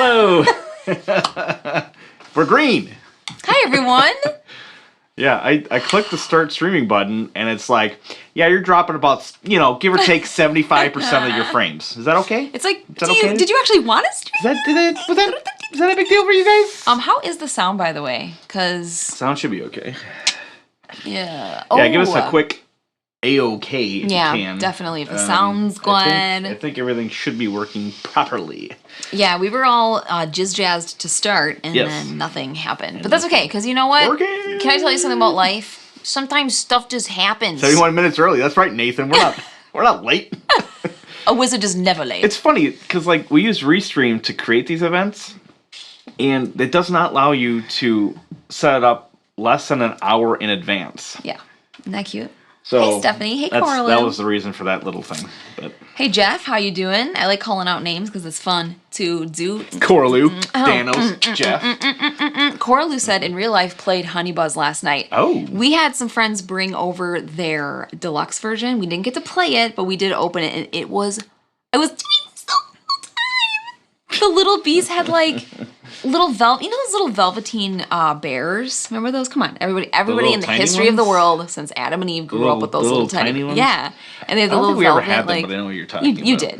Hello. We're green. Hi, everyone. Yeah, I clicked the start streaming button, and it's like, yeah, you're dropping about, give or take 75% of your frames. Is that okay? It's like, okay? did you actually want to stream? Is that a big deal for you guys? How is the sound, by the way? Because sound should be okay. Yeah. Yeah, give us a quick A-OK if you yeah, can. definitely. If the sound's good. I think everything should be working properly. Yeah, we were all jizz-jazzed to start, and then nothing happened. But that's okay, because you know what? Okay. Can I tell you something about life? Sometimes stuff just happens. 71 minutes early. That's right, Nathan. We're not late. A wizard is never late. It's funny, because we use Restream to create these events, and it does not allow you to set it up less than an hour in advance. Yeah. Isn't that cute? So hey, Stephanie. Hey, Coraline. That was the reason for that little thing. But. Hey, Jeff. How you doing? I like calling out names because it's fun to do. Coraloo, Danos, Jeff. Coraloo said in real life played Honey Buzz last night. Oh. We had some friends bring over their deluxe version. We didn't get to play it, but we did open it, and I was doing this the whole time. The little bees had little those little velveteen bears? Remember those? Come on, everybody in the history of the world since Adam and Eve grew up with those little tiny ones. Yeah, and they had the little we velvet. Ever had them, but I know what you're talking about. You did.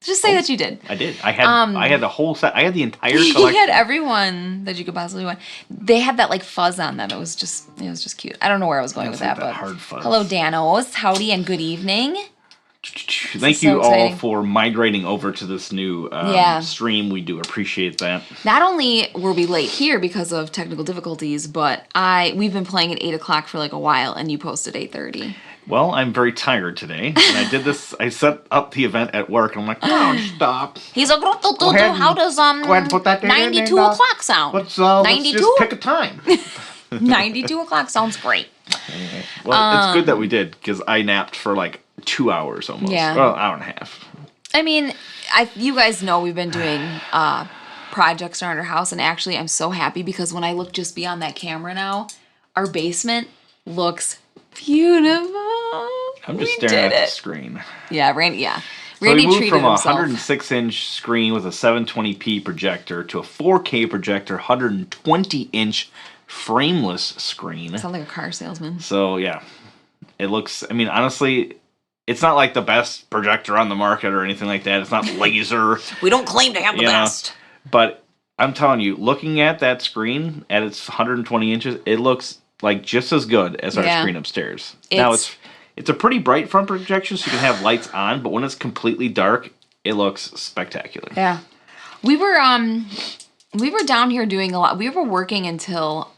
Just say that you did. I did. I had the whole set. I had the entire collection. You had everyone that you could possibly want. They had that fuzz on them. It was just cute. I don't know where I was going with that, but hard fuzz. Hello, Danos. Howdy and good evening. Thank you all for migrating over to this new stream. We do appreciate that. Not only were we late here because of technical difficulties, but we've been playing at 8 o'clock for a while, and you posted 8:30. Well, I'm very tired today, and I did this. I set up the event at work, and I'm like, oh, stop. He's like, how does go ahead and put that 92 o'clock sound? Let's just pick a time. 92 o'clock sounds great. Well, it's good that we did, because I napped for 2 hours almost. Yeah. Well, hour and a half. I mean, you guys know we've been doing projects around our house, and actually I'm so happy because when I look just beyond that camera now, our basement looks beautiful. I'm just staring at the screen. Yeah, Randy, yeah. So Randy we moved treated from a himself. 106-inch screen with a 720p projector to a 4K projector, 120-inch frameless screen. Sound like a car salesman. So, yeah. It looks, honestly, it's not like the best projector on the market or anything like that. It's not laser. We don't claim to have the best. But I'm telling you, looking at that screen at its 120 inches, it looks just as good as our screen upstairs. Now, it's a pretty bright front projection, so you can have lights on, but when it's completely dark, it looks spectacular. Yeah. We were down here doing a lot. We were working until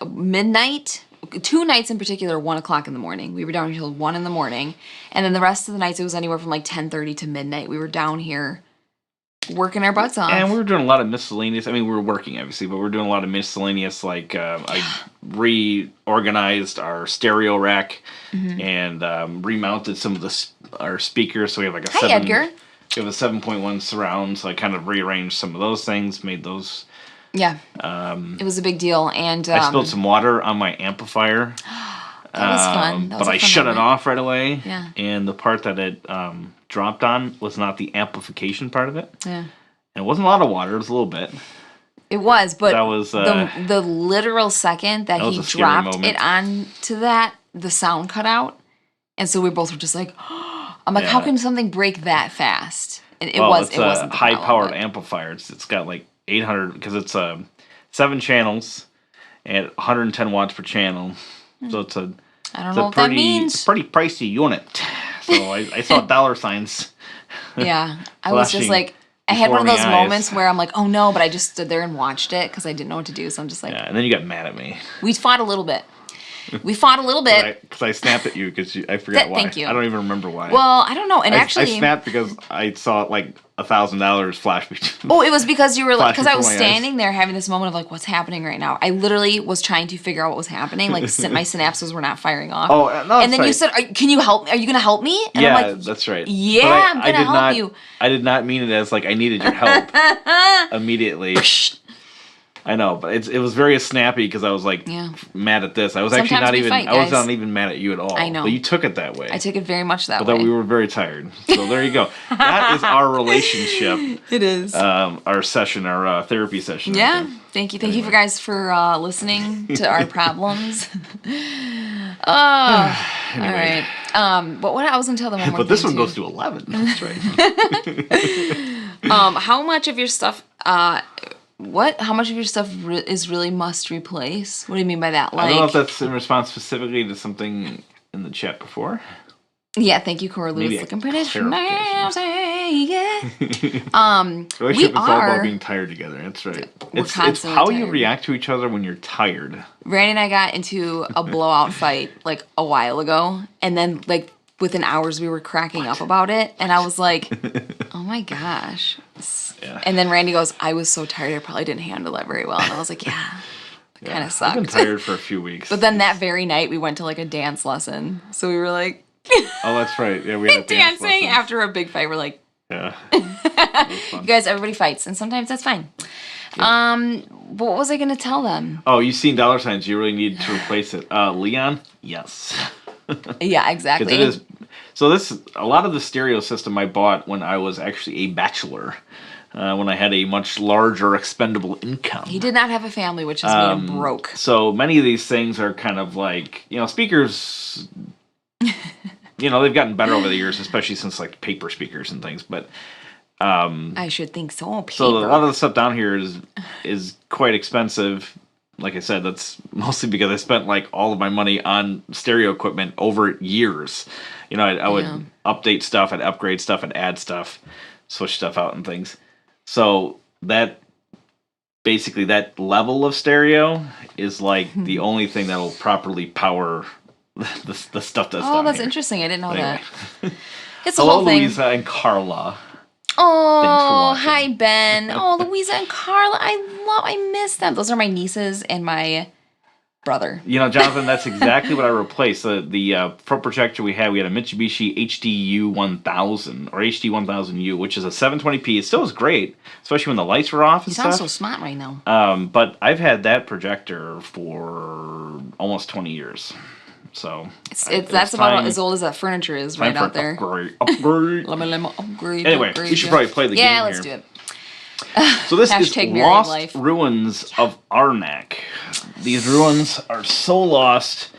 midnight. 2 nights in particular, 1 o'clock in the morning. We were down here till 1 in the morning. And then the rest of the nights, it was anywhere from 10:30 to midnight. We were down here working our butts off. And we were doing a lot of miscellaneous. We were working, obviously, but we were doing a lot of miscellaneous, I reorganized our stereo rack and remounted some of our speakers. So we have Hi, Edgar. We have a 7.1 surround, so I kind of rearranged some of those things, made those... Yeah, it was a big deal, and I spilled some water on my amplifier. That was fun. But I shut it off right away. Yeah. And the part that it dropped on was not the amplification part of it. Yeah. And it wasn't a lot of water; it was a little bit. It was, but that was the literal second that he dropped it onto that, the sound cut out, and so we both were just like, I'm like, how can something break that fast? And it wasn't a high-powered amplifier. It's got 800, because it's 7 channels and 110 watts per channel. So it's a that means. Pretty pricey unit. So I saw dollar signs. Yeah, I was just I had one of those moments where I'm like, oh no, but I just stood there and watched it because I didn't know what to do. So I'm just like, yeah. And then you got mad at me. We fought a little bit. Because I snapped at you because I forgot why. Thank you. I don't even remember why. Well, I don't know. And I actually, I snapped because I saw $1,000 flash. Oh, it was because you were because I was standing there having this moment of what's happening right now. I literally was trying to figure out what was happening. My synapses were not firing off. Oh, no. And then you said, "Can you help? Are you going to help me?" And yeah, I'm like, that's right. Yeah, I'm going to help you. I did not mean it as I needed your help immediately. I know, but it was very snappy because I was like mad at this. I was actually not even. I was not even mad at you at all. I know, but you took it that way. I took it very much that way. But then we were very tired. So there you go. That is our relationship. It is our session, our therapy session. Yeah, thank you for guys for listening to our problems. Oh, anyway. All right. But what I was gonna tell them one more but this thing one too. goes to 11. That's right. How much of your stuff? How much of your stuff is really must replace? What do you mean by that? Like, I don't know if that's in response specifically to something in the chat before. Yeah, thank you, Cora Lewis. Looking pretty fancy. Yeah. Relationship is all about being tired together. That's right. It's how you react to each other when you're tired. Randy and I got into a blowout fight like a while ago, and then like within hours we were cracking up about it, and I was like, "Oh my gosh!" Yeah. And then Randy goes, "I was so tired, I probably didn't handle that very well," and I was like, "Yeah." Kind of sucked. I've been tired for a few weeks. But then that very night we went to like a dance lesson, so we were like. Oh, that's right. Yeah, we had dancing after a big fight. We're like, yeah. You guys, everybody fights, and sometimes that's fine. Yeah. But what was I gonna tell them? Oh, you've seen dollar signs. You really need to replace it. Leon, yes. Yeah, exactly. It is. So a lot of the stereo system I bought when I was actually a bachelor. When I had a much larger expendable income. He did not have a family, which has made him broke. So many of these things are kind of like, speakers. They've gotten better over the years, especially since like paper speakers and things. But I should think so. Paper. So a lot of the stuff down here is quite expensive. Like I said, that's mostly because I spent like all of my money on stereo equipment over years. I would update stuff, I'd upgrade stuff, I'd add stuff, switch stuff out and things. So that basically that level of stereo is like the only thing that'll properly power the stuff that's down that's here. Interesting. I didn't know that. It's Hello, a whole thing. Louisa and Carla. Oh, hi, Ben. Oh, Louisa and Carla. I miss them. Those are my nieces and my brother. Jonathan, that's exactly what I replaced. The front projector we had a Mitsubishi HDU 1000 or HD 1000U, which is a 720p. It still is great, especially when the lights were off and stuff. You sound so smart right now. But I've had that projector for almost 20 years. So that's about as old as that furniture is right out there. Upgrade. Upgrade. Anyway, we should probably play the game here. Yeah, let's do it. So this is Lost Ruins of Arnak. These ruins are so lost,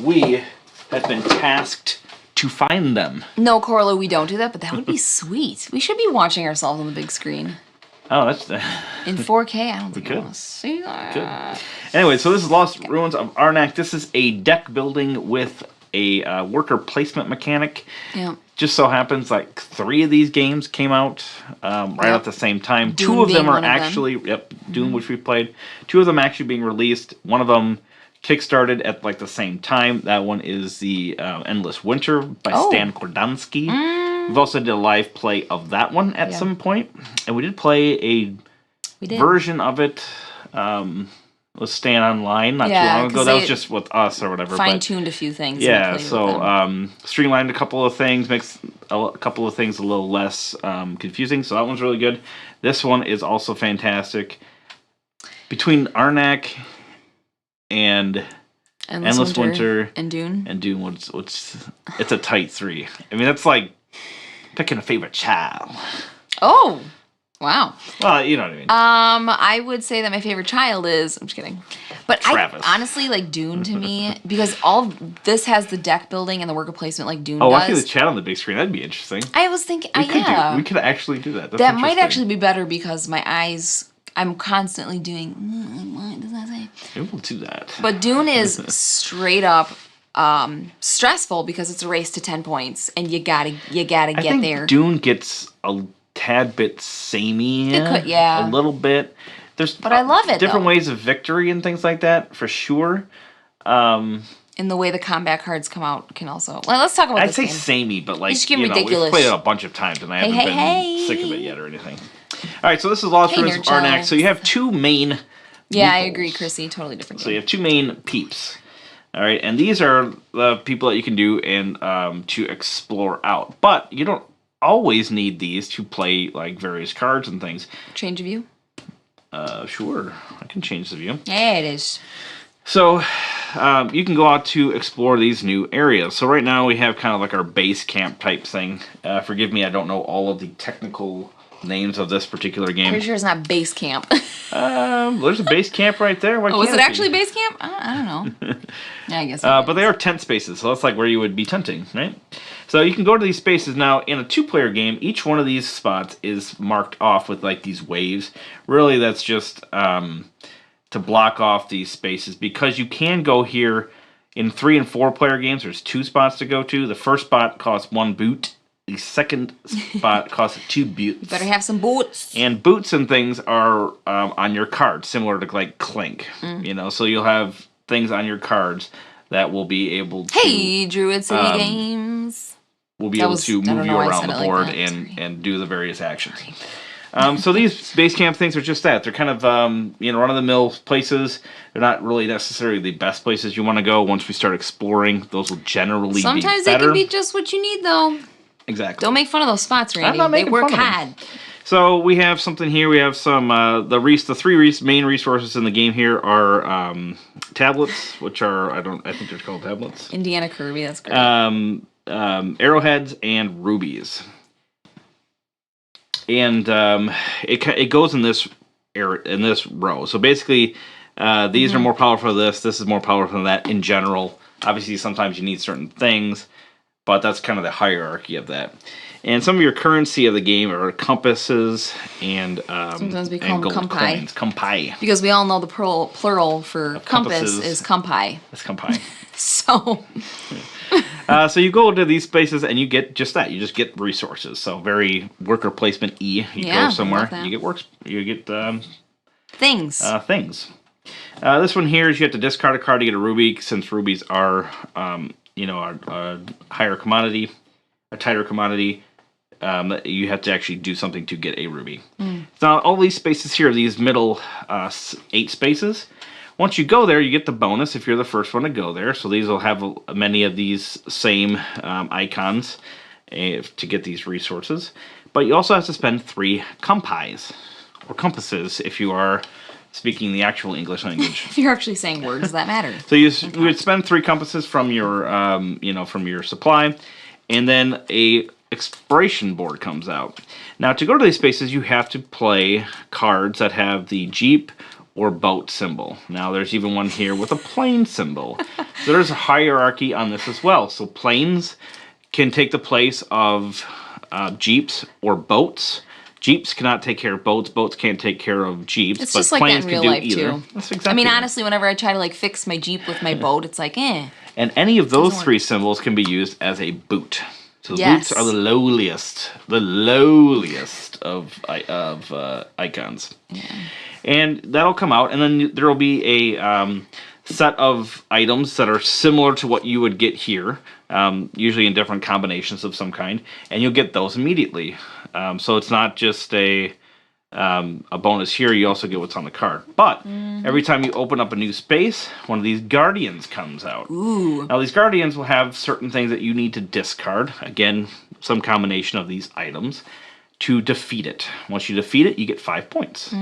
we have been tasked to find them. No, Corlo, we don't do that, but that would be sweet. We should be watching ourselves on the big screen. Oh, that's... In 4K? I don't think I want to see that. Good. Anyway, so this is Lost Ruins of Arnak. This is a deck building with a worker placement mechanic. Yeah. Just so happens like 3 of these games came out right at the same time. Doom 2 of them are actually... Doom, which we played. 2 of them actually being released. One of them kickstarted at like the same time. That one is the Endless Winter by Stan Kordansky. We've also did a live play of that one at some point. And we did play a version of it with Stan online not too long ago. That was just with us or whatever. Fine-tuned a few things. Yeah, so streamlined a couple of things, makes a couple of things a little less confusing. So that one's really good. This one is also fantastic. Between Arnak and Endless Winter and Dune, it's a tight 3. I mean, that's like picking a favorite child. Oh, wow. Well, you know what I mean. I would say that my favorite child is... I'm just kidding. But Travis. I honestly like Dune to me, because all this has the deck building and the worker placement like Dune does. I see the chat on the big screen. That'd be interesting. I was thinking... We could actually do that. That might actually be better, because my eyes... I'm constantly doing... What does that say? Maybe we'll do that. But Dune is straight up... stressful, because it's a race to 10 points, and you gotta get there. Dune gets a tad bit samey. It could, a little bit. But I love it. Different ways of victory and things like that for sure. And the way the combat cards come out can also. Well, let's talk about. I'd say samey, but like ridiculous. We've played it a bunch of times, and I haven't been sick of it yet or anything. All right, so this is Lost Ruins of Arnak. So you have 2 main. Yeah, I agree, Chrissy. Totally different. So you have 2 main peeps. All right, and these are the people that you can do and to explore out. But you don't always need these to play like various cards and things. Change of view? Sure. I can change the view. Yeah, it is. So, you can go out to explore these new areas. So right now we have kind of like our base camp type thing. Forgive me, I don't know all of the technical names of this particular game. Pretty sure it's not base camp. There's a base camp right there. Why was it actually base camp? I don't know. Yeah, I guess. But they are tent spaces, so that's like where you would be tenting, right? So you can go to these spaces now. In a 2-player game, each one of these spots is marked off with like these waves. Really, that's just to block off these spaces, because you can go here in 3 and 4-player games. There's 2 spots to go to. The first spot costs 1 boot. The second spot costs 2 boots. You better have some boots. And boots and things are on your card, similar to like Clink. You know, so you'll have things on your cards that will be able to. Hey, Druid City Games. Will be able to move you around the board and do the various actions. So these base camp things are just that. They're kind of run-of-the-mill places. They're not really necessarily the best places you want to go. Once we start exploring, those will generally be better. Sometimes they can be just what you need, though. Exactly. Don't make fun of those spots, Randy. I'm not making they work fun of them. hard. So we have something here. We have some the 3 main resources in the game here are tablets, which are I think they're called tablets. Indiana Kirby, that's great. Arrowheads and rubies, and it goes in this row. So basically, these are more powerful than this. This is more powerful than that in general. Obviously, sometimes you need certain things, but that's kind of the hierarchy of that. And some of your currency of the game are compasses and sometimes we call them compai. Compai. Because we all know the plural for compass is compai. That's compai. So. So you go to these spaces and you get just that. You just get resources. So very worker placement E. You go somewhere, you get works. You get things. Things. This one here is you have to discard a card to get a ruby, since rubies are a higher commodity, a tighter commodity. You have to actually do something to get a ruby. Now, all these spaces here, these middle 8 spaces, once you go there, you get the bonus if you're the first one to go there. So these will have many of these same icons to get these resources. But you also have to spend 3 compais, or compasses, if you are speaking the actual English language. If you're actually saying words that matter. So you would spend 3 compasses from your, from your supply, and then a exploration board comes out. Now, to go to these spaces, you have to play cards that have the Jeep or boat symbol. Now, there's even one here with a plane symbol. So there's a hierarchy on this as well. So planes can take the place of Jeeps or boats. Jeeps cannot take care of boats. Boats can't take care of Jeeps. It's but just like planes that in can real do life, either. too. That's exactly I mean, right. honestly, whenever I try to fix my Jeep with my boat, it's like, And any of those 3 symbols can be used as a boot. So boots are the lowliest of icons. Yeah. And that'll come out, and then there will be a set of items that are similar to what you would get here, usually in different combinations of some kind, and you'll get those immediately. So it's not just a bonus here, you also get what's on the card. But every time you open up a new space, one of these guardians comes out. Ooh. Now these guardians will have certain things that you need to discard. Again, some combination of these items to defeat it. Once you defeat it, you get 5 points.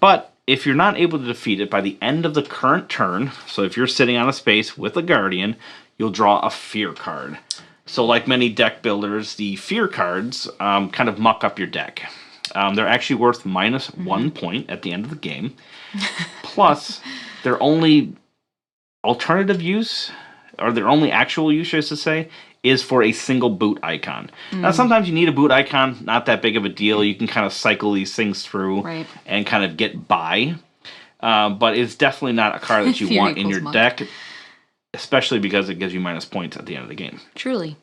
But if you're not able to defeat it by the end of the current turn, so if you're sitting on a space with a guardian, you'll draw a fear card. So like many deck builders, the fear cards kind of muck up your deck. They're actually worth minus 1 point at the end of the game. Plus, their only alternative use, or their only actual use, I should say, is for a single boot icon. Now, sometimes you need a boot icon, not that big of a deal. You can kind of cycle these things through and kind of get by. But it's definitely not a card that you want in your deck, especially because it gives you minus points at the end of the game. Truly.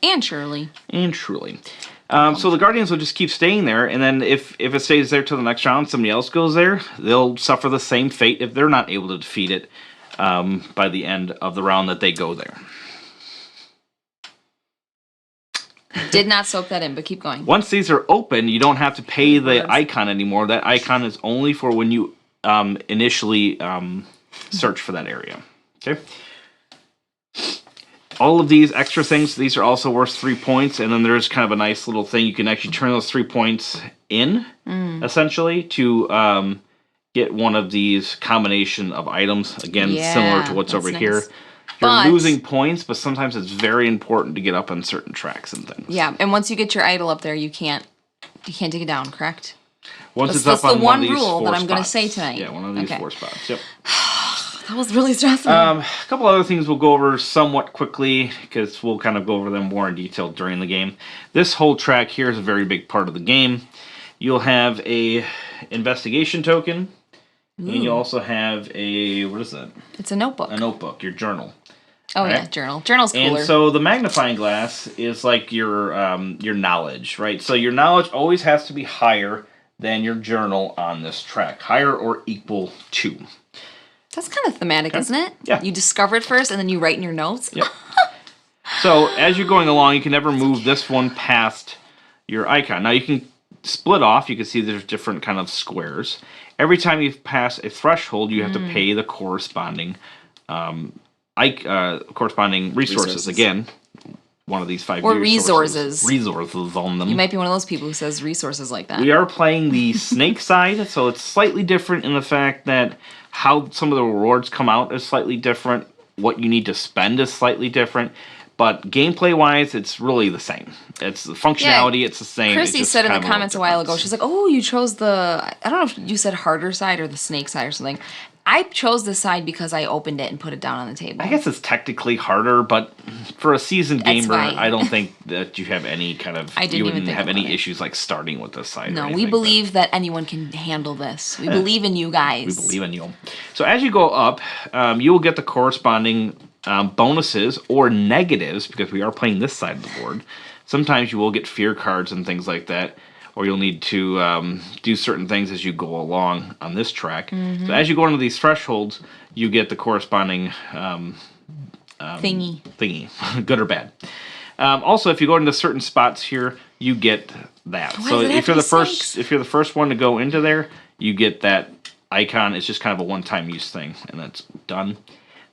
And surely. And truly. So the Guardians will just keep staying there, and then if it stays there till the next round, somebody else goes there, they'll suffer the same fate if they're not able to defeat it by the end of the round that they go there. Did not soak that in, but keep going. Once these are open, you don't have to pay the icon anymore. That icon is only for when you initially search for that area. Okay. All of these extra things, these are also worth 3 points, and then there's kind of a nice little thing. You can actually turn those 3 points in, essentially, to get one of these combination of items. Again, similar to what's over here. You're losing points, but sometimes it's very important to get up on certain tracks and things. Yeah, and once you get your idol up there, you can't take it down, correct? Once it's up on one of these 4 spots. That's the one rule that I'm going to say tonight. Yeah, one of these 4 spots. Yep. That was really stressful. A couple other things we'll go over somewhat quickly, because we'll kind of go over them more in detail during the game. This whole track here is a very big part of the game. You'll have a investigation token, and you also have a, what is that? It's a notebook. A notebook, your journal. Oh, right? Yeah, journal. Journal's cooler. And so the magnifying glass is like your knowledge, right? So your knowledge always has to be higher than your journal on this track. Higher or equal to. That's kind of thematic, isn't it? Yeah. You discover it first, and then you write in your notes. Yep. So as you're going along, you can never move this one past your icon. Now you can split off. You can see there's different kind of squares. Every time you pass a threshold, you have to pay the corresponding resources. Again, one of these 5 resources on them. You might be one of those people who says resources like that. We are playing the snake side, so it's slightly different in the fact that how some of the rewards come out is slightly different. What you need to spend is slightly different. But gameplay-wise, it's really the same. It's the functionality, it's the same. Chrissy said in the comments a while ago, she's like, oh, you chose the, I don't know if you said harder side or the snake side or something. I chose the side because I opened it and put it down on the table. I guess it's technically harder, but for a seasoned gamer, I don't think that you have any kind of, you wouldn't have any issues like starting with this side. No, we believe that anyone can handle this. We believe in you guys. We believe in you. So as you go up, you will get the corresponding bonuses or negatives, because we are playing this side of the board. Sometimes you will get fear cards and things like that, or you'll need to do certain things as you go along on this track. So as you go into these thresholds, you get the corresponding thingy, good or bad. Also, if you go into certain spots here, you get that. So if you're the first one to go into there, you get that icon. It's just kind of a one-time use thing, and that's done.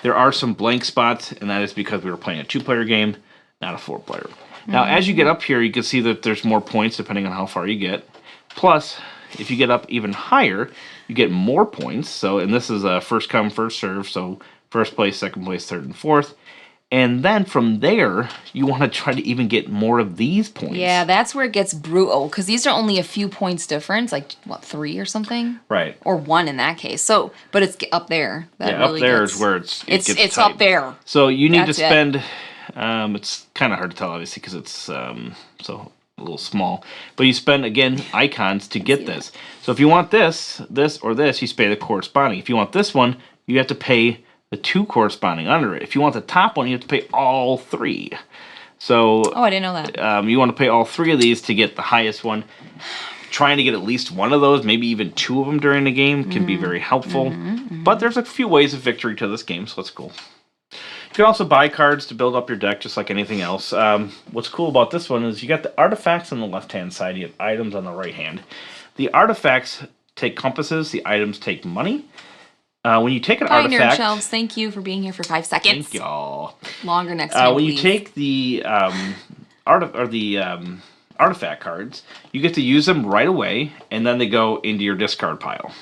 There are some blank spots, and that is because we were playing a 2-player game, not a 4-player. Now, as you get up here, you can see that there's more points depending on how far you get. Plus, if you get up even higher, you get more points. So, and this is a first come, first serve. So, first place, second place, third, and fourth. And then from there, you want to try to even get more of these points. Yeah, that's where it gets brutal, because these are only a few points difference, like, what, 3 or something? Right. Or 1 in that case. So, but it's up there. That really up there is where it gets it's tight. up there. So you need to spend... it's kind of hard to tell, obviously, because it's so a little small. But you spend, again, icons to get this. So if you want this, or this, you pay the corresponding. If you want this one, you have to pay the 2 corresponding under it. If you want the top one, you have to pay all 3. So I didn't know that. You want to pay all 3 of these to get the highest one. Trying to get at least one of those, maybe even 2 of them during the game, can be very helpful. But there's a few ways of victory to this game, so that's cool. You can also buy cards to build up your deck, just like anything else. What's cool about this one is you got the artifacts on the left-hand side, you have items on the right hand. The artifacts take compasses, the items take money. When you take an artifact... Shelves, thank you for being here for 5 seconds. Thank y'all. Longer next time, when please. you take the artifact cards, you get to use them right away, and then they go into your discard pile.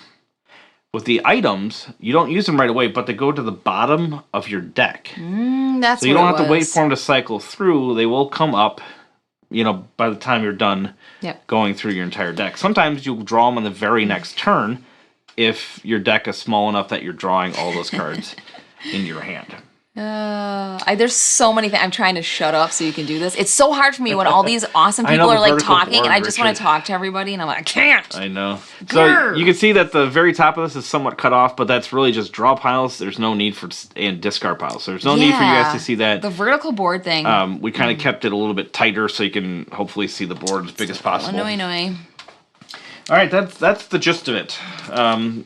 With the items, you don't use them right away, but they go to the bottom of your deck. That's so you don't have to wait for them to cycle through. They will come up, by the time you're done going through your entire deck. Sometimes you'll draw them on the very next turn if your deck is small enough that you're drawing all those cards in your hand. There's so many things. I'm trying to shut up so you can do this. It's so hard for me when all these awesome people are like talking and I just want to talk to everybody and I'm like, I can't. I know. So you can see that the very top of this is somewhat cut off, but that's really just draw piles. There's no need for and discard piles. So there's no need for you guys to see that. The vertical board thing. We kind of kept it a little bit tighter so you can hopefully see the board as big as possible. Annoy. All right, that's the gist of it. That's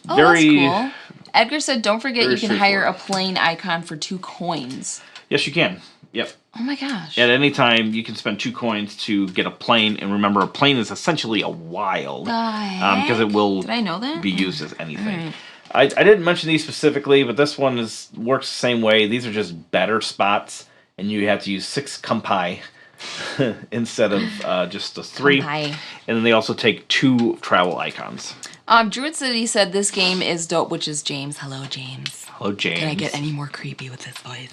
cool. Edgar said, don't forget you can hire a plane icon for 2 coins. Yes, you can. Yep. Oh my gosh. At any time, you can spend 2 coins to get a plane. And remember, a plane is essentially a wild. Because it will be used as anything. Right. I didn't mention these specifically, but this one works the same way. These are just better spots. And you have to use 6 compi instead of just the 3. Hi. And then they also take 2 travel icons. Druid City said this game is dope, which is James. Hello, James. Hello, James. Can I get any more creepy with this voice?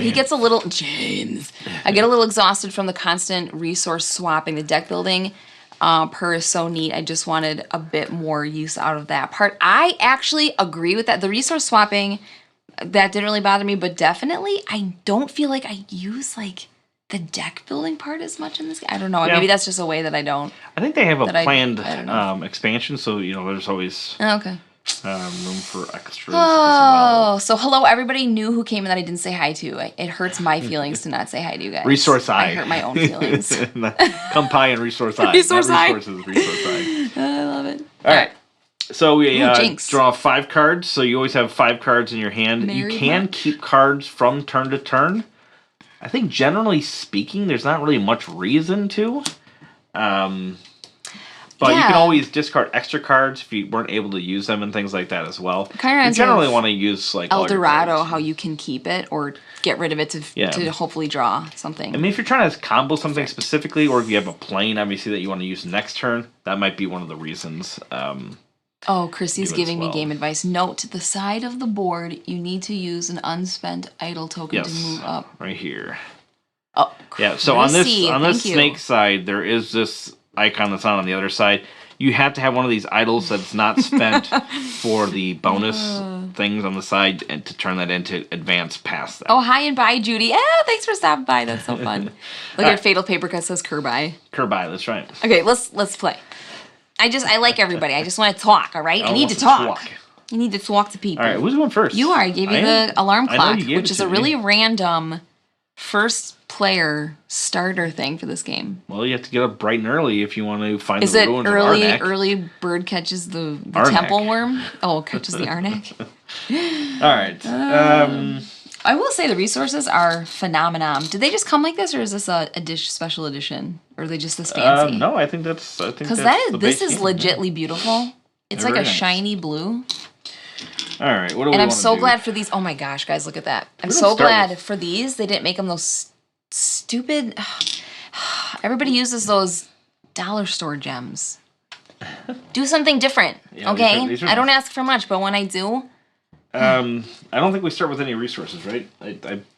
He gets a little... James. I get a little exhausted from the constant resource swapping. The deck building per is so neat. I just wanted a bit more use out of that part. I actually agree with that. The resource swapping, that didn't really bother me, but definitely I don't feel like I use, like... the deck building part as much in this game. I don't know. Yeah. Maybe that's just a way that I don't. I think they have a planned expansion, so there's always okay room for extras. Oh, as well. So hello everybody new who came in that I didn't say hi to. It hurts my feelings to not say hi to you guys. Resource I hurt my own feelings. Kampai and Resource I. Resource I. Resources, Resource I. I love it. All right. So we Jinx. draw 5 cards. So you always have 5 cards in your hand. You can keep cards from turn to turn. I think generally speaking, there's not really much reason to. But you can always discard extra cards if you weren't able to use them and things like that as well. You generally want to use like El Dorado, how you can keep it or get rid of it to hopefully draw something. I mean, if you're trying to combo something specifically, or if you have a plane, obviously, that you want to use next turn, that might be one of the reasons. Chrissy's giving me game advice. Note, the side of the board, you need to use an unspent idle token to move up. Right here. Oh, yeah. So on this snake side, there is this icon that's on the other side. You have to have one of these idols that's not spent for the bonus things on the side, and to turn that into advance past that. Oh, hi and bye, Judy. Thanks for stopping by. That's so fun. Look at Fatal Paper Cut says Kerby. Kerby, that's right. Okay, let's play. I like everybody. I just want to talk, all right? I need to talk. You need to talk to people. All right, who's going first? You are. I gave you the alarm clock, which is a really random first player starter thing for this game. Well, you have to get up bright and early if you want to find the ruins of Arnak. Is it early bird catches the temple worm? Oh, catches the Arnak? All right. I will say the resources are phenomenal. Did they just come like this, or is this a special edition? Or are they just this fancy? No, I think that's... Because this is legitly beautiful. It's like a shiny blue. All right, what do we want to do? And I'm so glad for these. Oh my gosh, guys, look at that. I'm so glad for these. They didn't make them those stupid... Everybody uses those dollar store gems. Do something different, okay? These are I don't ask for much, but when I do... I don't think we start with any resources, right?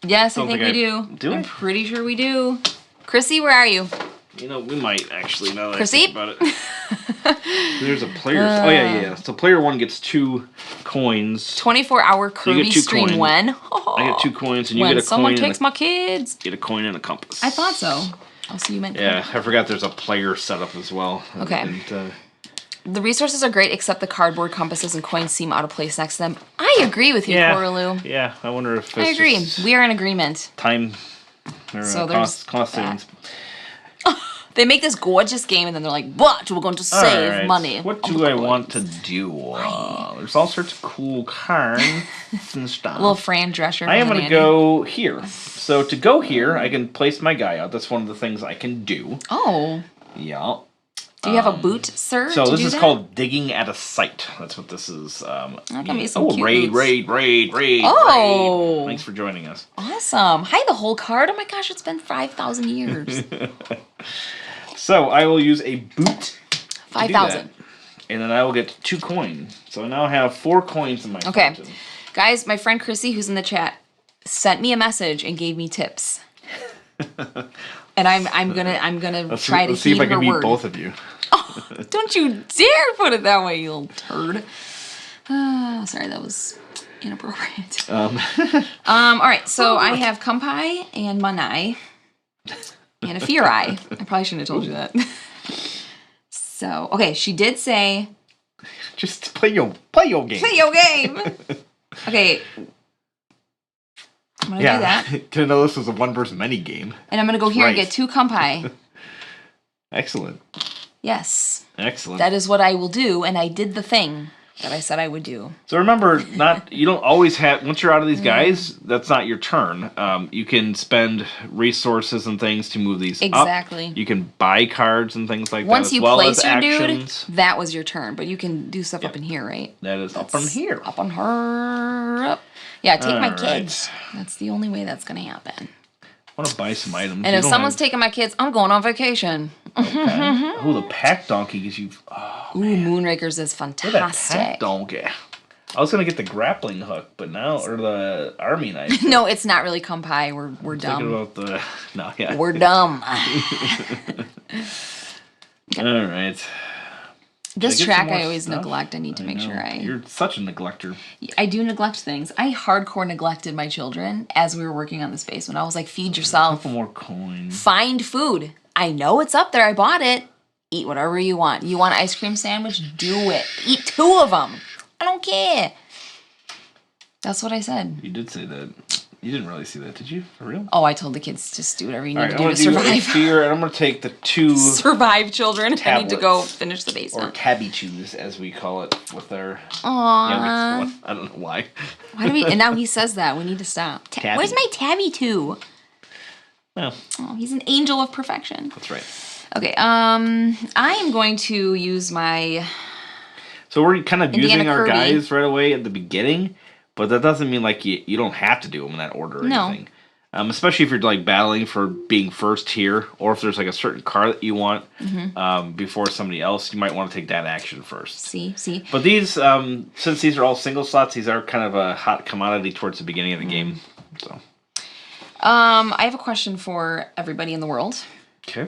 Yes, I think we do. Do we? I'm pretty sure we do. Chrissy, where are you? We might actually, now that Chrissy? I think about it. There's a player. Yeah. So player 1 gets 2 coins. 24-hour Kirby stream when? I get 2 coins, and you when get a coin. Someone takes my kids. Get a coin and a compass. I thought so. Oh, so you meant... Yeah, I forgot there's a player setup as well. Okay. The resources are great, except the cardboard compasses and coins seem out of place next to them. I agree with you, Coralu. Yeah, I wonder if I agree. We are in agreement. Time or cost savings. They make this gorgeous game, and then they're like, but we're going to save money. What do I want to do? There's all sorts of cool cards and stuff. A little Fran Drescher. I am going to go here. So to go here, I can place my guy out. That's one of the things I can do. Oh. Yeah. Do you have a boot, sir? So this is called digging at a site. That's what this is. Raid. Oh. Thanks for joining us. Awesome. Hi, the whole card. Oh my gosh, it's been 5,000 years. So I will use a boot. 5,000. And then I will get 2 coins. So I now have 4 coins in my fountain. Guys, my friend Chrissy, who's in the chat, sent me a message and gave me tips. And I'm gonna try to see if I can meet beat both of you. Oh, don't you dare put it that way, you little turd. Sorry, that was inappropriate. All right, so I have Kampai and Manai and a Furai. I probably shouldn't have told you that. So, okay, she did say... Just play your game. Play your game! Okay. I'm going to do that. Didn't know this was a one versus many game. And I'm going to go here and get 2 Kampai. Excellent. Yes. Excellent. That is what I will do, and I did the thing that I said I would do. So remember, you don't always have... Once you're out of these guys, that's not your turn. You can spend resources and things to move these up. You can buy cards and things like Once that, you place your dude, that was your turn. But you can do stuff up in here, right? That is up on here. Up on her. Up. Yeah, take my kids. That's the only way that's going to happen. want to buy some items. And if someone's taking my kids, I'm going on vacation. Okay. Oh, the pack donkey gives you... Oh, ooh, Moonrakers is fantastic. Pack donkey. I was going to get the grappling hook, but now... Or the army knife. No, it's not really Kumpai. We're dumb. Thinking about the... No, yeah. We're dumb. All right. This track I always neglect. I need to make sure I... You're such a neglector. I do neglect things. I hardcore neglected my children as we were working on this basement. I was like, feed yourself. A couple more coins. Find food. I know it's up there. I bought it. Eat whatever you want. You want an ice cream sandwich? Do it. Eat 2 of them. I don't care. That's what I said. You did say that. You didn't really see that, did you? For real? Oh, I told the kids just do whatever you need to do to survive. Here, and I'm going to take the 2... Survive, children. Tablets, I need to go finish the basement. Or tabby chews, as we call it, with our youngest one. I don't know why. Why do we... And now he says that. We need to stop. Where's my tabby 2? Well. Oh, he's an angel of perfection. That's right. Okay, I am going to use my... So we're kind of Indiana using our Kirby. guys right away at the beginning, but that doesn't mean like you don't have to do them in that order or anything. Especially if you're like battling for being first here, or if there's like a certain car that you want before somebody else, you might want to take that action first. See. But these, since these are all single slots, these are kind of a hot commodity towards the beginning of the game. So, I have a question for everybody in the world. Okay.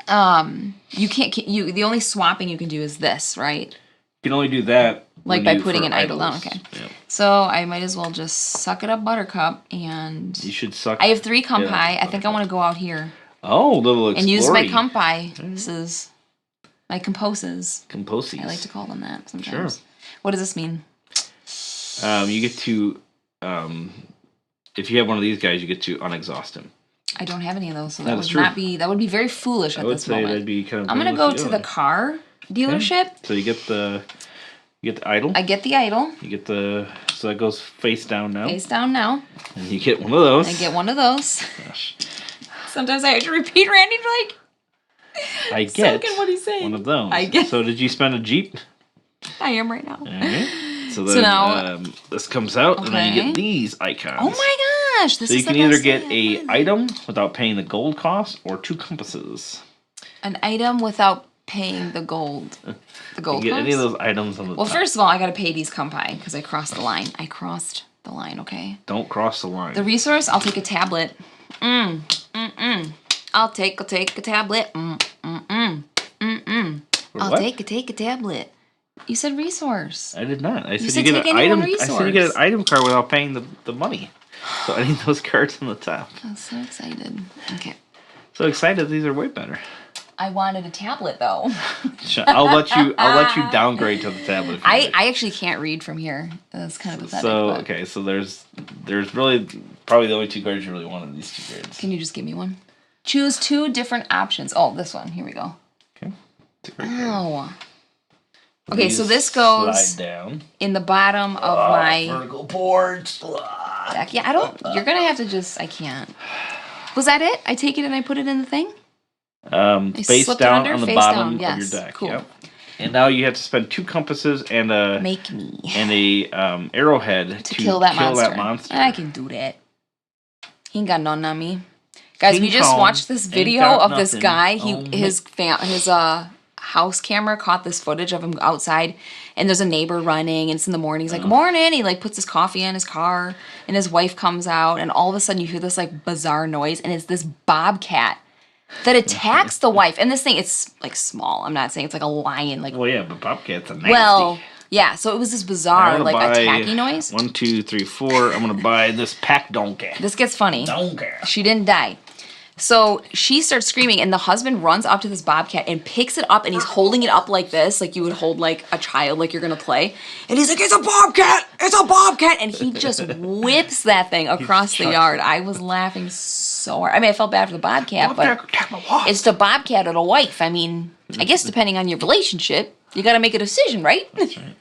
You can't. The only swapping you can do is this, right? You can only do that. Like by putting an idol idols. down. Okay. Yep. So I might as well just suck it up, Buttercup, and You should suck. I have 3 Kumpai. Yeah, I think I want to go out here Oh, little exploring. and use my Kumpai. This is my composes. Composies. I like to call them that sometimes. Sure. What does this mean? You get to, if you have one of these guys, you get to unexhaust him. I don't have any of those, so That that is would true. not be. That would be very foolish at I would this say moment. that'd be kind of. I'm gonna go to the car dealership. Okay. So you get the idol. I get the idol. You get the so that goes face down now. Face down now. And you get one of those. I get one of those. Gosh. Sometimes I have to repeat Randy like. I get soaking what he's saying. one of those. I get. So did you spend a Jeep? I am right now. All right. So then now this comes out, and then you okay. get these icons. Oh my gosh! This So you is can the either best get thing. a item without paying the gold cost, or 2 compasses. An item without paying the gold. The gold You get any of cost? those items on the Well, top. first of all, I gotta pay these Kumpai because I crossed the line. I crossed the line. Okay. Don't cross the line. The resource. I'll take a tablet. I'll take a tablet. I'll take a tablet. You said resource. I did not. I said said you get take an any one item. I said you get an resource. item card without paying the money. So I need those cards on the top. I'm so excited. Okay. So excited! These are way better. I wanted a tablet though. I'll let you downgrade to the tablet. If you like. I actually can't read from here. That's kind of pathetic. So but okay, so there's really probably the only 2 cards you really want in these 2 cards. Can you just give me one? Choose 2 different options. Oh, this one. Here we go. Okay. It's a great card. Oh. Okay, so These this goes slide down. in the bottom of my vertical boards. deck. Yeah, I don't. You're gonna have to just. I can't. Was that it? I take it and I put it in the thing. Face slipped it down under? on the Face bottom down, of yes. your deck. Cool. Yep. And now you have to spend 2 compasses and a Make me arrowhead to kill that monster. I can do that. He ain't got none on me, guys. King we just Kong watched this ain't video got of this nothing guy. on me. His house camera caught this footage of him outside, and there's a neighbor running, and it's in the morning. He's like, "Morning!" He like puts his coffee in his car, and his wife comes out, and all of a sudden you hear this like bizarre noise, and it's this bobcat that attacks the wife. And this thing, it's like small. I'm not saying it's like a lion. Like, Well, yeah, but Bobcats are nasty. well, yeah. So it was this bizarre I'm gonna like buy attacking noise. 1, 2, 3, 4. I'm gonna buy this pack donkey. This gets funny. Donkey. She didn't die. So she starts screaming, and the husband runs up to this bobcat and picks it up, and he's holding it up like this, like you would hold like a child, like you're gonna play. And he's like, "It's a bobcat! It's a bobcat!" And he just whips that thing across the yard. I was laughing so hard. I mean, I felt bad for the bobcat, but it's the bobcat or the wife. I mean, I guess depending on your relationship, you got to make a decision, right? That's right.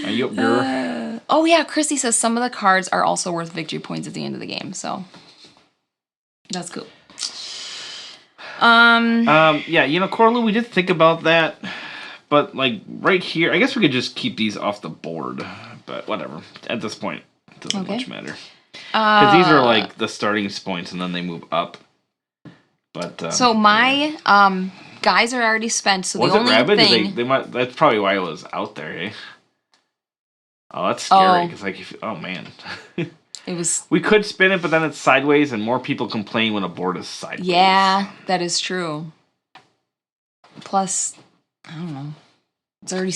Are you up, girl? Oh yeah, Chrissy says some of the cards are also worth victory points at the end of the game, so. That's cool. Yeah, Corley, we did think about that, but like right here, I guess we could just keep these off the board, but whatever. At this point, it doesn't much matter. Because these are like the starting points, and then they move up. But so my guys are already spent. So was the only it rabid? thing They might. That's probably why it was out there. Eh? Oh, that's scary. Because oh man. It was. We could spin it, but then it's sideways, and more people complain when a board is sideways. Yeah, that is true. Plus, I don't know. It's already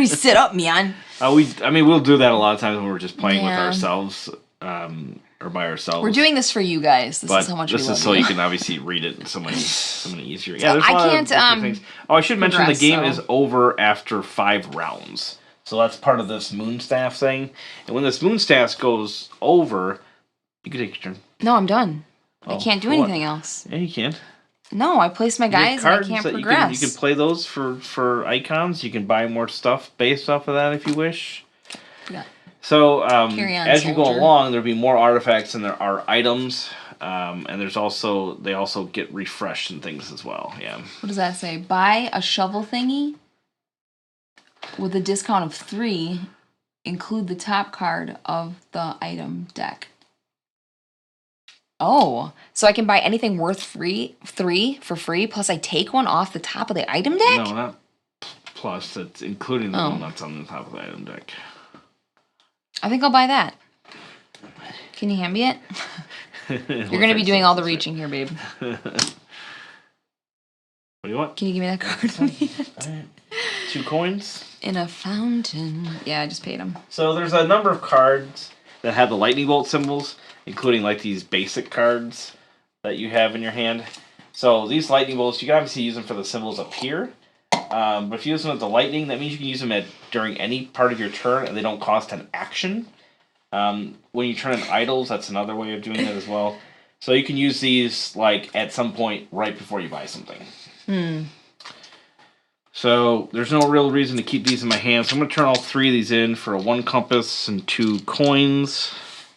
sit up, man. We'll do that a lot of times when we're just playing with ourselves, or by ourselves. We're doing this for you guys. This is how much we love you. This is so you can obviously read it so many easier. Yeah, there's I a lot can't. of things. Oh, I should mention the game is over after 5 rounds. So that's part of this Moonstaff thing. And when this Moonstaff goes over, you can take your turn. No, I'm done. I can't do anything else. Yeah, you can't. No, I placed my guys and I can't progress. You can play those for icons. You can buy more stuff based off of that if you wish. Yeah. So Carry on, as you go soldier. along, there'll be more artifacts than there are items. And they also get refreshed and things as well. Yeah. What does that say? Buy a shovel thingy with a discount of 3. Include the top card of the item deck. Oh, so I can buy anything worth 3 for free, plus I take one off the top of the item deck? No, not plus. It's including the one that's on the top of the item deck. I think I'll buy that. Can you hand me it? You're going to be doing all the reaching here, babe. What do you want? Can you give me that card? Alright. 2 coins. In a fountain. Yeah, I just paid him. So there's a number of cards that have the lightning bolt symbols, including like these basic cards that you have in your hand. So these lightning bolts, you can obviously use them for the symbols up here. But if you use them with the lightning, that means you can use them during any part of your turn, and they don't cost an action. When you turn in idols, that's another way of doing that as well. So you can use these like at some point right before you buy something. So there's no real reason to keep these in my hand. So I'm going to turn all 3 of these in for a 1 compass and 2 coins.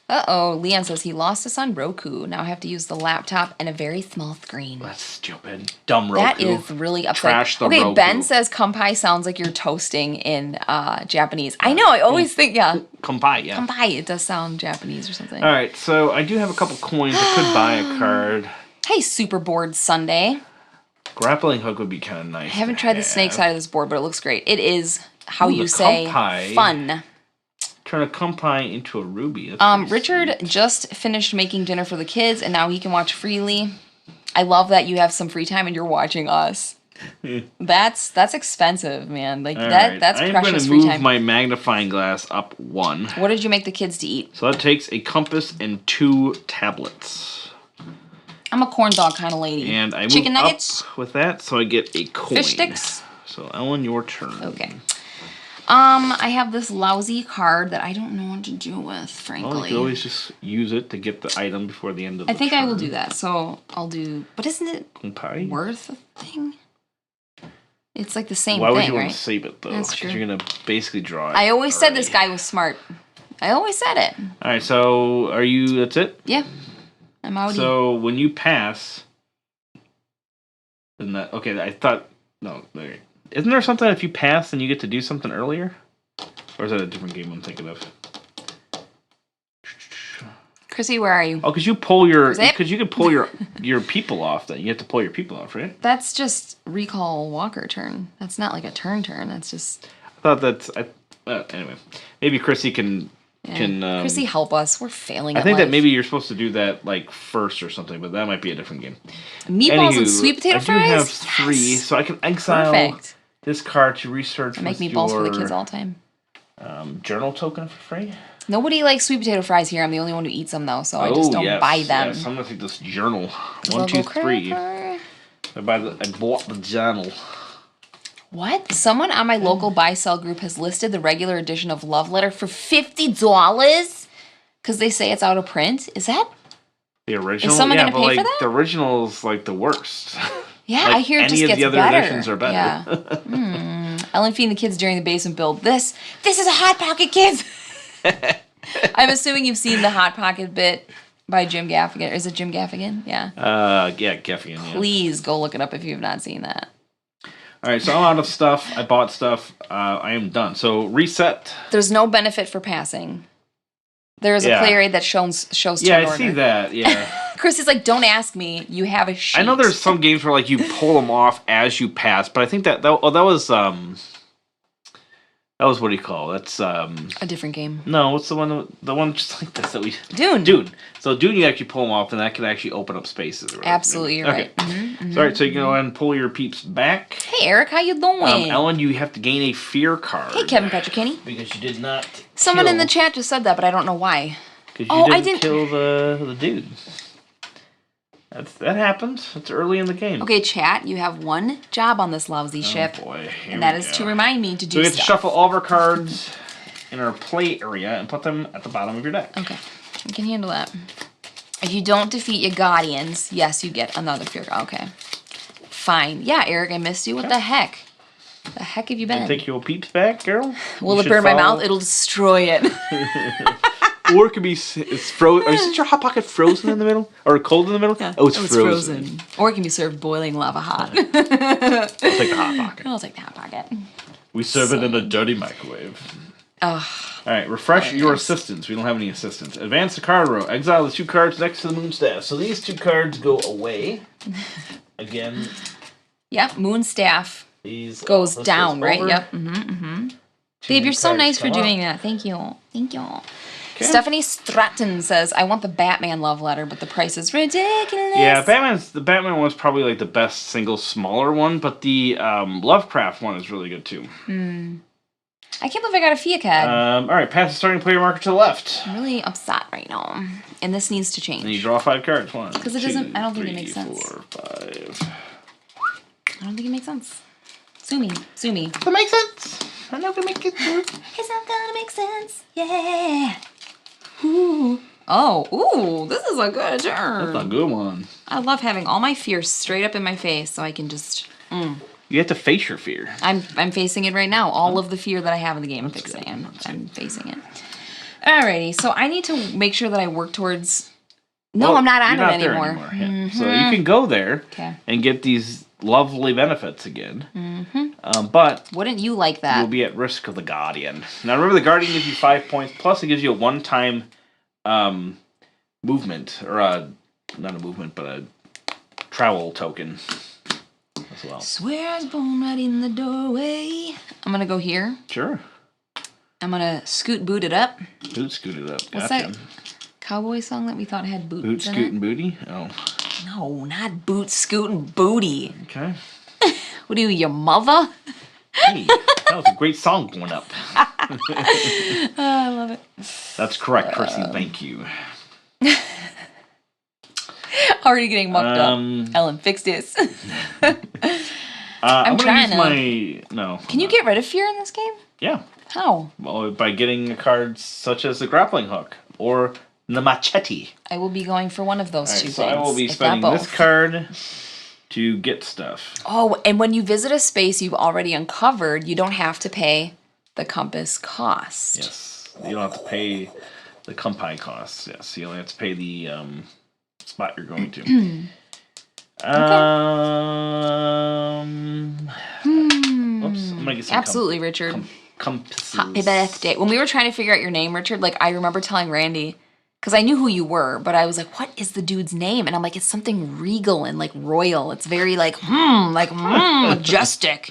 Uh-oh, Leon says he lost us on Roku. Now I have to use the laptop and a very small screen. That's stupid. Dumb Roku. That is really upsetting. Trash the okay, Roku. Ben says kampai sounds like you're toasting in Japanese. I know, I always think, Kampai, yeah. Kampai, it does sound Japanese or something. All right, so I do have a couple coins. I could buy a card. Hey, Super Board Sunday. Grappling hook would be kind of nice. I haven't tried the snake side of this board, but it looks great. It is, how you say, kampai. fun. Turn a kampai into a ruby. Richard just finished making dinner for the kids, and now he can watch freely. I love that you have some free time and you're watching us. That's expensive, man. Like that's precious free time. I'm going to move my magnifying glass up 1. What did you make the kids to eat? So that takes a compass and 2 tablets. I'm a corn dog kind of lady. And I move chicken nuggets up with that, so I get a coin. Fish sticks. So Ellen, your turn. Okay. I have this lousy card that I don't know what to do with, frankly. Well, you can always just use it to get the item before the end of the I think turn. I will do that. So I'll do. But isn't it kampai? worth a thing? It's like the same Why thing, would you right? want to save it, though? That's true. Because you're going to basically draw it. I always said this guy was smart. I always said it. All right, so are you... That's it? Yeah. I'm out. So when you pass... Isn't that... Okay, I thought... No, there. Isn't there something if you pass then you get to do something earlier? Or is that a different game I'm thinking of? Chrissy, where are you? Oh, because you pull your... Because you can pull your people off then. You have to pull your people off, right? That's just recall Walker turn. That's not like a turn. That's just... I thought that's... anyway. Maybe Chrissy can... Chrissy, help us. We're failing I think that maybe you're supposed to do that like first or something, but that might be a different game. Meatballs and sweet potato fries? I do have 3, so I can exile this card to research I make meatballs for the kids all the time. Journal token for free? Nobody likes sweet potato fries here. I'm the only one who eats them, though, so I just don't buy them. Yes, I'm going to take this journal. 1, 2, 3. I bought the journal. What? Someone on my local buy-sell group has listed the regular edition of Love Letter for $50 because they say it's out of print. Is that? The original? Is someone going to pay for that? The original is like the worst. Yeah, I hear it just gets better. Any of the other editions are better. Yeah. Ellen feeding the kids during the basement build. This is a Hot Pocket, kids! I'm assuming you've seen the Hot Pocket bit by Jim Gaffigan. Is it Jim Gaffigan? Yeah. Yeah, Gaffigan, yeah. Please go look it up if you have not seen that. All right, so I'm out of stuff. I bought stuff. I am done. So reset. There's no benefit for passing. There is a play area that shows turn order. Yeah, I see that, yeah. Chris is like, don't ask me. You have a sheet. I know there's some games where like you pull them off as you pass, but I think that was what do you call it? That's a different game. No, what's the one just like this that we Dune. So Dune, you actually pull them off, and that can actually open up spaces. Right? Absolutely, you're right. All right, so you can go ahead and pull your peeps back. Hey, Eric, how you doing? Ellen, you have to gain a fear card. Hey, Kevin Petrichini. Because you did not. Someone in the chat just said that, but I don't know why. Because you didn't kill the dude. That happens. It's early in the game. Okay, chat, you have one job on this lousy ship. Boy, and that is to remind me to do stuff. So we have to shuffle all of our cards in our play area and put them at the bottom of your deck. Okay, I can handle that. If you don't defeat your guardians, yes, you get another fear card. Okay, fine. Yeah, Eric, I missed you. What the heck? The heck have you been? Take your peeps back, girl. Will it burn my mouth? It'll destroy it. Or it could be frozen. Is your hot pocket frozen in the middle? Or cold in the middle? Yeah. Oh, it's frozen. Or it can be served boiling lava hot. I'll take the hot pocket. I'll take the hot pocket. We serve it in a dirty microwave. Ugh. All right, refresh your assistants. We don't have any assistants. Advance the card row. Exile the 2 cards next to the moon staff. So these 2 cards go away. Again. Yep, moon staff goes down, right? Yep. Babe, you're so nice for doing that. Thank you. Thank you. Okay. Stephanie Stratton says, I want the Batman love letter, but the price is ridiculous. Yeah, the Batman one's probably like the best single smaller one, but the Lovecraft one is really good too. I can't believe I got a Fiat card. All right, pass the starting player marker to the left. I'm really upset right now. And this needs to change. And you draw 5 cards. 1, because it doesn't, I don't think it makes sense. 4, 5. I don't think it makes sense. Sue me. Does it make sense? I know it make it. It's not gonna make sense. Yeah. Ooh. Oh, ooh, this is a good turn. That's a good one. I love having all my fears straight up in my face so I can just... You have to face your fear. I'm facing it right now. All of the fear that I have in the game, I'm facing it. Alrighty, so I need to make sure that I work towards... No, I'm not on it anymore. Yeah. So you can go there and get these lovely benefits again. But wouldn't you like that? You'll be at risk of the Guardian. Now remember, the Guardian gives you 5 points, plus it gives you a one-time movement, or not a movement, but a travel token as well. Swear I was born right in the doorway. I'm gonna go here. Sure. I'm gonna boot it up. Scoot it up. What's that cowboy song that we thought had boots Boot, in scoot, and it? booty? Oh. No, not boot, scoot, and booty. Okay. What are you, your mother? Hey, that was a great song going up. I love it. That's correct, Chrissy. Thank you. Already getting mucked up. Ellen, fix this. I'm trying to. No. Can you get rid of fear in this game? Yeah. How? Well, by getting cards such as the grappling hook or the machete. I will be going for one of those two things. So I will be spending this card to get stuff. Oh, and when you visit a space you've already uncovered, you don't have to pay the compass cost. Yes. You don't have to pay the compi costs. Yes. You only have to pay the spot you're going to. Oops. I'm gonna get some absolutely, Richard. Compasses. Happy birthday. When we were trying to figure out your name, Richard, like I remember telling Randy, because I knew who you were, but I was like, what is the dude's name? And I'm like, it's something regal and like royal. It's very like, majestic.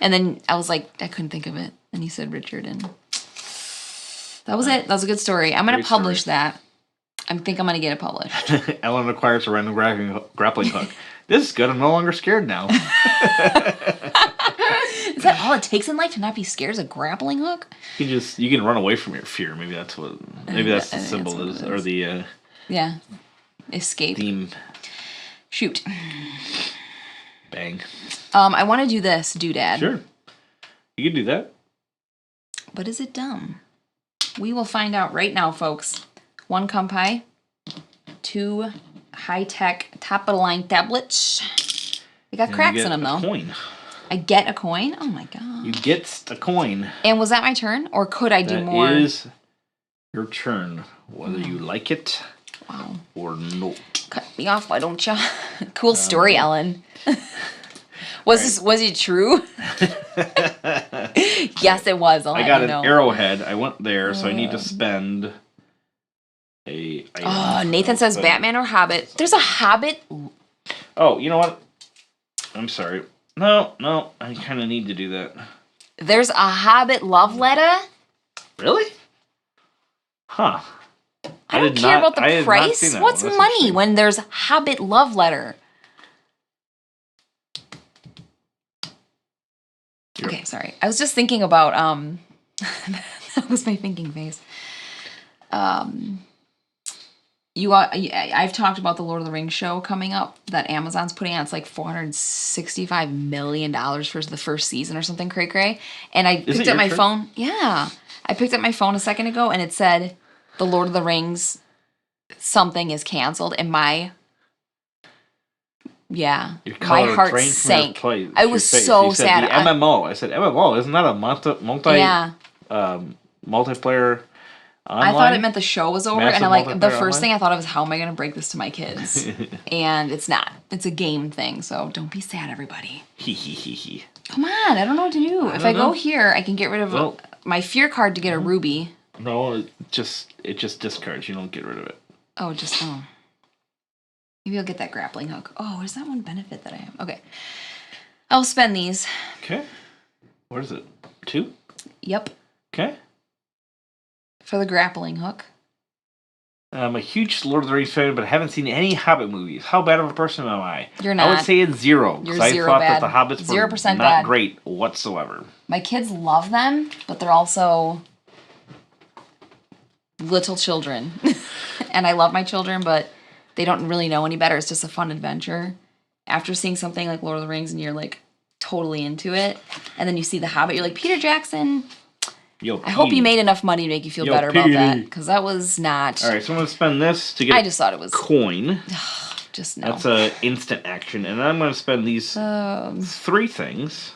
And then I was like, I couldn't think of it. And he said Richard, and that was it. That was a good story. I'm going to publish that. I think I'm going to get it published. Ellen acquires a random grappling hook. This is good. I'm no longer scared now. Is that all it takes in life to not be scared? Is a grappling hook? You can run away from your fear. Maybe that's the symbol is, or the escape theme. Shoot. Bang. I want to do this doodad. Sure. You can do that. But is it dumb? We will find out right now, folks. 1 compi, 2 high-tech top-of-the-line tablets. They got cracks in them, though. Coin. I get a coin? Oh, my God. You get a coin. And was that my turn? Or could I do more? That is your turn, whether you like it or not. Cut me off, why don't you? Cool story, Ellen. Was it true? Yes, it was. I got an arrowhead. I went there, so I need to spend Nathan says Batman or Hobbit. There's a Hobbit. Oh, you know what? I'm sorry. No, I kind of need to do that. There's a Hobbit love letter? Really? Huh. I don't care about the price. What's money when there's Hobbit love letter? Okay, sorry. I was just thinking about that was my thinking face. I've talked about the Lord of the Rings show coming up that Amazon's putting on. It's like $465 million for the first season or something cray-cray. And I picked up my phone. Yeah. I picked up my phone a second ago and it said the Lord of the Rings something is canceled. And my heart sank. I was so sad. The MMO. I said, MMO, isn't that a multiplayer online? I thought it meant the show was over, and the first thing I thought of was, how am I going to break this to my kids? And it's not. It's a game thing, so don't be sad, everybody. Come on, I don't know what to do. If I go here, I can get rid of my fear card to get a ruby. No, it just discards. You don't get rid of it. Maybe I'll get that grappling hook. Oh, is that one benefit that I have? Okay. I'll spend these. Okay. What is it? 2? Yep. Okay. For the grappling hook. I'm a huge Lord of the Rings fan, but I haven't seen any Hobbit movies. How bad of a person am I? You're not. I would say it's 0. You're 0 I thought bad. that the Hobbits were 0% not bad. great whatsoever. My kids love them, but they're also little children. And I love my children, but they don't really know any better. It's just a fun adventure. After seeing something like Lord of the Rings and you're like totally into it, and then you see The Hobbit, you're like, Peter Jackson, I hope you made enough money to make you feel better about that, because that was not... All right, so I'm going to spend this to get I just thought it was... coin. Just no. That's an instant action. And then I'm going to spend these 3 things,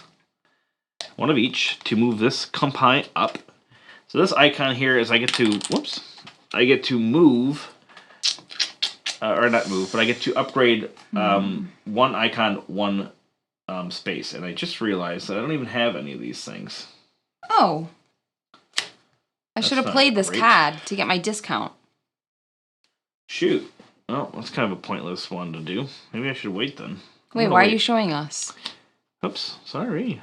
one of each, to move this compine up. So this icon here is I get to move... or not move, but I get to upgrade one icon, one space. And I just realized that I don't even have any of these things. Oh. I should have played this COD to get my discount. Shoot. Well, that's kind of a pointless one to do. Maybe I should wait then. Wait, why are you showing us? Oops, sorry.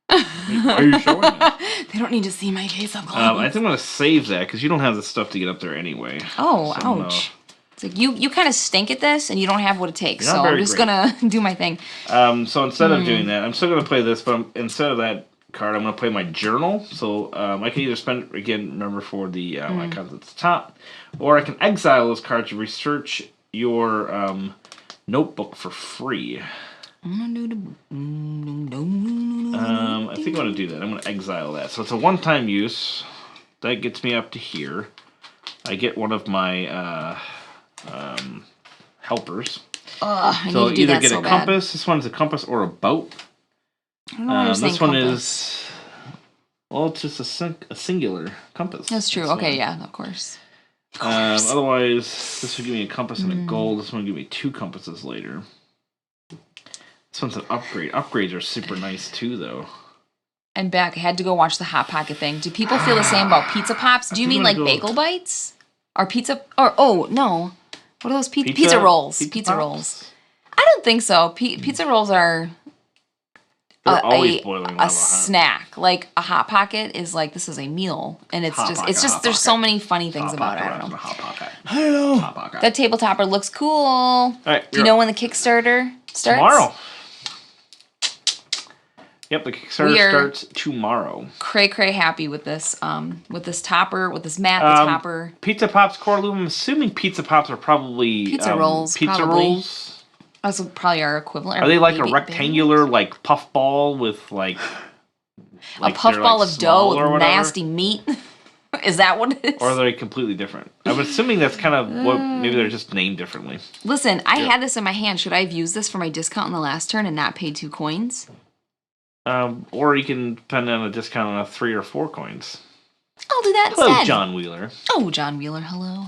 Why are you showing us? They don't need to see my case up close. I think I'm going to save that, because you don't have the stuff to get up there anyway. Oh, so ouch. It's like, you kind of stink at this, and you don't have what it takes, so I'm just going to do my thing. So instead of doing that, I'm still going to play this, but instead of that card, I'm going to play my journal. So I can either spend, again, remember, for the icons at the top, or I can exile those cards to research your notebook for free. I think I'm going to do that. I'm going to exile that. So it's a one-time use. That gets me up to here. I get one of my helpers. So either get a compass. This one's a compass or a boat. I don't know why you're saying this one compass. is... Well, it's just a singular compass. That's true. Okay, yeah, of course. Otherwise, this would give me a compass and a gold. This one would give me 2 compasses later. This one's an upgrade. Upgrades are super nice, too, though. I'm back. I had to go watch the Hot Pocket thing. Do people feel the same about Pizza Pops? Do you mean like bagel bites? Or pizza... Or, oh, no. What are those? Pizza rolls. Pizza rolls. I don't think so. Pizza rolls are... They're always boiling a snack. Like a Hot Pocket is like, this is a meal, and it's just there's so many funny things about it. I don't know. I don't know. Hot Pocket. That table topper looks cool. All right, do you know when the Kickstarter starts? Tomorrow. Yep, the Kickstarter starts tomorrow. Cray happy with this topper, with this mat, the topper. Pizza Pops Core Loop. I'm assuming Pizza Pops are probably pizza rolls. Pizza rolls. That's probably our equivalent. Are they like a rectangular, like puff ball with like a puff ball of dough with nasty meat? Is that what it is? Or are they completely different? I'm assuming that's kind of what. Maybe they're just named differently. Listen, I had this in my hand. Should I have used this for my discount in the last turn and not paid 2 coins? Or you can depend on a discount on 3 or 4 coins. I'll do that Hello, instead. John Wheeler. Oh, John Wheeler. Hello.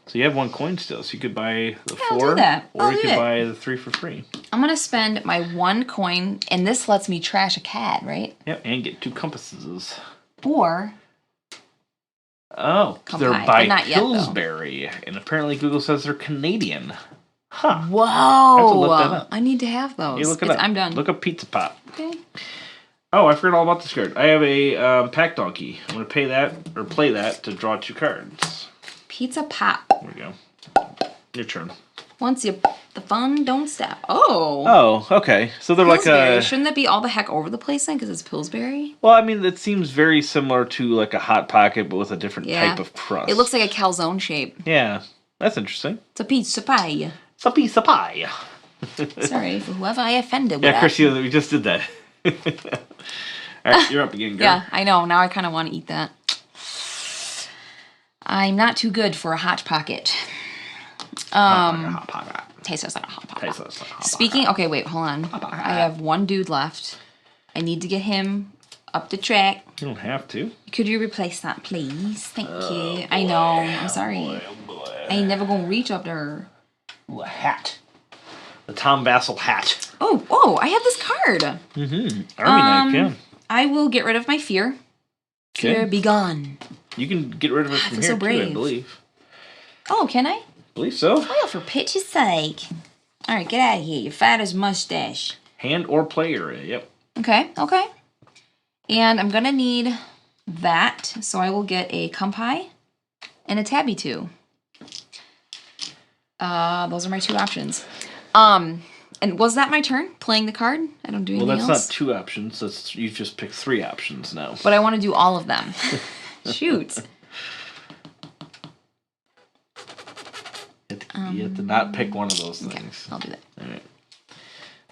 So you have 1 coin still, so you could buy the 4, I'll do that. or you could buy the 3 for free. I'm going to spend my 1 coin, and this lets me trash a cat, right? Yep, and get 2 compasses. Or... Oh, they're Pie, by but not yet, though. Pillsbury, and apparently Google says they're Canadian. Huh. Whoa! I have to look that up. I need to have those. You look it up. I'm done. Look up Pizza Pop. Okay. Oh, I forgot all about this card. I have a Pack Donkey. I'm going to play that to draw 2 cards. Pizza Pop. There we go. Your turn. The fun don't stop. Oh. Oh, okay. So they're Pillsbury. like a... Shouldn't that be all the heck over the place then? Because it's Pillsbury? Well, I mean, it seems very similar to like a Hot Pocket, but with a different type of crust. It looks like a calzone shape. Yeah, that's interesting. It's a pizza pie. It's a piece of pie. Sorry for whoever I offended with Yeah, that. Chrissy, we just did that. All right, you're up again, girl. Yeah, I know. Now I kind of want to eat that. I'm not too good for a Hot Pocket. Hot Pocket. Tastes like a Hot Pocket. Tastes like a Hot Pocket. Speaking... Okay, wait, hold on. I have one dude left. I need to get him up the track. You don't have to. Could you replace that, please? Thank you. I know. I'm sorry. I ain't never gonna reach up there. Ooh, a hat. The Tom Vassell hat. Oh, I have this card. Army knife, yeah. I will get rid of my fear. Okay. Fear be gone. You can get rid of it from feel here, so brave. too, I believe. Oh, can I? Believe so. Well, for pitch's sake. All right, get out of here. Your father's mustache. Hand or play area, yep. Okay. And I'm going to need that, so I will get a Kumpai and a Tabby 2. Those are my 2 options. And was that my turn, playing the card? I don't do anything else? Well, that's not 2 options. You just picked 3 options now. But I want to do all of them. Shoot. You have to not pick one of those things. Okay, I'll do that. All right.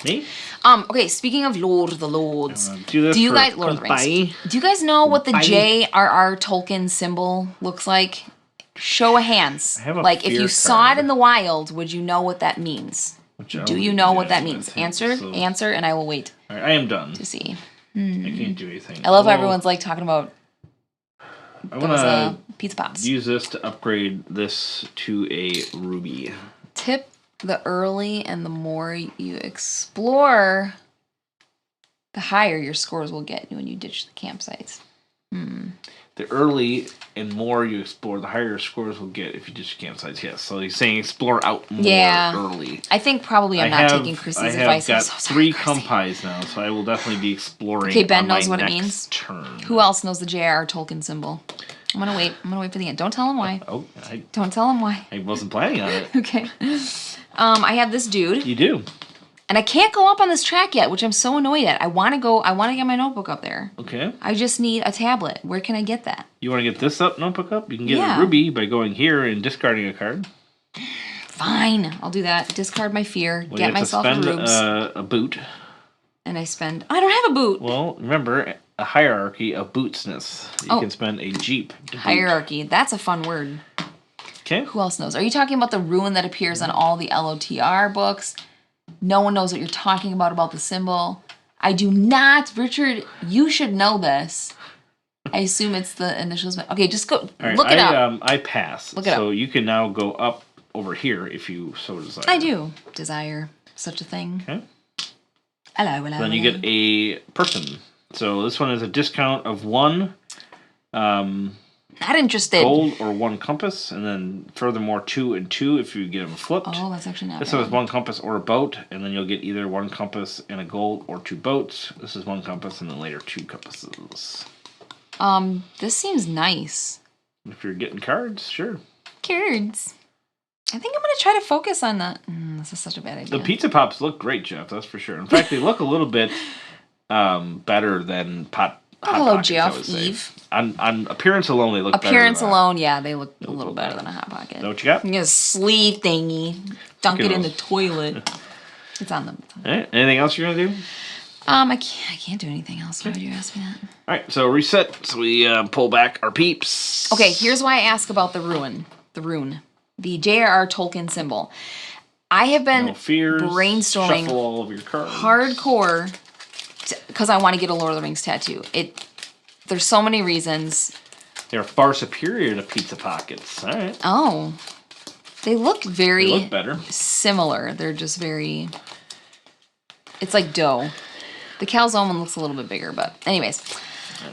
Me? Okay, speaking of Lord of the Lords, do you guys Lord of the Rings? Do you guys know what the J.R.R. Tolkien symbol looks like? Show of hands. Like if you saw it in the wild, would you know what that means? Do you know what that means? Answer, and I will wait. All right, I am done to see. I can't do anything. I love how everyone's like talking about. I want to Pizza Pops. Use this to upgrade this to a ruby. Tip: the early and the more you explore, the higher your scores will get when you ditch the campsites. The early and more you explore, the higher your scores will get if you ditch campsites. Yes, so he's saying explore out more early. I think probably I'm not taking Chrissy's advice. I have got 3 Kumpais now, so I will definitely be exploring. Okay, Ben knows what it means. Turn. Who else knows the J.R.R. Tolkien symbol? I'm gonna wait. I'm gonna wait for the end. Don't tell him why. Don't tell him why. I wasn't planning on it. Okay. I have this dude. You do. And I can't go up on this track yet, which I'm so annoyed at. I want to get my notebook up there. Okay. I just need a tablet. Where can I get that? You want to get this notebook up? You can get a ruby by going here and discarding a card. Fine. I'll do that. Discard my fear. Well, get myself a rubes. A boot. And I don't have a boot. Well, remember, a hierarchy of bootsness. You can spend a jeep. Hierarchy. That's a fun word. Okay. Who else knows? Are you talking about the rune that appears on all the LOTR books? No one knows what you're talking about the symbol. I do not. Richard, you should know this. I assume it's the initials. Okay, just go. Right, look it up. I pass. Look it up. So you can now go up over here if you so desire. I do desire such a thing. Okay. Hello. Then you get a person. So this one is a discount of 1. Not interested. Gold or 1 compass, and then furthermore 2 and 2 if you get them flipped. Oh, that's actually not bad. This one is 1 compass or a boat, and then you'll get either 1 compass and a gold or 2 boats. This is 1 compass and then later 2 compasses. This seems nice. If you're getting cards, sure. Cards. I think I'm gonna try to focus on that. This is such a bad idea. The Pizza Pops look great, Jeff. That's for sure. In fact, they look a little bit better than Hello, Jeff. Eve. On appearance alone, they look better. Appearance alone, yeah, they look a little better than a Hot Pocket. Know what you got? You get a sleeve thingy. Dunk it in the toilet. It's on them. All right. Anything else you're gonna do? I can't do anything else. Why would you ask me that? All right. So reset. So we pull back our peeps. Okay. Here's why I ask about the rune. The J.R.R. Tolkien symbol. I have been brainstorming shuffle all of your cards. hardcore because I want to get a Lord of the Rings tattoo. There's so many reasons. They're far superior to Pizza Pockets. All right. Oh. They look better. Similar. They're just very... It's like dough. The calzone one looks a little bit bigger, but anyways.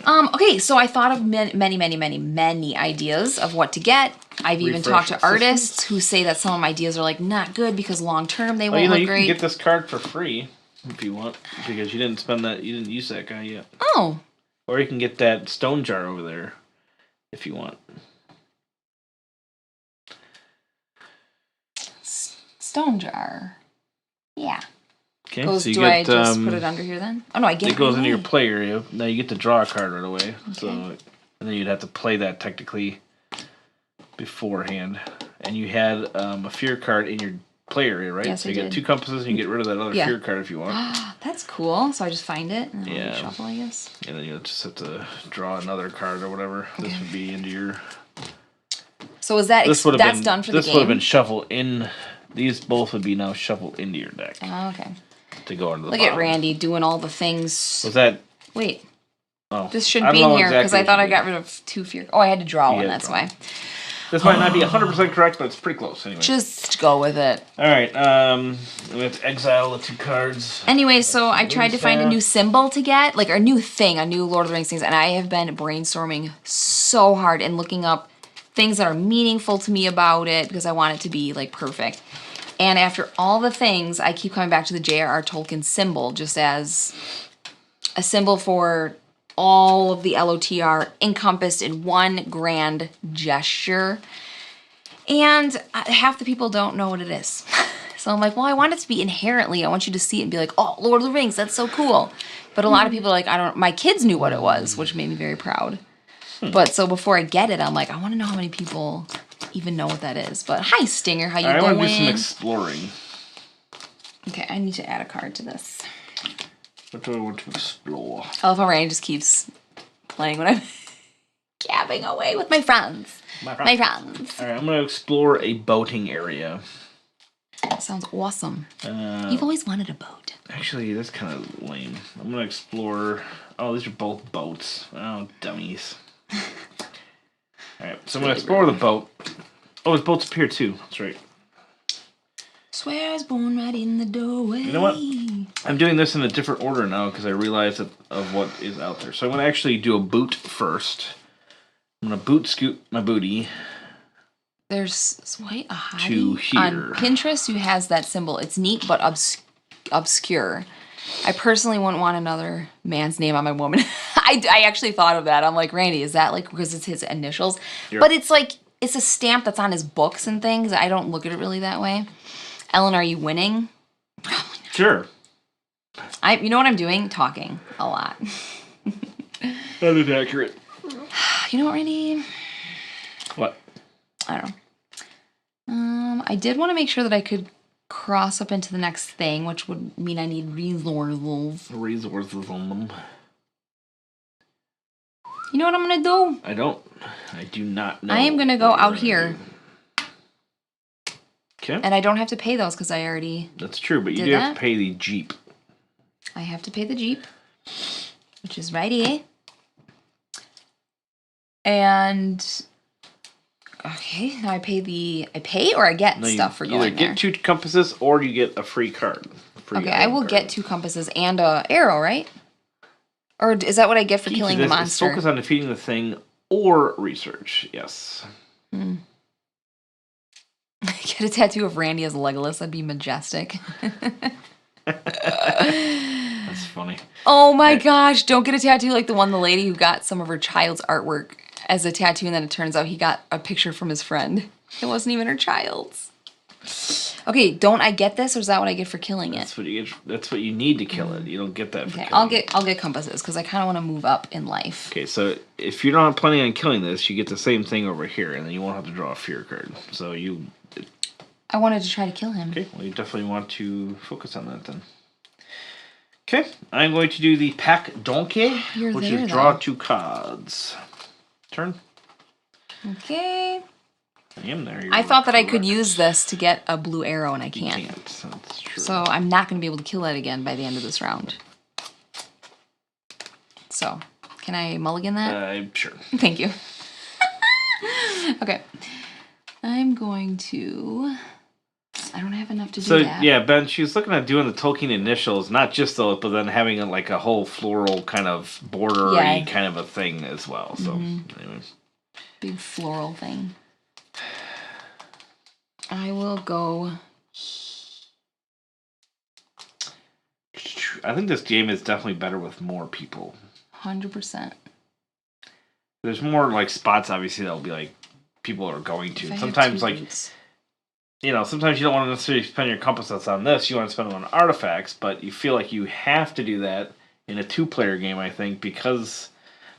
Okay, so I thought of many ideas of what to get. I've even talked to artists who say that some of my ideas are like not good because long term they won't look great. You can get this card for free if you want because you didn't use that guy yet. Oh. Or you can get that stone jar over there if you want. Stone jar. Yeah. Okay, so do I just put it under here then? Oh no, I get it. It goes into your play area. Now you get to draw a card right away. Okay. So, and then you'd have to play that technically beforehand. And you had a fear card in your play area, right? Yes, so you get 2 compasses and you get rid of that other fear card if you want. That's cool. So I just find it and then shuffle, I guess. And then you just have to draw another card or whatever. Okay. This would be into your. So is that that's done for the game? This would have been shuffled in. These both would be now shuffled into your deck. Oh, okay. To go into the Look bottom. at Randy doing all the things. Was that? Wait. Oh. This shouldn't be in here because I thought I got rid of 2 fear. Oh, I had to draw one. That's why. This might not be 100% correct, but it's pretty close anyway. Just go with it. All right. We have to exile the 2 cards. Anyway, so I tried to find a new symbol to get, like a new thing, a new Lord of the Rings things, and I have been brainstorming so hard and looking up things that are meaningful to me about it because I want it to be like perfect. And after all the things, I keep coming back to the J.R.R. Tolkien symbol just as a symbol for all of the LOTR encompassed in one grand gesture. And half the people don't know what it is. So I'm like, well, I want it to be inherently, I want you to see it and be like, oh, Lord of the Rings, that's so cool. But a lot of people are like, my kids knew what it was, which made me very proud. But so before I get it, I'm like, I want to know how many people even know what that is. But hi, Stinger, how you going? I want to do some exploring. Okay, I need to add a card to this. What do I want to explore? I love how Randy just keeps playing when I'm gabbing away with my friends. My friends. All right, I'm going to explore a boating area. That sounds awesome. You've always wanted a boat. Actually, that's kind of lame. I'm going to explore... Oh, these are both boats. Oh, dummies. Alright, so I'm going to explore the boat. Oh, there's boats up here too. That's right. Swear I was born right in the doorway. You know what? I'm doing this in a different order now because I realized of what is out there. So I'm going to actually do a boot first. I'm going to boot scoot my booty. There's a hottie to here. On Pinterest who has that symbol. It's neat but obscure. I personally wouldn't want another man's name on my woman. I actually thought of that. I'm like, Randy, is that like because it's his initials? Yep. But it's like, it's a stamp that's on his books and things. I don't look at it really that way. Ellen, are you winning? Sure. You know what I'm doing? Talking a lot. That is accurate. You know what, Randy? What? I don't know. I did want to make sure that I could cross up into the next thing, which would mean I need resources. Resources on them. You know what I'm going to do? I don't. I do not know. I am going to go out here. Okay. And I don't have to pay those because I already That's true, but you do have to pay the Jeep. I have to pay the Jeep, which is right here. And... Okay, now I pay or I get stuff for going there? You either get 2 compasses or you get a free card. Okay, I will get 2 compasses and a arrow, right? Or is that what I get for killing the monster? Focus on defeating the thing or research, yes. Get a tattoo of Randy as Legolas, that'd be majestic. That's funny. Oh my gosh, don't get a tattoo like the lady who got some of her child's artwork as a tattoo, and then it turns out he got a picture from his friend. It wasn't even her child's. Okay, don't I get this, or is that what I get for killing it? That's what you get. That's what you need to kill it. You don't get that for killing I'll get compasses because I kind of want to move up in life. Okay, so if you're not planning on killing this, you get the same thing over here, and then you won't have to draw a fear card. So I wanted to try to kill him. Okay, well you definitely want to focus on that then. Okay, I'm going to do the pack donkey, which is draw 2 cards. Turn. Okay. I am there. I thought that I could use this to get a blue arrow, and I can't. You can't. That's true. So I'm not going to be able to kill that again by the end of this round. So, can I mulligan that? Sure. Thank you. Okay. I'm going to I don't have enough to do that. So, yeah, Ben, she was looking at doing the Tolkien initials, not just those, but then having like a whole floral kind of border-y kind of a thing as well. So, anyways. Big floral thing. I will go... I think this game is definitely better with more people. 100%. There's more like spots, obviously, that'll be like people are going to. Sometimes, like, sometimes you don't want to necessarily spend your compasses on this. You want to spend them on artifacts, but you feel like you have to do that in a 2-player game, I think, because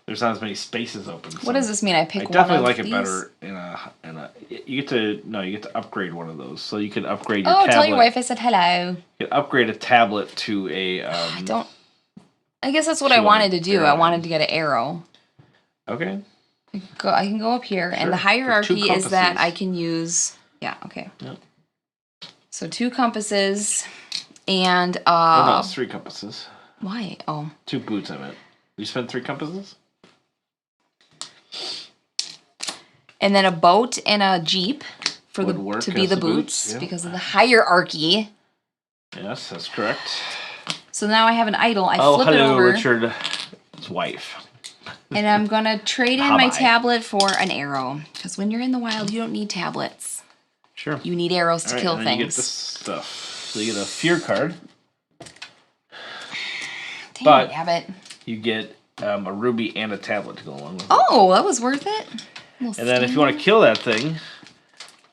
there's not as many spaces open. What does this mean? I pick one of these? I definitely like it better in a. You get to upgrade one of those, so you can upgrade your tablet. Oh, tell your wife I said hello. You can upgrade a tablet to a. I guess that's what I wanted to do. I wanted to get an arrow. Okay. I can go up here, and the hierarchy is that I can use... Yeah, okay. Yep. So 2 compasses, and... no, it's 3 compasses. Why? Oh. 2 boots, I meant. You spent 3 compasses? And then a boat and a jeep to be the boots, because of the hierarchy. Yes, that's correct. So now I have an idol. I flip it over. Richard's wife. And I'm going to trade in my tablet for an arrow. Because when you're in the wild, you don't need tablets. Sure. You need arrows to kill things. You get this stuff. So you get a fear card. Damn it. You get a ruby and a tablet to go along with it. Oh, that was worth it. And then if you want to kill that thing,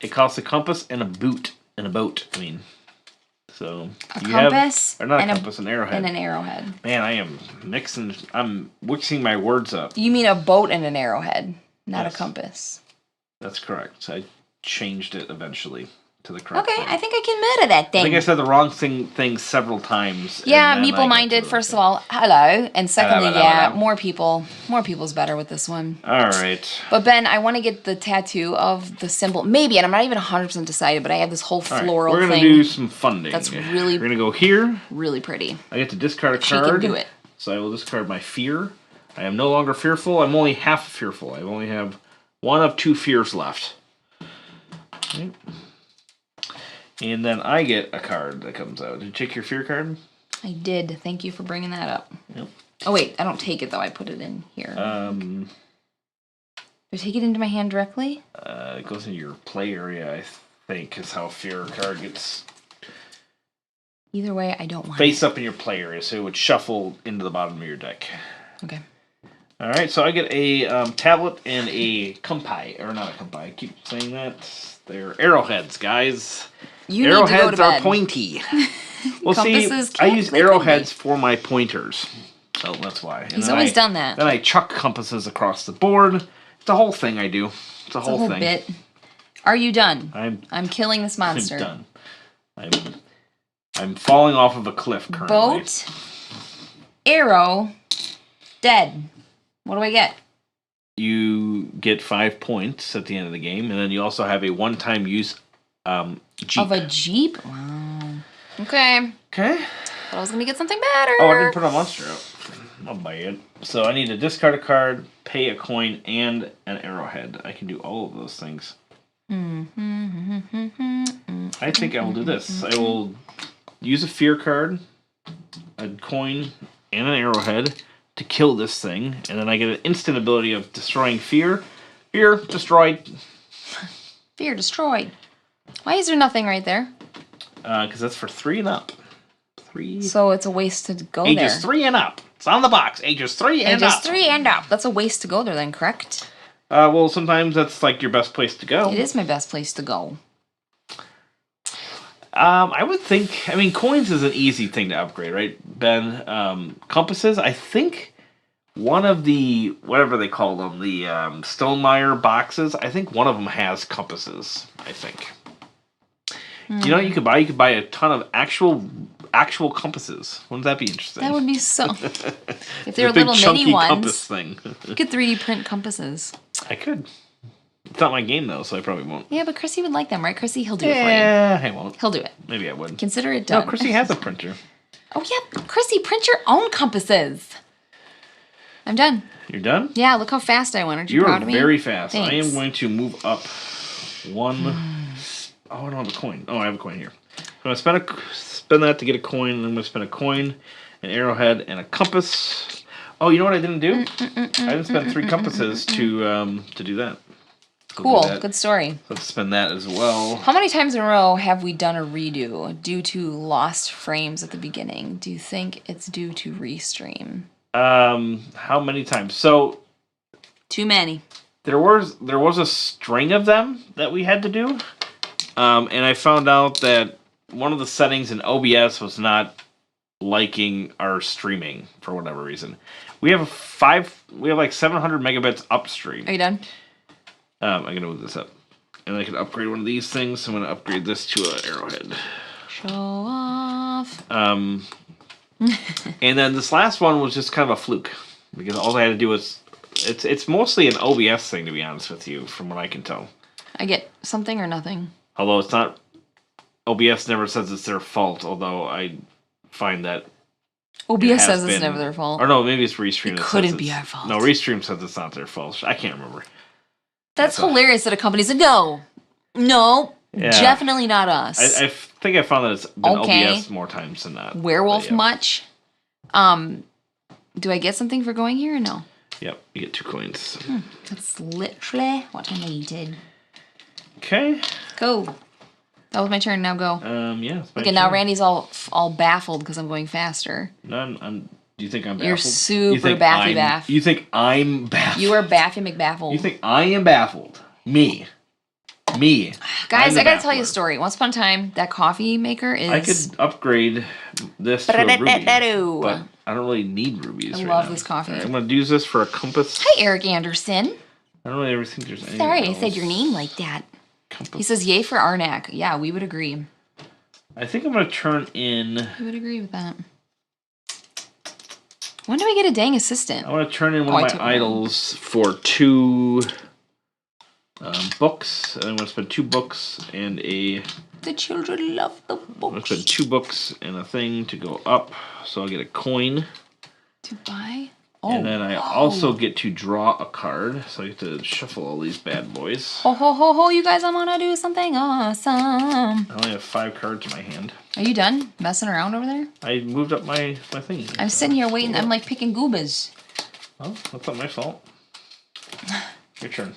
it costs a compass and a boot. And a boat, I mean. So a compass an arrowhead. And an arrowhead. Man, I'm mixing my words up. You mean a boat and an arrowhead, not a compass. That's correct. So I changed it eventually to the correct thing. I think I can murder that thing. I think I said the wrong thing several times. Yeah, meeple-minded, first of all. Hello. And secondly, more people's better with this one. All right. But Ben, I want to get the tattoo of the symbol. Maybe, and I'm not even 100% decided, but I have this whole floral thing. We're going to do some funding. That's really... We're going to go here. Really pretty. I get to discard a card. She can do it. So I will discard my fear. I am no longer fearful. I'm only half fearful. I only have 1 of 2 fears left. Okay. And then I get a card that comes out. Did you take your fear card? I did. Thank you for bringing that up. Yep. Oh, wait. I don't take it, though. I put it in here. Do I take it into my hand directly? It goes into your play area, I think, is how a fear card gets... Either way, I don't want face up in your play area, so it would shuffle into the bottom of your deck. Okay. All right, so I get a tablet and a kumpai. Or not a kumpai. I keep saying that. They're arrowheads, guys. Arrowheads are pointy. Well, see, I use arrowheads for my pointers. So that's why. He's always done that. Then I chuck compasses across the board. It's a whole thing I do. It's a whole thing. Bit. Are you done? I'm killing this monster. I'm done. I'm falling off of a cliff currently. Boat, arrow, dead. What do I get? You get 5 points at the end of the game, and then you also have a one-time use Jeep. Of a Jeep? Wow. Okay. Okay. Thought I was going to get something better. Oh, I didn't put a monster out. Not bad. So I need to discard a card, pay a coin, and an arrowhead. I can do all of those things. I think I will do this. I will use a fear card, a coin, and an arrowhead to kill this thing, and then I get an instant ability of destroying fear. Fear destroyed. Fear destroyed. Why is there nothing right there? Because that's for 3 and up. 3. So it's a waste to go Ages there. Ages 3 and up. It's on the box. Ages 3 and up. Ages 3 and up. That's a waste to go there then, correct? Well, sometimes that's like your best place to go. It is my best place to go. I would think, I mean, coins is an easy thing to upgrade, right, Ben? Compasses, I think one of the, whatever they call them, the Stonemaier boxes, I think one of them has compasses, I think. You know what you could buy? You could buy a ton of actual compasses. Wouldn't that be interesting? That would be so... If they were little mini ones, compass thing. You could 3D print compasses. I could. It's not my game, though, so I probably won't. Yeah, but Chrissy would like them, right? Chrissy, he'll do it for you. Yeah, I won't. He'll do it. Maybe I would. Consider it done. No, Chrissy has a printer. Oh, yeah. Chrissy, print your own compasses. I'm done. You're done? Yeah, look how fast I went. Aren't you proud of me? You're very fast. Thanks. I am going to move up 1 I don't have a coin. Oh, I have a coin here. I'm going to spend that to get a coin, and I'm going to spend a coin, an arrowhead, and a compass. Oh, you know what I didn't do? I didn't spend 3 compasses to do that. Cool. Good story. Let's spend that as well. How many times in a row have we done a redo due to lost frames at the beginning? Do you think it's due to restream? How many times? So too many. There was a string of them that we had to do. And I found out that one of the settings in OBS was not liking our streaming for whatever reason. We have like 700 megabits upstream. Are you done? I'm gonna move this up, and I can upgrade one of these things. So I'm gonna upgrade this to an arrowhead. Show off. And then this last one was just kind of a fluke because all I had to do was it's mostly an OBS thing, to be honest with you, from what I can tell. I get something or nothing. Although it's not, OBS never says it's their fault. Although I find that OBS says it's never their fault. Or no, maybe it's Restream. It couldn't be our fault. No, Restream says it's not their fault. I can't remember. That's hilarious that a company said no, definitely not us. I think I found that it's been OBS more times than not. Werewolf much? Do I get something for going here or no? Yep, you get 2 coins. That's literally what I needed. Okay. Go. That was my turn. Now go. Yeah. Okay, now Randy's all baffled because I'm going faster. No, do you think I'm baffled? You're super baffy. You think I'm baffled? You are Baffy McBaffled. You think I am baffled? Me. Guys, I gotta tell you a story. Once upon a time, that coffee maker is... I could upgrade this to a ruby, but I don't really need rubies right now. I love this coffee. Right, I'm gonna use this for a compass. Hi, Eric Anderson. I don't really ever think there's anything Sorry, else. I said your name like that. Compass. He says, yay for Arnak. Yeah, we would agree. I think I'm gonna turn in... We would agree with that. When do we get a dang assistant? I want to turn in one of my idols for 2 books. And I'm going to spend 2 books and a... The children love the books. I'm going to spend 2 books and a thing to go up. So I'll get a coin. To buy? Oh, and then I also get to draw a card. So I get to shuffle all these bad boys. Ho, you guys, I'm going to do something awesome. I only have 5 cards in my hand. Are you done messing around over there? I moved up my thingy. I'm sitting here waiting. I'm like picking goobas. Oh, that's not my fault. Your turn.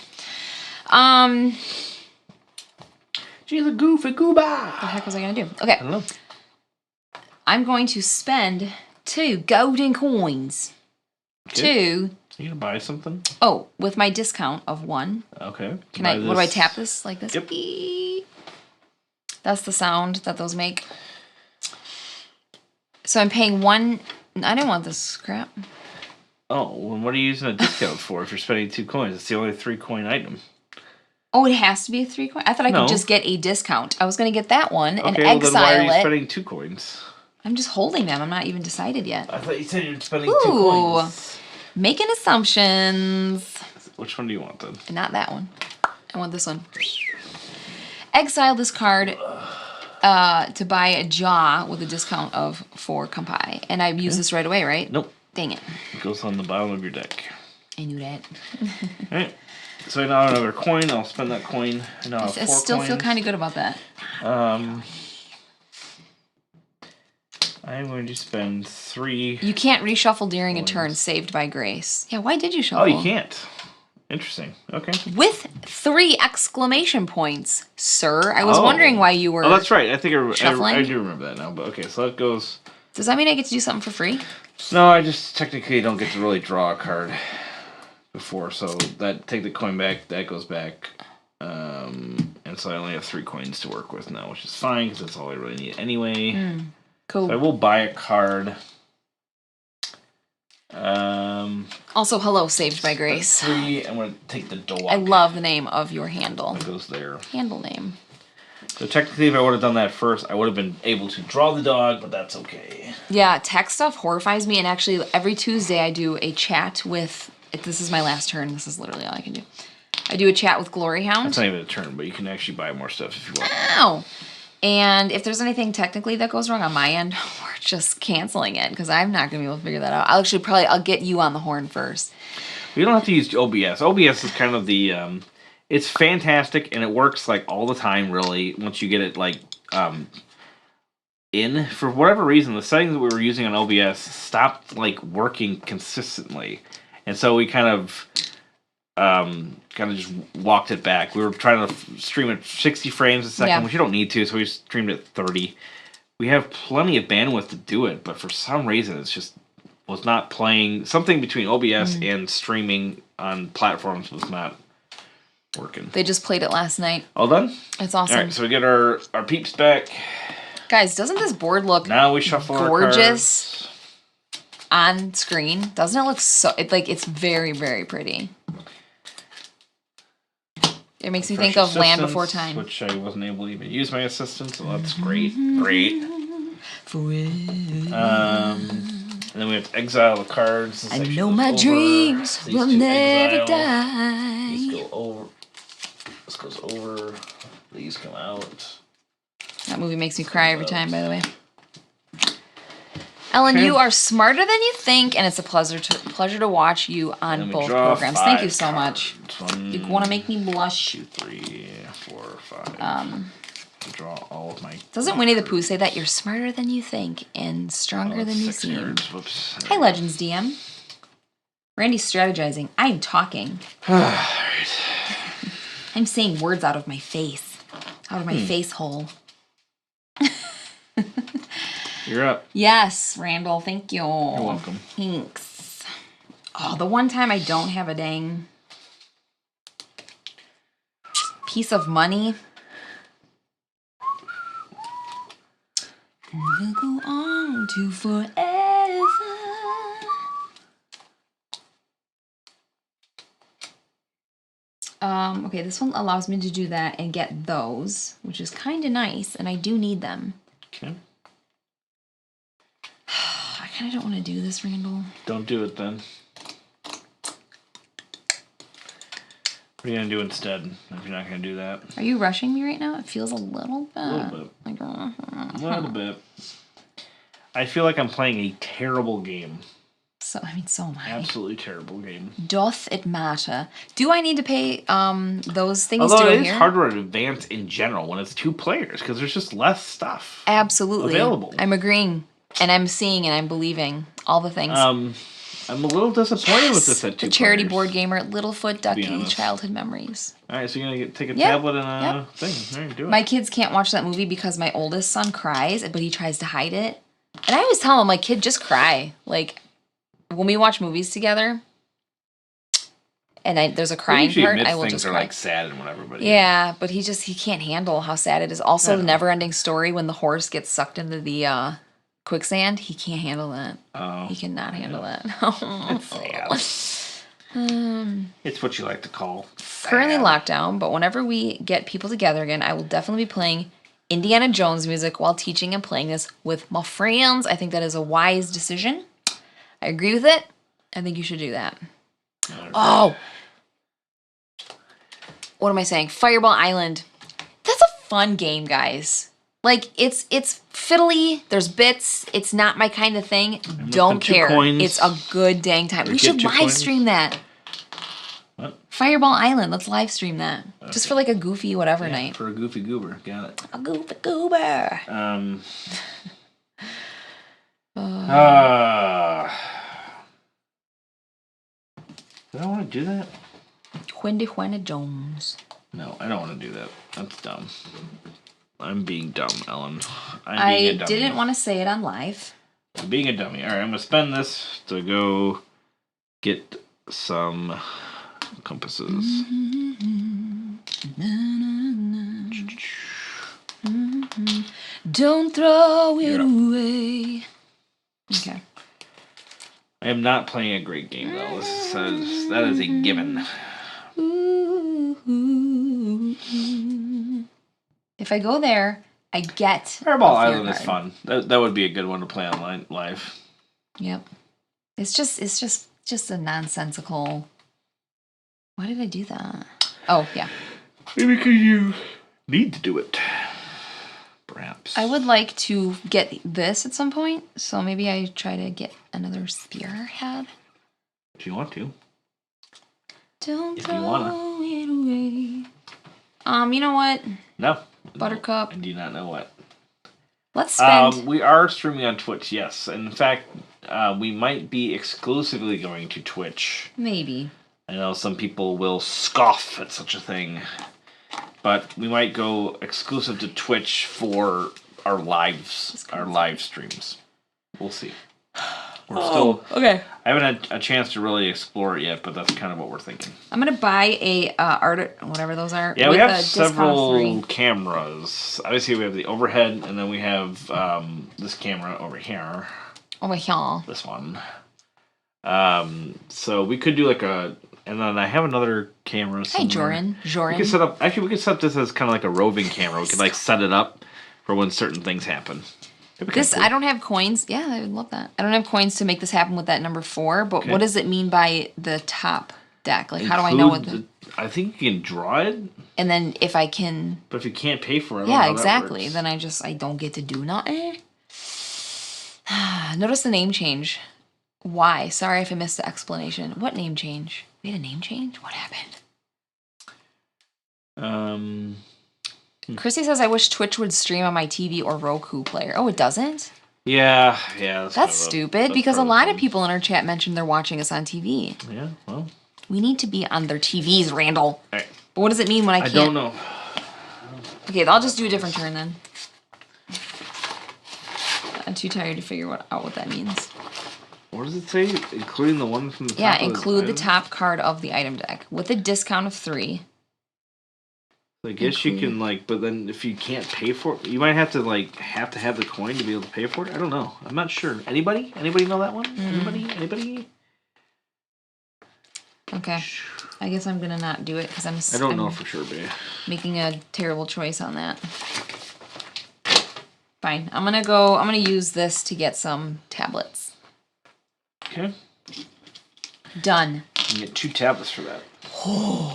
She's a goofy gooba. What the heck was I going to do? Okay. I don't know. I'm going to spend 2 golden coins. Okay. 2. You going to buy something? Oh, with my discount of 1. Okay. What do I tap this? Like this? Yep. That's the sound that those make. So I'm paying 1. I don't want this crap. Oh, well, what are you using a discount for if you're spending 2 coins? It's the only 3 coin item. Oh, it has to be a 3 coin? I thought I could just get a discount. I was going to get that one and well, exile then why are you it. spending 2 coins? I'm just holding them. I'm not even decided yet. I thought you said you were spending 2 coins. Making assumptions. Which one do you want then? Not that one. I want this one. Exile this card to buy a jaw with a discount of 4 compai. And I use this right away, right? Nope. Dang it. It goes on the bottom of your deck. I knew that. Alright. So now I have another coin. I'll spend that coin. And now I have 4 I still coins. feel kind of good about that. I'm going to spend 3. You can't reshuffle during a turn saved by grace. Yeah, why did you shuffle? Oh, you can't. Interesting. Okay. With 3 exclamation points, sir. I was wondering why you were. Oh, that's right. I think shuffling. I do remember that now. But okay, so that goes. Does that mean I get to do something for free? No, I just technically don't get to really draw a card before. So that take the coin back. That goes back. And so I only have 3 coins to work with now, which is fine because that's all I really need anyway. Cool. So I will buy a card. Also, hello, saved by grace. 3. I'm going to take the dog. I love the name of your handle. That goes there. Handle name. So technically, if I would have done that first, I would have been able to draw the dog, but that's okay. Yeah, tech stuff horrifies me, and actually every Tuesday I do a chat with... This is my last turn. This is literally all I can do. I do a chat with Glory Hound. That's not even a turn, but you can actually buy more stuff if you want. Ow! And if there's anything technically that goes wrong on my end, we're just canceling it, because I'm not going to be able to figure that out. I'll get you on the horn first. You don't have to use OBS. OBS is kind of the... It's fantastic, and it works like all the time. Really, once you get it like in, for whatever reason, the settings that we were using on OBS stopped like working consistently, and so we kind of just walked it back. We were trying to stream at 60 frames a second, which you don't need to, so we streamed at 30. We have plenty of bandwidth to do it, but for some reason, it's just was not playing. Something between OBS and streaming on platforms was not working. They just played it last night. All done? It's awesome. All right, so we get our peeps back. Guys, doesn't this board look now we shuffle gorgeous on screen? Doesn't it look so... it's very, very pretty. It makes me think of Land Before Time. Which I wasn't able to even use my assistant, so that's great. Great. And then we have to exile the cards. I know my dreams will never die. These go over. This goes over. These come out. That movie makes me cry every time, by the way. Ellen, you are smarter than you think, and it's a pleasure to watch you on both programs. Thank you so much. You want to make me blush. 2, 3, 4, 5. Draw all of my... Doesn't Winnie the Pooh say that you're smarter than you think and stronger than you seem? Hi, Legends DM. Randy's strategizing. I'm talking. I'm saying words out of my face. Out of my face hole. You're up. Yes, Randall. Thank you. You're welcome. Thanks. Oh, the one time I don't have a dang piece of money. We'll go on to forever. Okay, this one allows me to do that and get those, which is kind of nice, and I do need them. Okay. I kind of don't want to do this, Randall. Don't do it then. What are you going to do instead if you're not going to do that? Are you rushing me right now? It feels a little bit. A little bit. Like, a little bit. I feel like I'm playing a terrible game. So am I. Absolutely terrible game. Doth it matter? Do I need to pay those things Although to it is here? harder to advance in general when it's 2 players because there's just less stuff. Absolutely available. I'm agreeing, and I'm seeing, and I'm believing all the things. I'm a little disappointed with this at 2 The charity players. board gamer, Littlefoot Ducky, childhood memories. All right, so you're gonna take a tablet and a thing. All right, do it. My kids can't watch that movie because my oldest son cries, but he tries to hide it. And I always tell him, like, kid, just cry. Like, when we watch movies together, and there's a crying part, I will just cry. Things are like sad and whatever, but yeah, but he can't handle how sad it is. Also, the never-ending story when the horse gets sucked into the quicksand, he can't handle that. Oh, he cannot handle that. It's sad. It's what you like to call sad. Currently locked down, but whenever we get people together again, I will definitely be playing Indiana Jones music while teaching and playing this with my friends. I think that is a wise decision. I agree with it. I think you should do that. Oh! What am I saying? Fireball Island. That's a fun game, guys. Like, it's fiddly. There's bits. It's not my kind of thing. Don't care. It's a good dang time. We should live stream that. What? Fireball Island. Let's live stream that. Okay. Just for like a goofy whatever night. For a goofy goober. Got it. A goofy goober. Do I want to do that? Wendy Jones. No, I don't want to do that. That's dumb. I'm being dumb, Ellen. I didn't want to say it on live. I'm being a dummy. All right, I'm going to spend this to go get some compasses. Don't throw it away. Okay. I am not playing a great game, though. That is a given. If I go there, I get Fireball Island is fun. That would be a good one to play online live. Yep. It's just a nonsensical. Why did I do that? Oh yeah. Maybe because you need to do it. Perhaps. I would like to get this at some point, so maybe I try to get another spearhead. If you want to. Don't throw it away. You know what? No. Buttercup. I do not know what. Let's spend... we are streaming on Twitch, yes. In fact, we might be exclusively going to Twitch. Maybe. I know some people will scoff at such a thing. But we might go exclusive to Twitch for our live streams. We'll see. We're still... Okay. I haven't had a chance to really explore it yet, but that's kind of what we're thinking. I'm going to buy a whatever those are. Yeah, we have several cameras. Obviously, we have the overhead, and then we have this camera over here. Over here. This one. So we could do like a... And then I have another camera somewhere. Hey, Joran. We could set up... Actually, we could set up this as kind of like a roving camera. We could like set it up for when certain things happen. This, cool. I don't have coins. Yeah, I would love that. I don't have coins to make this happen with that number 4, but what does it mean by the top deck? Like, how do I know what I think you can draw it. And then if I can... But if you can't pay for it, yeah, exactly. Then I don't get to do nothing. Notice the name change. Why? Sorry if I missed the explanation. What name change? We had a name change? What happened? Chrissy says, I wish Twitch would stream on my TV or Roku player. Oh, it doesn't? Yeah. That's stupid, because a lot of people in our chat mentioned they're watching us on TV. Yeah, well. We need to be on their TVs, Randall. Right. But what does it mean when I can't? I don't know. Okay, I'll just do a different turn then. I'm too tired to figure out what that means. What does it say? Including the one from the top? Yeah, include the top card of the item deck with a discount of 3. I guess you can, like, but then if you can't pay for it, you might have to have the coin to be able to pay for it. I don't know. I'm not sure. Anybody know that one? Anybody? Okay. I guess I'm gonna not do it because I don't know for sure, babe. Making a terrible choice on that. Fine. I'm gonna use this to get some tablets. Okay. Done. You can get 2 tablets for that.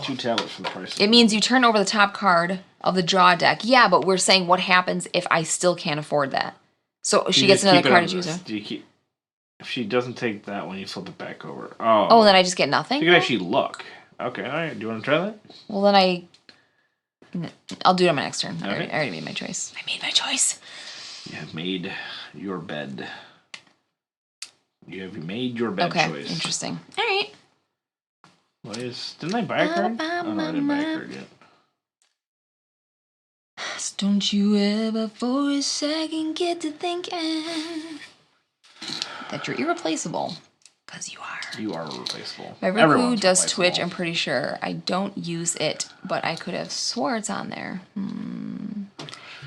2 tablets for the price. It means you turn over the top card of the draw deck. Yeah, but we're saying what happens if I still can't afford that. So she gets another card to choose. If she doesn't take that one, you flip it back over. Oh. Oh, then I just get nothing? You can actually look. Okay, all right. Do you want to try that? Well, then I'll do it on my next turn. Okay. I already made my choice. I made my choice. You have made your bed. You have made your bed choice. Okay, interesting. All right. Didn't I buy a card? Oh, no, I didn't buy a card yet. Don't you ever for a second get to thinking that you're irreplaceable. Because you are. You are irreplaceable. My Roku does Twitch, I'm pretty sure. I don't use it, but I could have swore it's on there.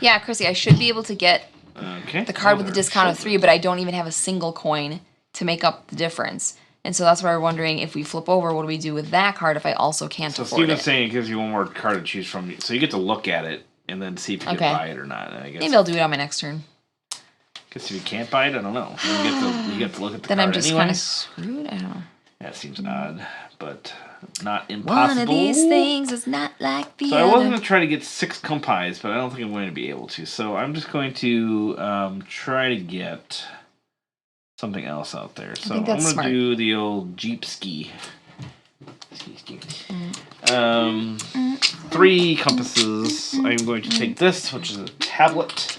Yeah, Chrissy, I should be able to get the card with the discount of 3, but I don't even have a single coin to make up the difference. And so that's why we're wondering, if we flip over, what do we do with that card if I also can't afford it? So Steven's saying it gives you one more card to choose from. So you get to look at it and then see if you can buy it or not. I guess. Maybe I'll do it on my next turn. Because if you can't buy it, I don't know. You get to look at the card anyway. Then I'm just kind of screwed? I don't know. That seems odd, but not impossible. One of these things is not like the other. So I was going to try to get 6 compis, but I don't think I'm going to be able to. So I'm just going to try to get something else out there. So I'm going to do the old Jeep ski. Ski. 3 compasses. I'm going to take this, which is a tablet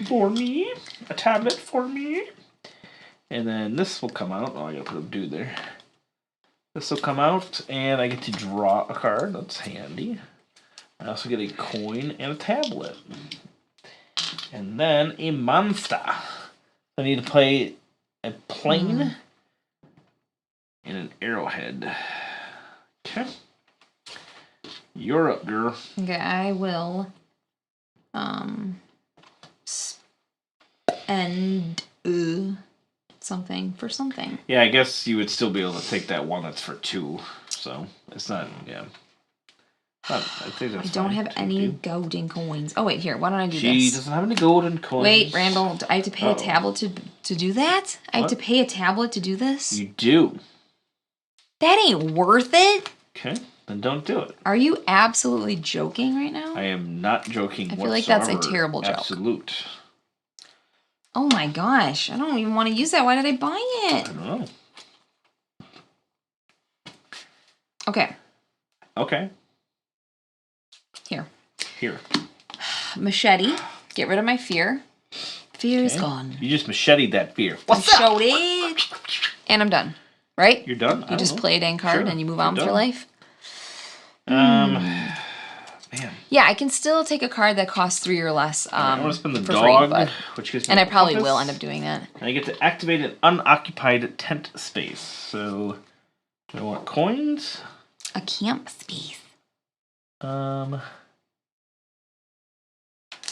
for me. A tablet for me. And then this will come out. Oh, I gotta put a dude there. This will come out, and I get to draw a card. That's handy. I also get a coin and a tablet. And then a monster. I need to play a plane and an arrowhead. Okay. You're up, girl. Okay, I will spend something for something. Yeah, I guess you would still be able to take that one that's for 2. So it's not, yeah. I think that's I don't have any golden coins. Oh, wait, here. Why don't I do this? She doesn't have any golden coins. Wait, Randall, I have to pay a tablet to do that? I have to pay a tablet to do this? You do. That ain't worth it. Okay, then don't do it. Are you absolutely joking right now? I am not joking whatsoever. I feel like that's a terrible joke. Absolute. Oh my gosh, I don't even want to use that. Why did I buy it? I don't know. Okay. Okay. Here. Machete. Get rid of my fear. Fear is gone. You just macheted that fear. What's up? And I'm done. Right? You're done? You just play a dang card and you move on with your life? Man. Yeah, I can still take a card that costs 3 or less. I want to spend the dog, free, which gives me and I probably compass, will end up doing that. And I get to activate an unoccupied tent space. So, do I want coins? A camp space.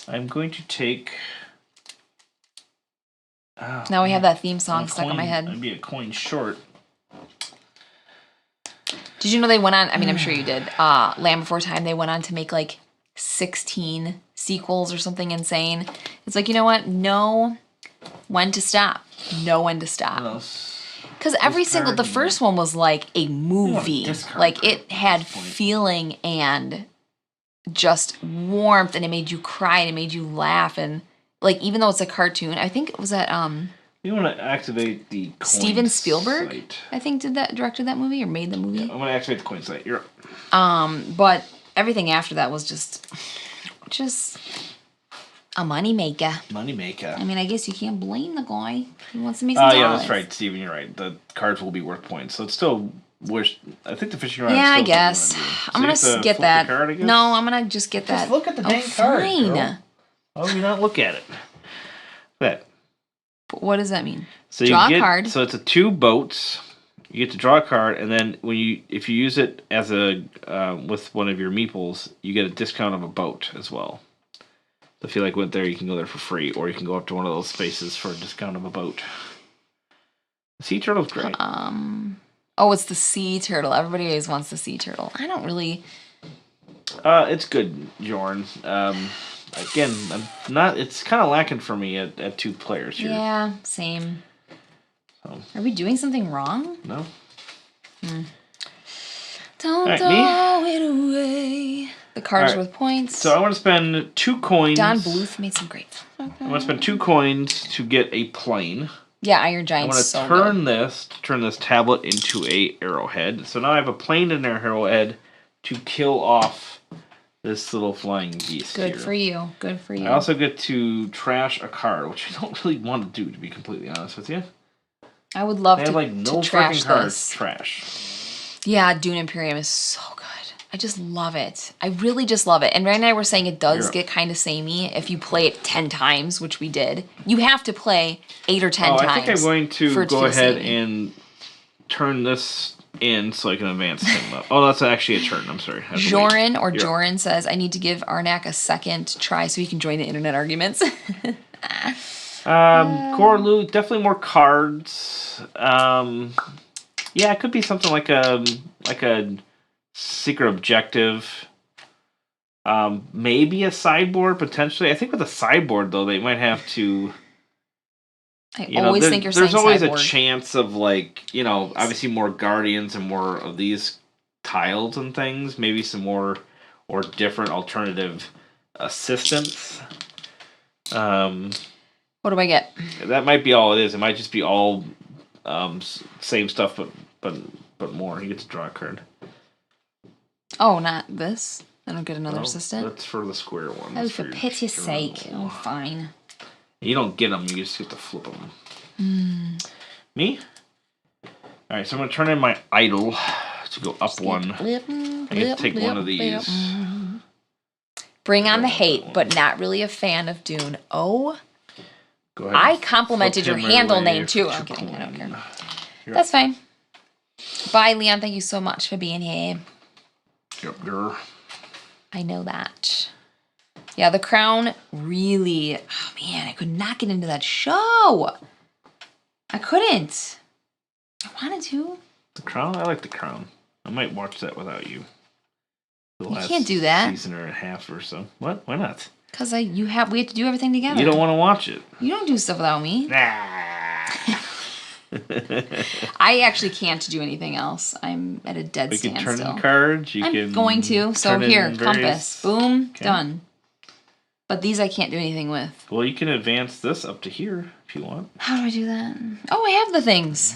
I'm going to take. Oh, now we have that theme song stuck in my head. I'd be a coin short. Did you know they went on? I mean, I'm sure you did. Land Before Time. They went on to make like 16 sequels or something insane. It's like, you know what? Know when to stop. Know when to stop. Because every single, the first one was like a movie. Like it had feeling and just warmth, and it made you cry and it made you laugh, and like even though it's a cartoon, I think it was that you want to activate the coin Steven Spielberg site. I think directed that movie or made the movie. Yeah, I'm gonna activate the coin site. You're up. But everything after that was just a money maker. Money maker. I mean, I guess you can't blame the guy. He wants to make some dollars. Yeah, that's right, Steven. You're right. The cards will be worth points, so it's still. I think the fishing rod. Yeah, I guess. I'm gonna get that. Card, no, I'm gonna just get that. Just look at the dang card. Fine. Girl. Why would you not look at it? That. What does that mean? So draw a card. So it's 2 boats. You get to draw a card, and then if you use it as a with one of your meeples, you get a discount of a boat as well. So if you went there, you can go there for free, or you can go up to one of those spaces for a discount of a boat. The sea turtle's great. Oh, it's the sea turtle. Everybody always wants the sea turtle. I don't really. It's good, Jorn. Again, I'm not. It's kind of lacking for me at 2 players here. Yeah, same. So. Are we doing something wrong? No. Don't throw it away. The card's worth points. So I want to spend 2 coins. Don Bluth made some great. I want to spend 2 coins to get a plane. Yeah, Iron Giant's so good. I want to turn this tablet into a arrowhead. So now I have a plane and an arrowhead to kill off this little flying beast. Good for you. Good for you. I also get to trash a card, which I don't really want to do, to be completely honest with you. I would love to no trash freaking cards. This. Trash. Yeah, Dune Imperium is so good. I just love it. I really just love it. And Ryan and I were saying it does get kind of samey if you play it 10 times, which we did. You have to play 8 or 10 times. I think I'm going to go ahead and turn this in so I can advance him up. Oh, that's actually a turn. I'm sorry. Joran says, I need to give Arnak a second try so he can join the internet arguments. Corlu, definitely more cards. Yeah, it could be something like a secret objective. Maybe a sideboard, potentially. I think with a sideboard, though, they might have to... I always think you're saying there's always sideboard. A chance of, obviously more guardians and more of these tiles and things. Maybe some more or different alternative assistants. What do I get? That might be all it is. It might just be all same stuff, but more. You get to draw a card. Oh, not this? I don't get another assistant? That's for the square one. Oh, for pity's sake. Oh, fine. You don't get them, you just get to flip them. Me? Alright, so I'm going to turn in my idol to go up one. I get to take one of these. Bring on the hate, but not really a fan of Dune. Oh, go ahead. I complimented your handle name, too. I'm kidding, I don't care. That's fine. Bye, Leon. Thank you so much for being here. Yep, girl. I know that. Yeah, The Crown really... Oh, man, I could not get into that show. I couldn't. I wanted to. The Crown? I like The Crown. I might watch that without you. You can't do that. Season or a half or so. What? Why not? Because we have to do everything together. You don't want to watch it. You don't do stuff without me. Nah. I actually can't do anything else. I'm at a dead standstill. You can turn in cards. I'm going to. So here, compass. Boom. Okay. Done. But these I can't do anything with. Well, you can advance this up to here if you want. How do I do that? Oh, I have the things.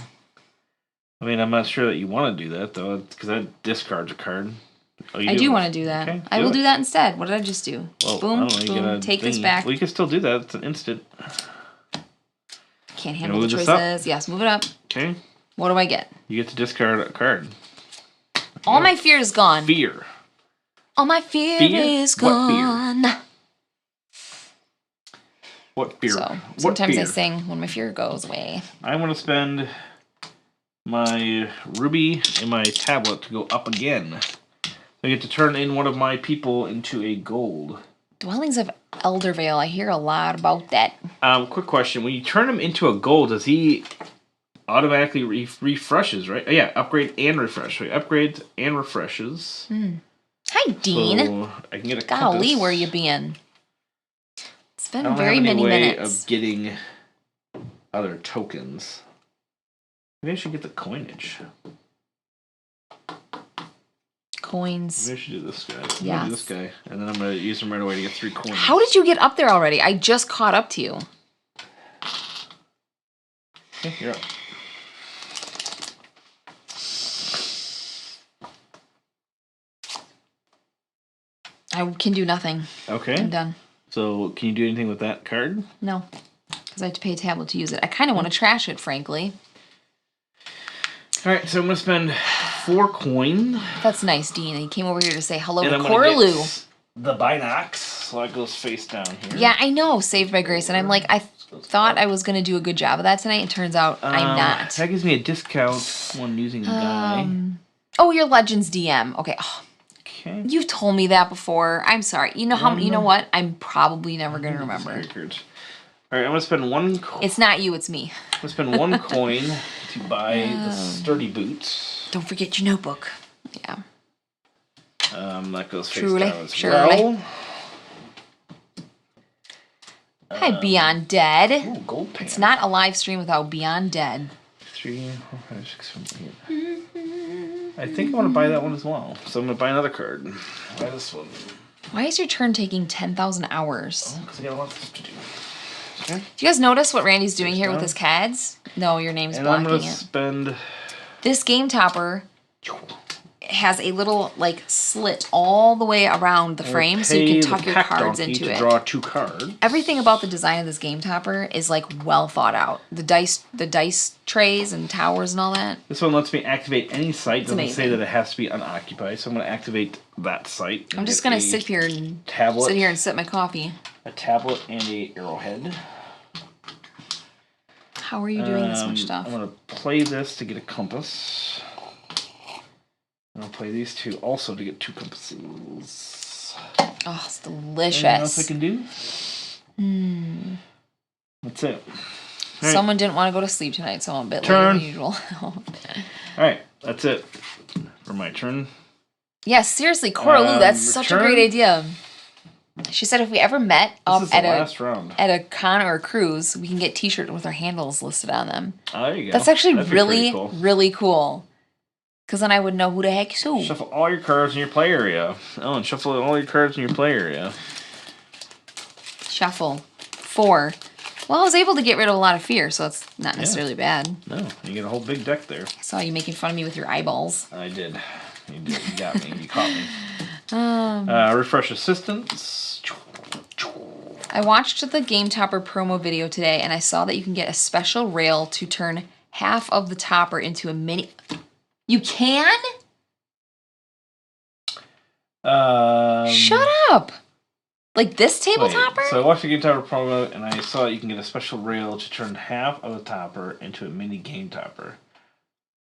I mean, I'm not sure that you want to do that, though, because that discards a card. Oh, you I do want to do that. Okay, I will do that instead. What did I just do? Well, Boom, boom. Take this back. Well, you can still do that. It's an instant. Can't handle the choices. Yes, move it up. Okay. What do I get? You get to discard a card. All my fear is gone. Fear. All my fear is gone. What fear? So sometimes I sing when my fear goes away. I want to spend my ruby and my tablet to go up again. I get to turn in one of my people into a gold. Dwellings of Eldervale. I hear a lot about that. Quick question. When you turn him into a gold, does he automatically refreshes, right? Oh, yeah, upgrade and refresh. Right? Upgrades and refreshes. Hi, Dean. So I can get a compass. Golly, where you been? It's been I don't very have any many way minutes. of getting other tokens. Maybe I should get the coinage. Coins. Maybe I should do this guy. I'm Yeah. gonna do this guy, and then I'm gonna use him right away to get 3 coins. How did you get up there already? I just caught up to you. Okay, you're up. I can do nothing. Okay. I'm done. So, can you do anything with that card? No. Because I have to pay a tablet to use it. I kind of want to trash it, frankly. Alright, so I'm going to spend 4 coin. That's nice, Dean. He came over here to say hello And to I'm gonna Coraloo. get the binocs, so that goes face down here. Yeah, I know. Saved by Grace. And I'm like, I thought I was going to do a good job of that tonight. And turns out I'm not. That gives me a discount when using a guy. Oh, you're Legends DM. Okay. Oh, Okay. you've told me that before. I'm sorry. You know how? You know what? I'm probably never going to remember. Alright, I'm going to spend 1 coin. It's not you. It's me. I'm going to spend 1 coin to buy the sturdy boots. Don't forget your notebook. Yeah. That goes face Truly, down as surely. well. Hi, Beyond Dead. Ooh, gold pan. It's not a live stream without Beyond Dead. 3, 4, 5, 6, 7, 8. I think I want to buy that one as well. So I'm going to buy another card. Buy this one. Why is your turn taking 10,000 hours? Because I got a lot of stuff to do. Okay. Do you guys notice what Randy's doing here with his CADs? No, your name's And I'm blocking going to it. spend... This game topper has a little like slit all the way around the frame so you can tuck your cards into it. Draw 2 cards. Everything about the design of this game topper is like well thought out. The dice trays and towers and all that. This one lets me activate any site. Doesn't amazing. say that it has to be unoccupied. So I'm going to activate that site. I'm just gonna sit here and sip my coffee. A tablet and a arrowhead. How are you doing this much stuff? I'm going to play this to get a compass. And I'll play these 2 also to get 2 compasses. Oh, it's delicious. Anything else I can do? That's it. Right. Someone didn't want to go to sleep tonight, so I'm a bit later Turn. than usual. Alright, that's it for my turn. Yeah, seriously, Coraloo, that's such a great idea. She said if we ever met This is at the last round. at a con or a cruise, we can get T-shirts with our handles listed on them. Oh, there you go. That's actually That'd be really, pretty cool. really cool. Because then I would know who the heck's who. Shuffle all your cards in your play area. Oh, and shuffle all your cards in your play area. Shuffle. 4. Well, I was able to get rid of a lot of fear, so it's not necessarily bad. No, you get a whole big deck there. I saw you making fun of me with your eyeballs. I did. You did. You got me. You caught me. Refresh assistance. I watched the Game Topper promo video today, and I saw that you can get a special rail to turn half of the topper into a mini... You can? Shut up! Like this table topper? So I watched the Game Topper promo, and I saw that you can get a special rail to turn half of the topper into a mini game topper.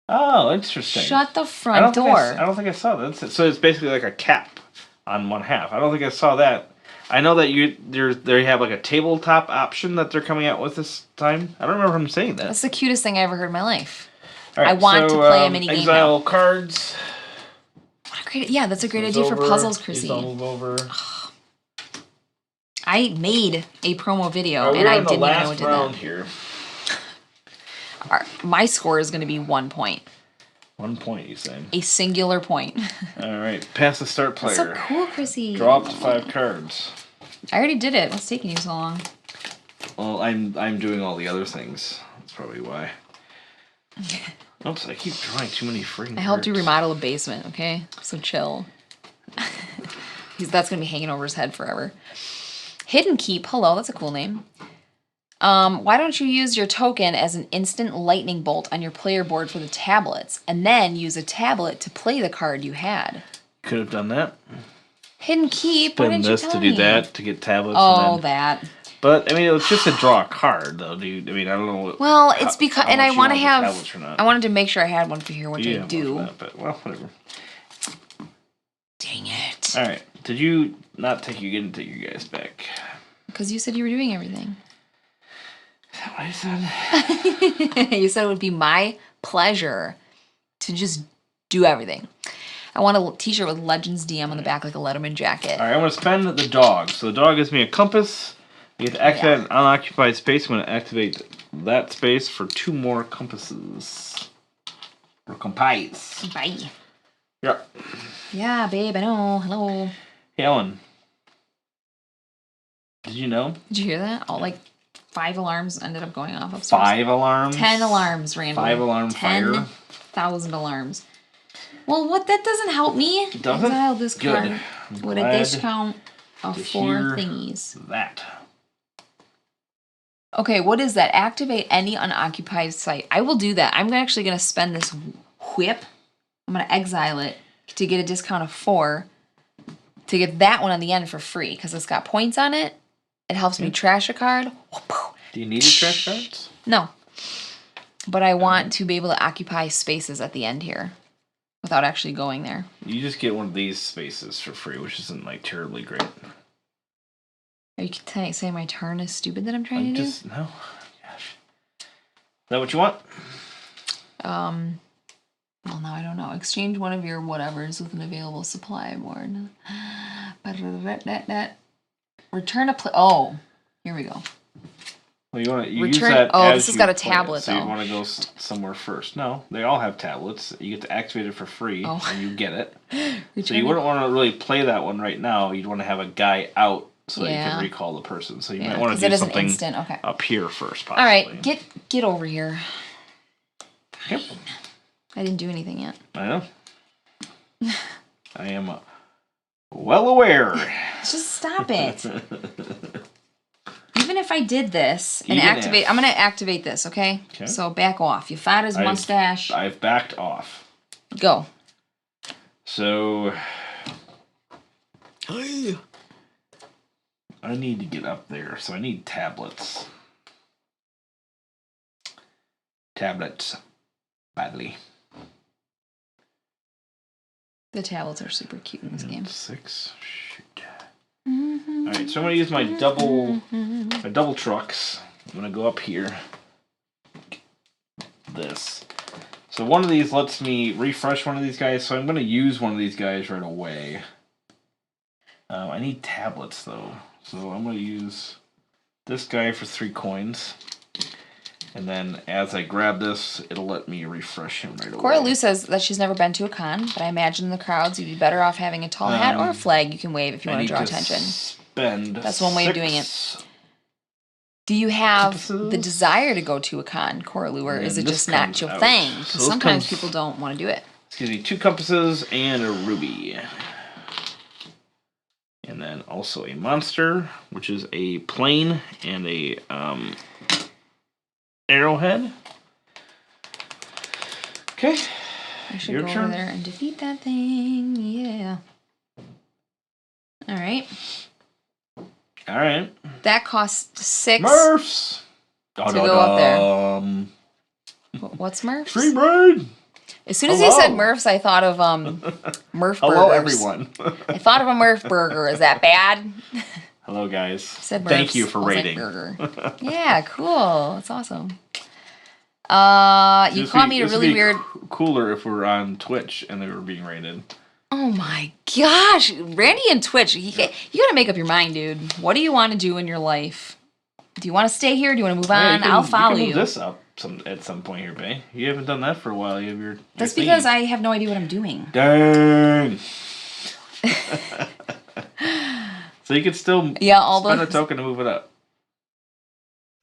Oh, interesting. Shut the front door. I don't think I saw that. So it's basically like a cap on one half. I don't think I saw that. I know that they have like a tabletop option that they're coming out with this time. I don't remember them saying that. That's the cutest thing I ever heard in my life. All right, I want to play a mini game exile now. cards. What a great, yeah, that's a great idea for puzzles, Chrissy. Move over. I made a promo video, and I didn't even know I did that. Here. My score is going to be 1 point. 1 point, you say? A singular point. All right, pass the start player. That's so cool, Chrissy. Draw up to 5 cards. I already did it. What's taking you so long? Well, I'm doing all the other things. That's probably why. Oops, I keep drawing too many freaking cards. I helped you remodel a basement, okay? So chill. That's going to be hanging over his head forever. Hidden Keep. Hello, that's a cool name. Why don't you use your token as an instant lightning bolt on your player board for the tablets, and then use a tablet to play the card you had? Could have done that. Hidden Keep. Why didn't you tell me? To do that, to get tablets. Oh, and then... that. But, I mean, it's just to draw a card, though, dude. I mean, I don't know. Well, it's because... And I want to have... I wanted to make sure I had one for here, which I do. That, but, well, whatever. Dang it. All right. Did you not take... You didn't take your guys back. Because you said you were doing everything. Is that what I said? You said it would be my pleasure to just do everything. I want a t-shirt with Legends DM on the back, like a Letterman jacket. All right, I'm going to spend the dog. So the dog gives me a compass. You get to activate an unoccupied space. I'm going to activate that space for 2 more compasses. Or compasses. Bye. Yeah. Yeah, babe, I know. Hello. Hey, Ellen. Did you know? Did you hear that? All, 5 alarms ended up going off upstairs. 5 alarms? 10 alarms, Randall. 5 alarm fire? 10,000 alarms. Well, that doesn't help me. It doesn't? Exile this card Good. with a discount of 4 thingies. That. Okay, what is that? Activate any unoccupied site. I will do that. I'm actually going to spend this whip. I'm going to exile it to get a discount of 4 to get that one on the end for free because it's got points on it. It helps me trash a card. Do you need to trash cards? No. But I want to be able to occupy spaces at the end here without actually going there. You just get one of these spaces for free, which isn't terribly great. Are you saying my turn is stupid that I'm trying to do? No. Gosh. Is that what you want? Well, now I don't know. Exchange one of your whatevers with an available supply board. Return a play. Oh, here we go. Well, you want to use that. Oh, this has got a tablet so though. You want to go somewhere first? No, they all have tablets. You get to activate it for free, and you get it. So you wouldn't want to really play that one right now. You'd want to have a guy out so that you can recall the person. So you might want to do something up here first, possibly. All right, get over here. Yep. I didn't do anything yet. I know. I am well aware. Just stop it. Even if I did this and activate, I'm going to activate this, okay? So back off. You fat his mustache. I've backed off. Go. So I need to get up there, so I need tablets. Tablets. Badly. The tablets are super cute in this game. 6. Shoot. All right, so I'm gonna use my double trucks. I'm gonna go up here. This. So one of these lets me refresh one of these guys. So I'm gonna use one of these guys right away. I need tablets though, so I'm gonna use this guy for 3 coins. And then as I grab this, it'll let me refresh him right away. Cora Lou says that she's never been to a con, but I imagine in the crowds you'd be better off having a tall hat or a flag you can wave if you want to draw attention. That's one way of doing it. Do you have the desire to go to a con, Cora Lou, or is it just not your thing? Because sometimes people don't want to do it. Excuse me, 2 compasses and a ruby. And then also a monster, which is a plane and a arrowhead. Okay. I should go over there and defeat that thing. Yeah. All right. All right. That costs 6. Smurfs! To go up there. What's Smurfs? Free brain! As soon as he said Murphs, I thought of Murph burgers. Hello, everyone. I thought of a Murph burger. Is that bad? Hello, guys. Said Murphs. Thank you for rating. Burger. Yeah, cool. That's awesome. You caught me a really weird. Cooler if we're on Twitch and they were being rated. Oh my gosh, Randy and Twitch. You gotta make up your mind, dude. What do you want to do in your life? Do you want to stay here? Do you want to move on? I'll follow you. You can move this up at some point here, Bay. You haven't done that for a while. You have your That's because I have no idea what I'm doing. Dang. So you could still spend a token to move it up.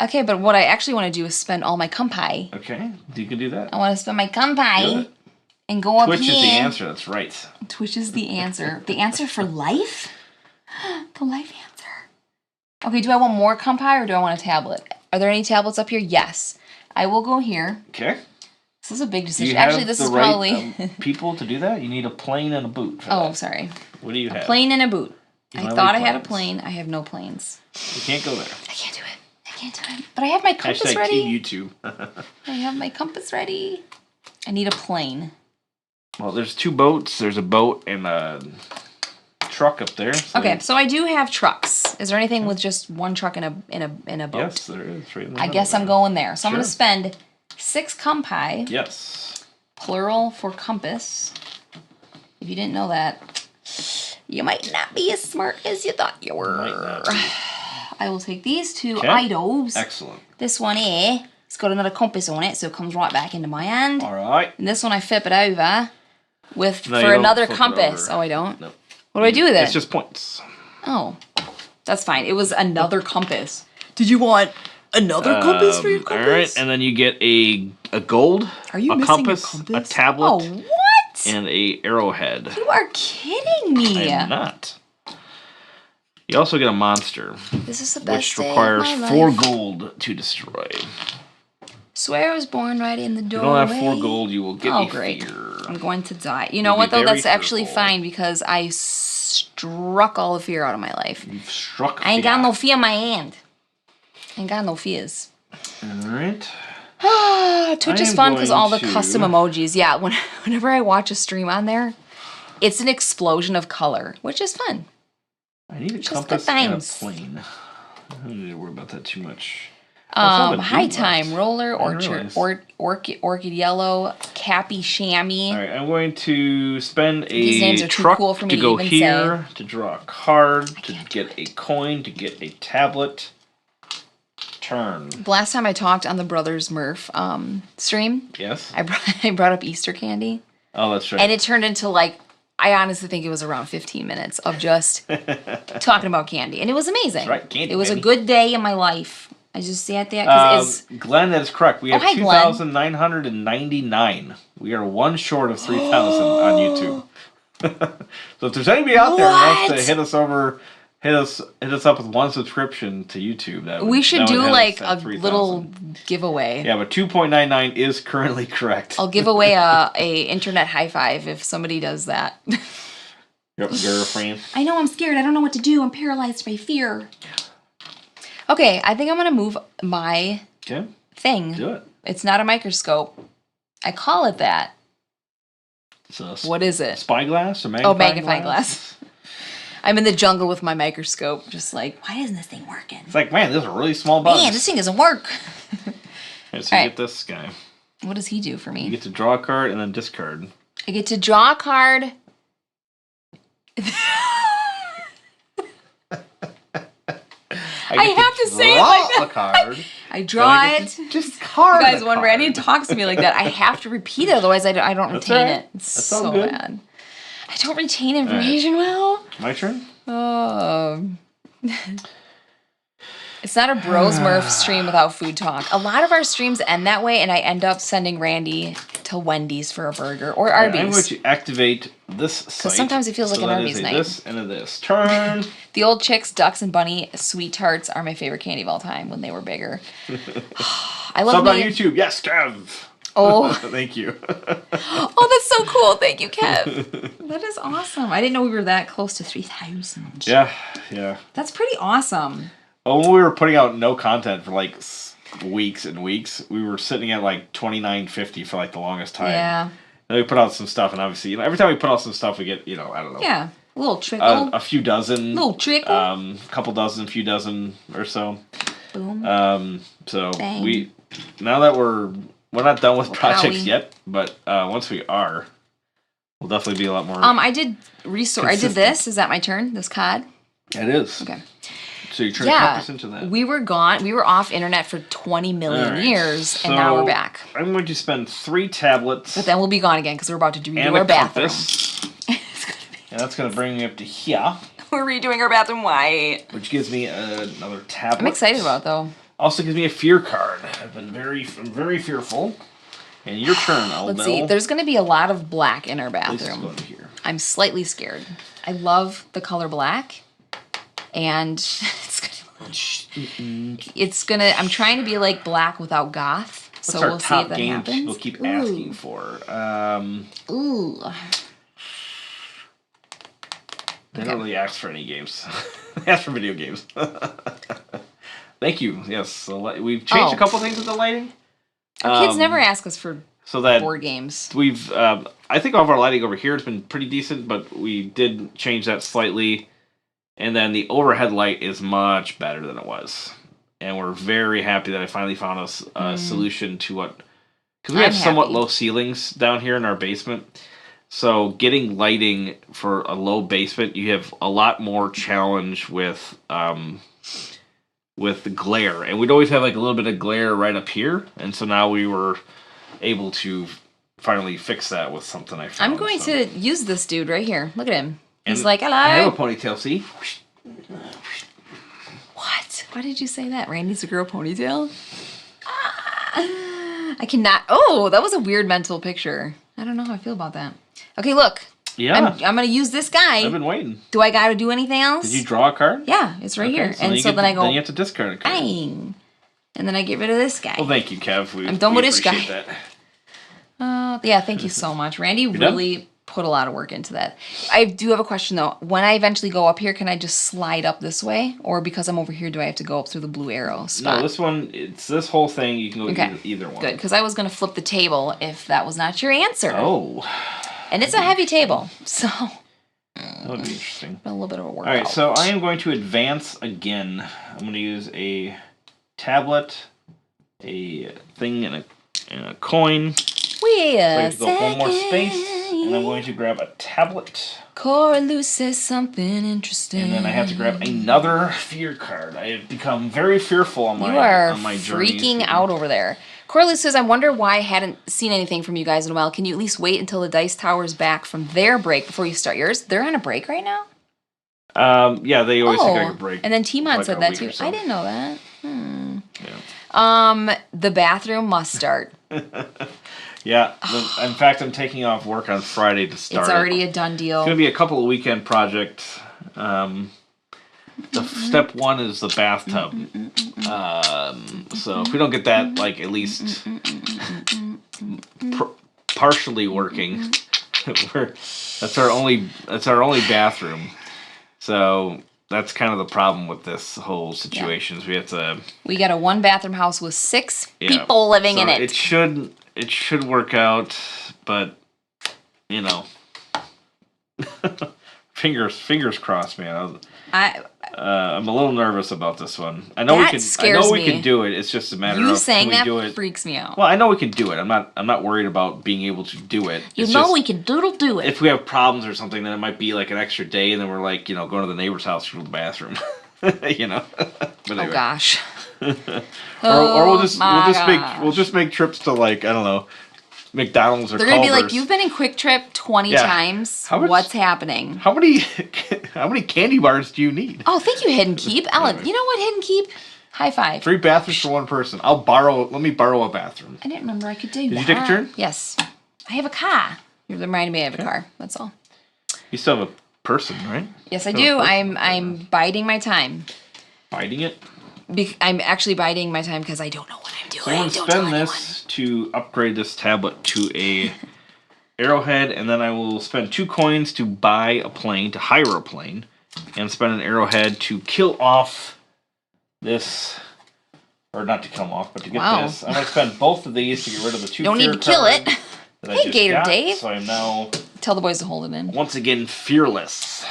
Okay, but what I actually want to do is spend all my compai. Okay, you can do that. I want to spend my compai and go up here. Twitch is the answer, that's right. Twitch is the answer. The answer for life? the life answer. Okay, do I want more compi or do I want a tablet? Are there any tablets up here? Yes. I will go here. Okay. This is a big decision. Do you have Actually, this the is right, probably... people to do that? You need a plane and a boot. Sorry. What do you have? A plane and a boot. You I thought I had a plane. I have no planes. You can't go there. I can't do it. I can't do it. But I have my compass ready. YouTube. I have my compass ready. I need a plane. Well, there's 2 boats. There's a boat and a truck up there. So okay, so I do have trucks. Is there anything with just one truck in a boat? Yes, there is. Right in the I guess I'm going there. So I'm going to Sure. spend 6 compi. Yes. Plural for compass. If you didn't know that, you might not be as smart as you thought you were. Might not be. I will take these 2 Okay. items. Excellent. This one here, it's got another compass on it, so it comes right back into my hand. All right. And this one I flip it over with No, you for don't another flip it compass. over. Oh, I don't? No. What do I do with it? It's just points. Oh, that's fine. It was another compass. Did you want another compass for your compass? All right, and then you get a gold, Are you a missing compass, your compass? a tablet, Oh, what? and a arrowhead. You are kidding me. I'm not. You also get a monster, This is the best which day requires of my 4 life. gold to destroy. Swear I was born right in the If you doorway. don't have 4 gold, you will get Oh, a great. fear. I'm going to die. You know You'll what, be though? very That's actually fearful. fine because I struck all the fear out of my life. You've struck I ain't got fear. no fear in my hand. I ain't got no fears. All right. Twitch I is am fun because going all the to- custom emojis. Yeah, whenever I watch a stream on there, it's an explosion of color, which is fun. I need a Just compass good and a times. plane. I don't need to worry about that too much. That's High not a time, boot roller, I didn't orchard, realize. orchid yellow, cappy chamois. All right, I'm going to spend These names a are too truck cool for me to to go even here, to draw a card, to get a coin, to get a tablet. Turn. The last time I talked on the Brothers Murph stream, Yes? I brought up Easter candy, Oh, that's right. and it turned into like, I honestly think it was around 15 minutes of just talking about candy, and it was amazing. That's right, candy, It was baby. a good day in my life. I just sat there because it's Glenn, that is correct. We have hi, Glenn. 2,999. We are 1 short of 3,000 on YouTube. So if there's anybody out there who wants to What? hit us over, hit us up with 1 subscription to YouTube. we should do like a 3,000. little giveaway. Yeah, but 2.99 is currently correct. I'll give away a internet high five if somebody does that. Your girlfriend. I know I'm scared. I don't know what to do. I'm paralyzed by fear. Okay, I think I'm gonna move my Okay, thing. do it. It's not a microscope. I call it that. So, What is it? spyglass or magnifying Magnifying glass. I'm in the jungle with my microscope, just like, why isn't this thing working? It's like, man, this is a really small bug. Man, this thing doesn't work. Okay, so you Alright. get this guy. What does he do for You me? get to draw a card and then discard. I get to draw a card. I get have to say it draw like that. a card. I draw then I get it. to discard. You guys a wondering, I card. need to talk to me like that. I have to repeat it, otherwise I don't That's retain alright. it. It's That's all so good. bad. I don't retain information well. My turn. Oh. It's not a Bros Murph stream without food talk. A lot of our streams end that way, and I end up sending Randy to Wendy's for a burger or Arby's. I'm going to activate this site. sometimes it feels like an that Arby's is a night. This and a this. Turn. The old chicks, ducks, and bunny sweet tarts are my favorite candy of all time when they were bigger. I love Sub on me. YouTube. Yes, Kev. Oh, Thank you. oh, that's so cool. Thank you, Kev. That is awesome. I didn't know we were that close to 3,000. Yeah. That's pretty awesome. Oh, when we were putting out no content for like weeks and weeks, we were sitting at like 29.50 for like the longest time. Yeah. Then we put out some stuff, and obviously, every time we put out some stuff, we get, I don't know. Yeah. A little trickle. A few dozen. Little trickle. Couple dozen, few dozen or so. Boom. So Bang. now that we're not done with projects Wowie. yet, but once we are, we'll definitely be a lot more. I did restore. I did consistent. this. Is that my turn? This cod? It is. Okay. So you turn Yeah. compass into that. We were gone. We were off internet for 20 million Alright, years, and now so we're back. I'm going to spend 3 tablets But then we'll be gone again because we're about to redo and our a bathroom. compass. And that's going to bring me up to here, We're redoing our bathroom white. which gives me another tablet. I'm excited about it, though. Also gives me a fear card. I'm very fearful. And your turn, I'll Let's see. There's going to be a lot of black in our This is bathroom. going here. I'm slightly scared. I love the color black. And I'm trying to be like black without goth. What's so our we'll see top if that game happens. people keep asking for? Ooh. They don't really ask for any games. They ask for video games. Thank you. Yes, so we've changed a couple things with the lighting. Our kids never ask us for board games. We've, I think all of our lighting over here has been pretty decent, but we did change that slightly. And then the overhead light is much better than it was. And we're very happy that I finally found a solution to what... Because we have somewhat low ceilings down here in our basement. So getting lighting for a low basement, you have a lot more challenge with the glare. And we'd always have like a little bit of glare right up here. And so now we were able to finally fix that with something I found. I'm going to use this dude right here. Look at him. He's and like, hello. I have a ponytail, see? What? Why did you say that? Randy's a girl ponytail? I cannot. Oh, that was a weird mental picture. I don't know how I feel about that. Okay, look. Yeah. I'm going to use this guy. I've been waiting. Do I got to do anything else? Did you draw a card? Yeah, it's right here. So and so then I go. Then you have to discard a card. Bang. And then I get rid of this guy. Well, thank you, Kev. I'm done with this guy. Appreciate that. Yeah, thank you so much. Randy really put a lot of work into that. I do have a question, though. When I eventually go up here, can I just slide up this way? Or because I'm over here, do I have to go up through the blue arrow spot? No, this one, it's this whole thing. You can go either one. Good, because I was going to flip the table if that was not your answer. Oh. And it's a heavy table, so... That would be interesting. A little bit of a workout. All right, so I am going to advance again. I'm going to use a tablet, a thing, and a coin. Wait so I a have to go one more space, and I'm going to grab a tablet. Cora Lou says something interesting. And then I have to grab another fear card. I have become very fearful on my journeys. You are freaking out over there. Corley says, I wonder why I hadn't seen anything from you guys in a while. Can you at least wait until the Dice Tower's back from their break before you start yours? They're on a break right now? Yeah, they always take like a break. And then Timon said that too. I didn't know that. Yeah. The bathroom must start. Yeah. In fact, I'm taking off work on Friday to start. It's already a done deal. It's going to be a couple of weekend projects. Step one is the bathtub. So if we don't get that, like, at least partially working, that's our only bathroom. So that's kind of the problem with this whole situation. Is we got a one bathroom house with 6 people living in it. It should work out, but you know, fingers crossed, man. I'm a little nervous about this one. I know we can do it. It's just a matter of saying can we that do it. Freaks me out. Well, I know we can do it. I'm not worried about being able to do it. We can do it. If we have problems or something, then it might be like an extra day, and then we're like, going to the neighbor's house for the bathroom. But anyway. Oh gosh. or we'll just make trips to, like, I don't know, McDonald's or Culver's. They're gonna be like, you've been in Quick Trip 20 times. What's happening? How many candy bars do you need? Oh, thank you, Hidden Keep. Ellen, you know what, Hidden Keep? High five. 3 bathrooms for one person. Let me borrow a bathroom. I didn't remember I could do that. Did you take a turn? Yes. I have a car. You reminded me I have a car. That's all. You still have a person, right? Yes, I do. I'm biding my time. Biding it? I'm actually biding my time because I don't know what I'm doing. So I'm going to spend this to upgrade this tablet to a arrowhead, and then I will spend 2 coins to buy a plane, to hire a plane, and spend an arrowhead to kill off this, or not to kill them off, but to get this. I'm going to spend both of these to get rid of the 2 Don't need to kill it. Hey, Gator Dave. So I'm now... Tell the boys to hold it in. Once again, fearless.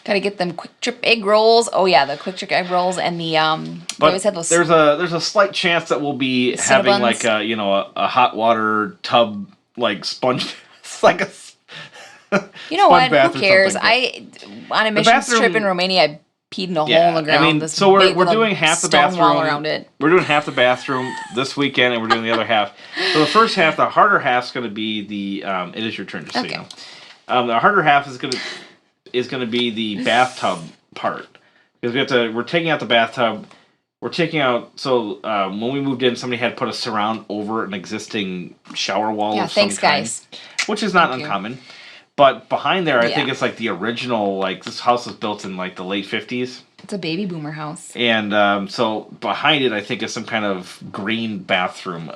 Gotta get them Quick Trip egg rolls. Oh yeah, the Quick Trip egg rolls and the But always had those. There's a slight chance that we'll be having like a hot water tub, like sponge. It's like a you know what? Who cares? On a missions trip in Romania, I peed in a hole in the ground. I mean, so we're doing half the bathroom wall around it. We're doing half the bathroom this weekend, and we're doing the other half. So the first half, the harder half's going to be the. It is your turn, just so you know. The harder half is going to be the bathtub part, because we're taking out the bathtub. We're taking out, so when we moved in, somebody had put a surround over an existing shower wall of some kind, guys. which is not uncommon. But behind there, I think it's like the original, like this house was built in like the late 50s. It's a baby boomer house. And so behind it, I think is some kind of green bathroom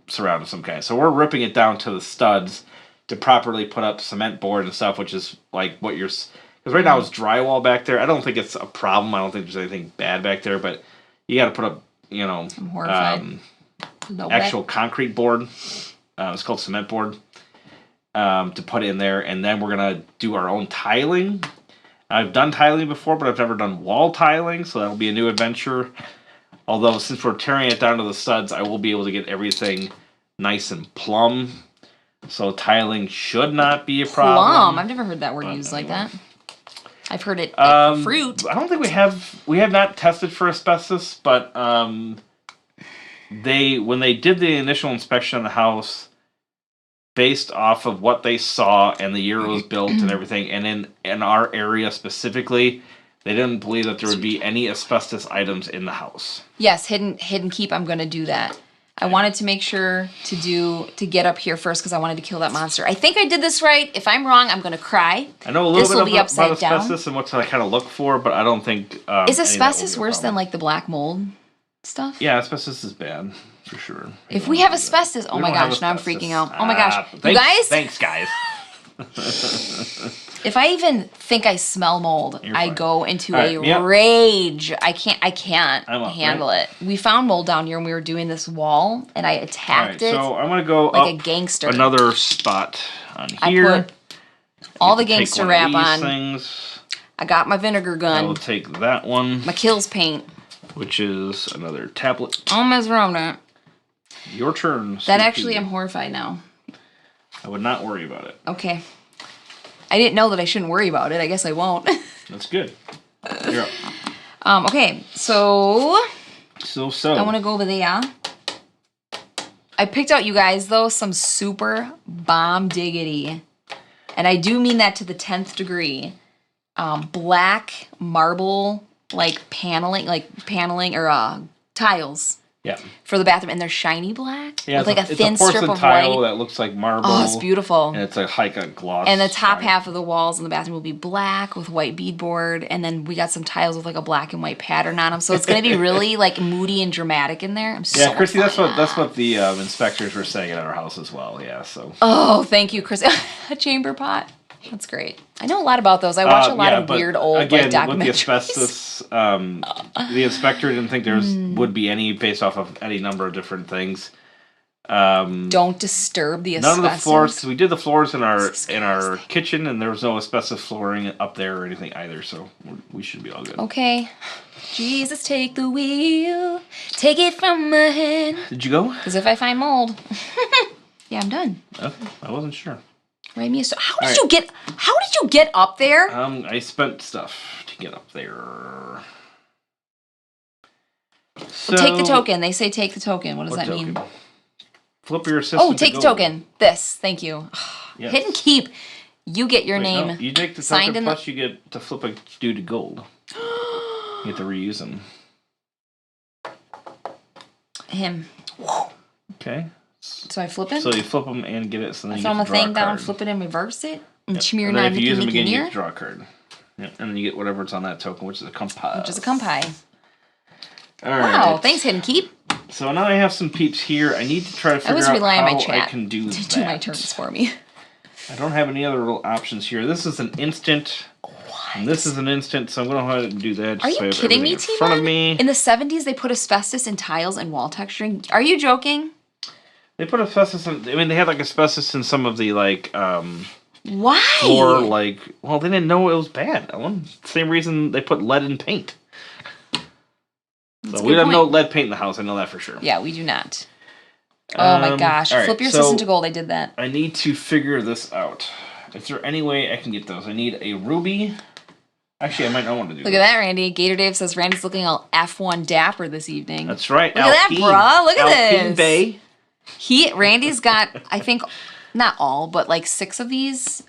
surround of some kind. So we're ripping it down to the studs to properly put up cement board and stuff, which is like what you're... Because right now it's drywall back there. I don't think it's a problem. I don't think there's anything bad back there, but you got to put up, you know, I'm horrified. Actual concrete board. It's called cement board to put in there. And then we're going to do our own tiling. I've done tiling before, but I've never done wall tiling, so that'll be a new adventure. Although, since we're tearing it down to the studs, I will be able to get everything nice and plumb. So tiling should not be a problem. Plum? I've never heard that word used like that. I've heard it for fruit. I don't think we have not tested for asbestos, but when they did the initial inspection of the house, based off of what they saw and the year it was built and everything, and in our area specifically, they didn't believe that there would be any asbestos items in the house. Yes, hidden keep. I'm going to do that. I wanted to make sure to get up here first because I wanted to kill that monster. I think I did this right. If I'm wrong, I'm going to cry. I know a little bit about asbestos and what to kind of look for, but I don't think... is asbestos worse than like the black mold stuff? Yeah, asbestos is bad, for sure. If we have asbestos... Oh my gosh, now I'm freaking out. Oh my gosh. You guys? Thanks, guys. If I even think I smell mold, I go into a rage. I can't handle it. We found mold down here when we were doing this wall, and I attacked it. So I'm gonna go like up a gangster. Another spot on here. I put all the gangster wrap on. Things. I got my vinegar gun. I will take that one. My kills paint, which is another tablet. Almost around it. Your turn. That actually, I'm horrified now. I would not worry about it. Okay. I didn't know that I shouldn't worry about it. I guess I won't. That's good. You're up. Okay, so... I want to go over there. I picked out, you guys, though, some super bomb diggity. And I do mean that to the 10th degree. Black marble, paneling, or tiles. Yeah. For the bathroom, and they're shiny black. Yeah, with like a thin strip of tile white. That looks like marble. Oh, it's beautiful. And it's like a gloss. And the top half of the walls in the bathroom will be black with white beadboard, and then we got some tiles with like a black and white pattern on them. So it's going to be really like moody and dramatic in there. I'm so Chrissy, that's what the inspectors were saying at our house as well. Yeah. So. Oh, thank you, Chris. A chamber pot. That's great. I know a lot about those. I watch a lot of weird old documentaries. With the asbestos, the inspector didn't think there would be any based off of any number of different things. Don't disturb the asbestos. None of the floors, because we did the floors in our kitchen, and there was no asbestos flooring up there or anything either, so we should be all good. Okay. Jesus, take the wheel. Take it from my hand. Did you go? Because if I find mold... Yeah, I'm done. Okay. I wasn't sure. Write me a How did you get up there? I spent stuff to get up there. So, take the token. They say take the token. What does that mean? Flip your assistant. Oh, take the token. This. Thank you. Yes. Hidden keep. You get your name. No, you take the token, plus you get to flip a dude to gold. You get to reuse them. Him. Okay. So I flip him? So you flip them and get it, so then you throw get to draw a thing down, flip it and reverse it? And smear and then if you use them again, you get to draw a card. Yep. And then you get whatever's on that token, which is a compass. All right. Wow, thanks, Hidden Keep. So now I have some peeps here. I need to try to figure out how I can do that. To do my turns for me. I don't have any other little options here. This is an instant. And this is an instant, so I'm going to go ahead and do that. Are you kidding me, T-Man? In front of me. In the 70s, they put asbestos in tiles and wall texturing. Are you joking? They put asbestos in... I mean, they had, asbestos in some of the, Why? Floor, well, they didn't know it was bad, Ellen. Same reason they put lead in paint. So we don't have no lead paint in the house, I know that for sure. Yeah, we do not. Oh my gosh. Right, flip your assistant to gold, I did that. I need to figure this out. Is there any way I can get those? I need a ruby... Actually, I might not want to do that. Look at that, Randy. Gator Dave says Randy's looking all F1 dapper this evening. That's right. Look at that, bruh. Look at Alpine this. Bay. Randy's got, I think, not all, but 6 of these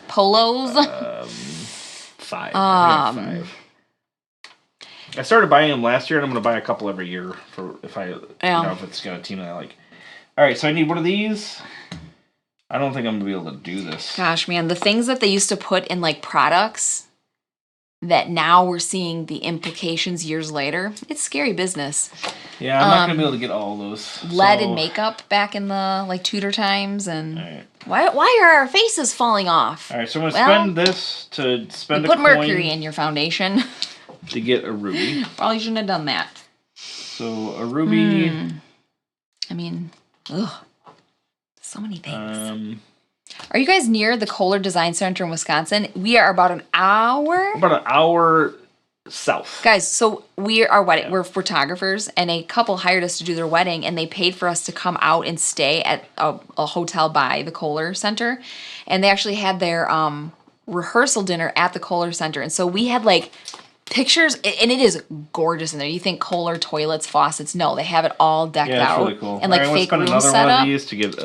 polos. 5. I got 5. I started buying them last year, and I'm going to buy a couple every year for if it's got a team that I like. All right, so I need one of these. I don't think I'm going to be able to do this. Gosh, man, the things that they used to put in, like, products that now we're seeing the implications years later, it's scary business. Yeah, I'm not going to be able to get all those. Lead and makeup back in the, like, Tudor times, and... All right. Why are our faces falling off? All right, so I'm going to spend this to spend a put coin mercury in your foundation. to get a ruby. Probably shouldn't have done that. So, a ruby... I mean, ugh. So many things. Are you guys near the Kohler Design Center in Wisconsin? We are about an hour. About an hour south. Guys, so we're photographers, and a couple hired us to do their wedding, and they paid for us to come out and stay at a hotel by the Kohler Center. And they actually had their rehearsal dinner at the Kohler Center. And so we had like pictures, and it is gorgeous in there. You think Kohler toilets, faucets. No, they have it all decked out. Really cool. And like fake room setup. Another one of these to get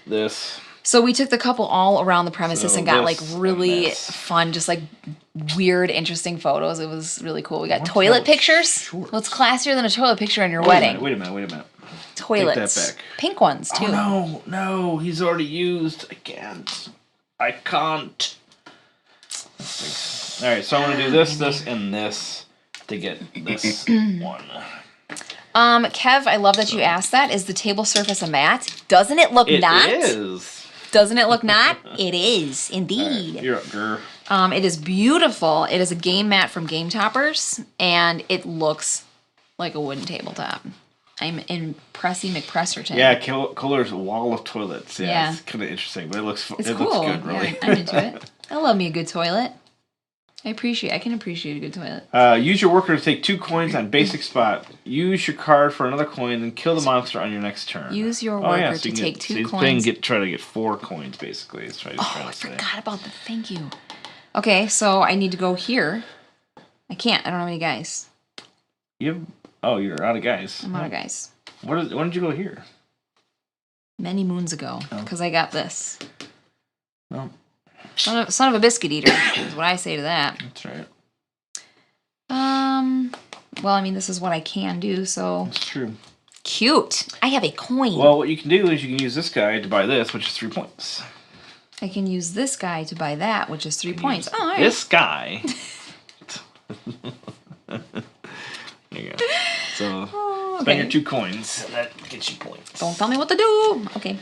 this. So we took the couple all around the premises and got like really fun, just like weird, interesting photos. It was really cool. We got toilet pictures. Well, it's classier than a toilet picture on your wedding. Wait a minute. Toilets. Take that back. Pink ones too. Oh no, he's already used. I can't. All right, so I'm gonna do this, and this to get this one. Kev, I love that you asked that. Is the table surface a mat? Doesn't it look not? It is. Doesn't it look not? It is, indeed. Right, you're up, girl. It is beautiful. It is a game mat from Game Toppers, and it looks like a wooden tabletop. I'm impressing McPresserton. Yeah, Kohler's wall of toilets. Yeah, it's kind of interesting, but it looks cool. Looks good, really. Yeah, I'm into it. I love me a good toilet. I can appreciate a good toilet. Use your worker to take 2 coins on basic spot. Use your card for another coin, then kill the monster on your next turn. Use your worker to take 2 coins. Try to get 4 coins, basically. I forgot about the thank you. Okay, so I need to go here. I can't. I don't have any guys. You're out of guys. I'm out of guys. When did you go here? Many moons ago, because I got this. No. Son of a biscuit eater is what I say to that. That's right. Well, I mean, this is what I can do, so... That's true. Cute. I have a coin. Well, what you can do is you can use this guy to buy this, which is 3 points. I can use this guy to buy that, which is 3 points. Oh, all right. This guy. There you go. So, spend your 2 coins, and that gets you points. Don't tell me what to do. Okay.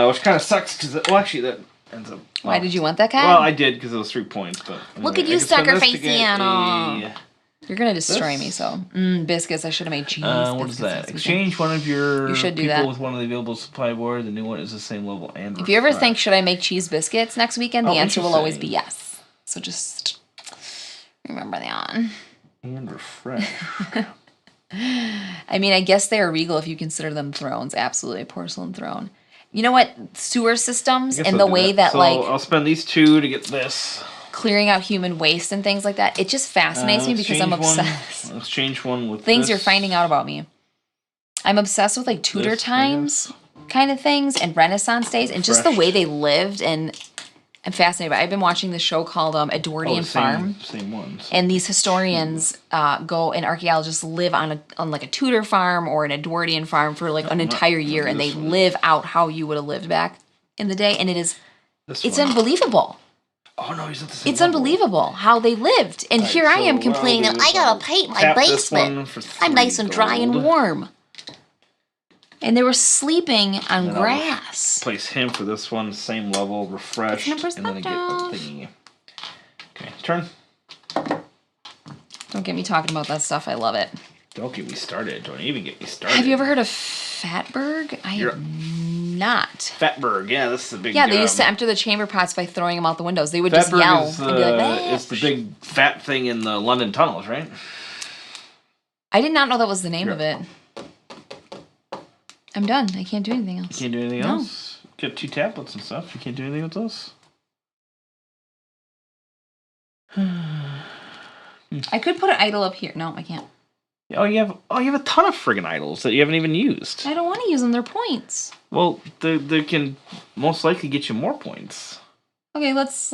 Which kind of sucks, because, actually, that ends up... Why did you want that guy? Well, I did, because it was 3 points, but... Look at you, sacrificing. You're going to destroy me, so... biscuits, I should have made cheese. What is that? Exchange one of your people with one of the available supply board. The new one is the same level and... If you ever think, should I make cheese biscuits next weekend, the answer will always be yes. So just remember that. And refresh. I mean, I guess they are regal if you consider them thrones. Absolutely, a porcelain throne. You know what? Sewer systems and the way that, like... I'll spend these 2 to get this. Clearing out human waste and things like that. It just fascinates me because I'm obsessed. Let's change one with things you're finding out about me. I'm obsessed with, like, Tudor times kind of things and Renaissance days and just the way they lived, and I'm fascinated by it. I've been watching this show called Edwardian Farm. Same ones. And these historians go, and archaeologists live on like a Tudor farm or an Edwardian farm for like an entire year, and they live out how you would have lived back in the day, and it's unbelievable. Oh no, he's not the same. It's unbelievable how they lived, and here I am complaining that I gotta paint my basement. I'm nice and dry and warm. And they were sleeping on grass. Place him for this one, same level, refresh, and then I get a thingy. Okay, turn. Don't get me talking about that stuff. I love it. Don't get me started. Don't even get me started. Have you ever heard of Fatberg? I have not. Fatberg, yeah, this is a big... Yeah, they used to empty the chamber pots by throwing them out the windows. They would just yell and be like, it's the big fat thing in the London tunnels, right? I did not know that was the name of it. I'm done. I can't do anything else. You can't do anything else? Get 2 tablets and stuff. You can't do anything with those? I could put an idol up here. No, I can't. Oh, you have a ton of friggin' idols that you haven't even used. I don't want to use them. They're points. Well, they can most likely get you more points. Okay, let's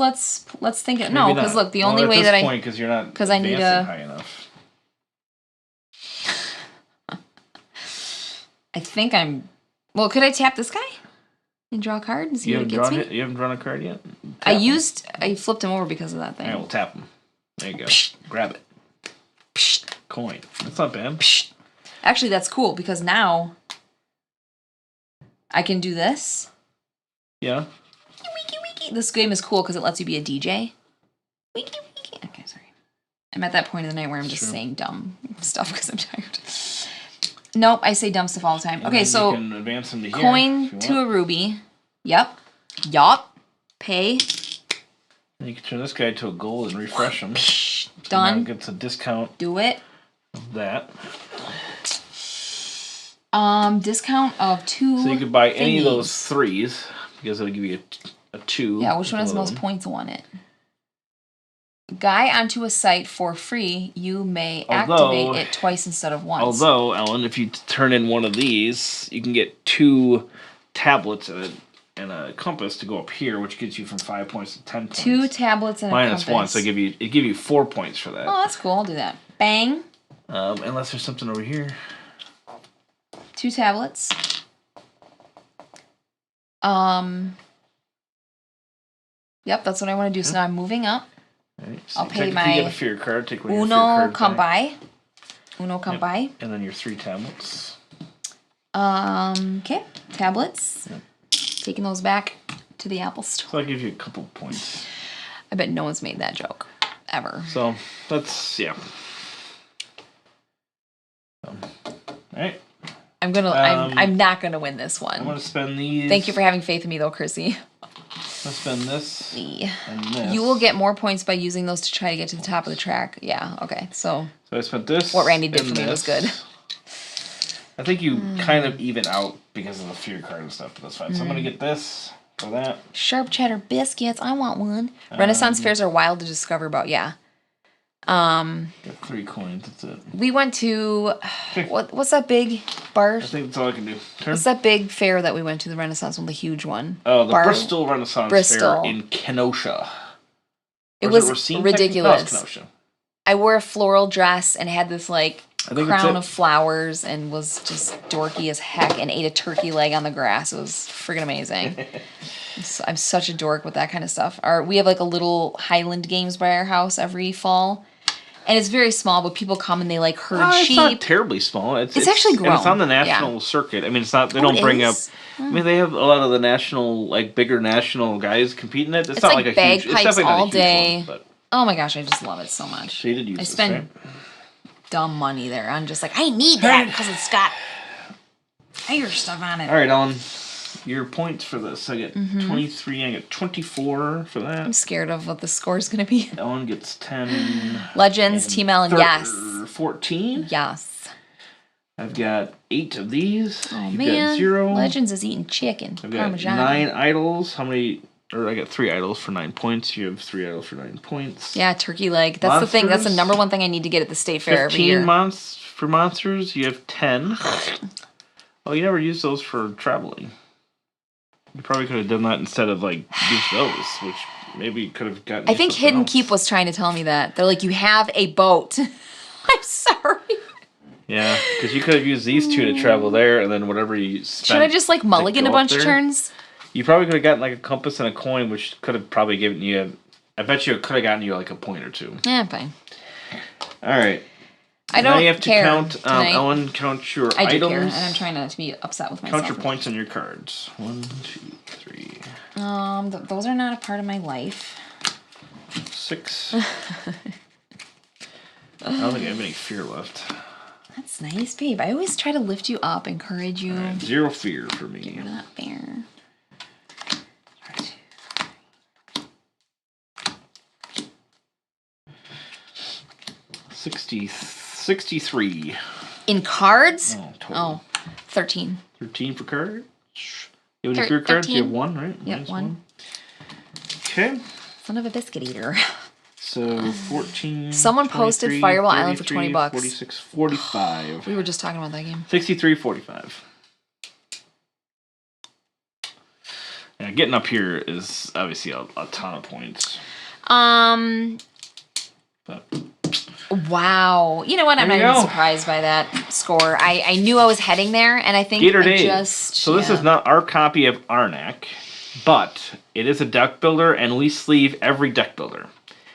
think it. No, because look, the only way that I... because you're not I need a high enough. I think I'm... Well, could I tap this guy? And draw a card and see You what it haven't gets drawn me. You haven't drawn a card yet? I flipped him over because of that thing. All right, we'll tap him. There you go. Grab it. Coin. That's not bad. Actually, that's cool because now I can do this. Yeah. This game is cool because it lets you be a DJ. Okay, sorry. I'm at that point of the night where I'm just saying dumb stuff because I'm tired. Nope, I say dumb stuff all the time. And okay, so you can advance him to coin to a ruby. Yep. Yup. Pay. And you can turn this guy to a gold and refresh him. Done. Now it gets a discount Do it. of that. Discount of 2. So you could buy any of those 3s because it'll give you a 2. Yeah, which one has the most points on it? Guy onto a site for free, you may activate it twice instead of once. Although, Ellen, if you turn in one of these, you can get 2 tablets and a compass to go up here, which gets you from 5 points to 10 points. 2 tablets and a compass. -1, so it give you 4 points for that. Oh, that's cool. I'll do that. Bang. Unless there's something over here. 2 tablets. Yep, that's what I want to do. So now I'm moving up. Right, so I'll pay my you get a fear card. Take one of your fear Uno cards come back. by. Uno come by. And then your 3 tablets. Okay. Tablets. Yep. Taking those back to the Apple Store. So I'll give you a couple points. I bet no one's made that joke. Ever. So, that's, yeah. Alright. I'm not gonna win this one. I'm gonna spend these. Thank you for having faith in me though, Chrissy. Let's spend this and this. You will get more points by using those to try to get to the top of the track. Yeah, okay. So I spent this. What Randy did for me was good. I think you kind of even out because of the fear card and stuff, but that's fine. So I'm going to get this for that. Sharp cheddar biscuits. I want one. Renaissance fairs are wild to discover about, yeah. Got 3 coins, that's it. We went to, what's that big bar? I think that's all I can do. Turn. What's that big fair that we went to, the Renaissance one, the huge one? Oh, the Bristol Renaissance Fair in Kenosha. It was Racine, ridiculous. Kenosha. I wore a floral dress and had this like crown of it. flowers and was just dorky as heck and ate a turkey leg on the grass. It was friggin' amazing. I'm such a dork with that kind of stuff. We have like a little Highland Games by our house every fall. And it's very small, but people come and they like herd sheep. It's not terribly small. It's actually grown. And it's on the national circuit. I mean, it's not. They don't bring up. I mean, they have a lot of the national, like bigger national guys competing in it. It's not like a huge. It's definitely not a huge day. one, but oh my gosh, I just love it so much. So you did use I this, spend right? dumb money there. I'm just like, I need that because it's got fire stuff on it. All right, Ellen. Your points for this. I get 23. I get 24 for that. I'm scared of what the score's going to be. Ellen gets 10. Legends, Team Ellen, yes. 14. Yes. I've got 8 of these. Oh, You've man. got 0. Legends is eating chicken. I've got Parmesan. 9 idols. How many? Or I got 3 idols for 9 points. You have 3 idols for 9 points. Yeah, turkey leg. That's the thing. That's the number one thing I need to get at the state fair every year. 15 for monsters. You have 10. Oh, you never used those for traveling. You probably could have done that instead of like use those, which maybe could have gotten. I think Hidden Keep was trying to tell me that. They're like, you have a boat. I'm sorry. Yeah, because you could have used these 2 to travel there, and then whatever you spent. Should I just like mulligan a bunch of turns? You probably could have gotten like a compass and a coin, which could have probably given you. I bet you it could have gotten you like a point or 2. Yeah, fine. All right. I don't now you have to care count. Ellen, count your I do items. care, and I'm trying not to be upset with myself. Count your points on your cards. 1, 2, 3. Those are not a part of my life. 6. I don't think I have any fear left. That's nice, babe. I always try to lift you up, encourage you. Right, 0 fear for me. You're not fair. 63. In cards? Oh, total. 13. 13 for cards. You have any fear cards? You have 1, right? Yep, one. Okay. Son of a biscuit eater. So 14. Someone posted Fireball Island for $20. 46, 45. We were just talking about that game. 63, 45. Yeah, getting up here is obviously a ton of points. But Wow. You know what? I'm not even surprised by that score. I knew I was heading there, and I think So this is not our copy of Arnak, but it is a deck builder, and we sleeve every deck builder.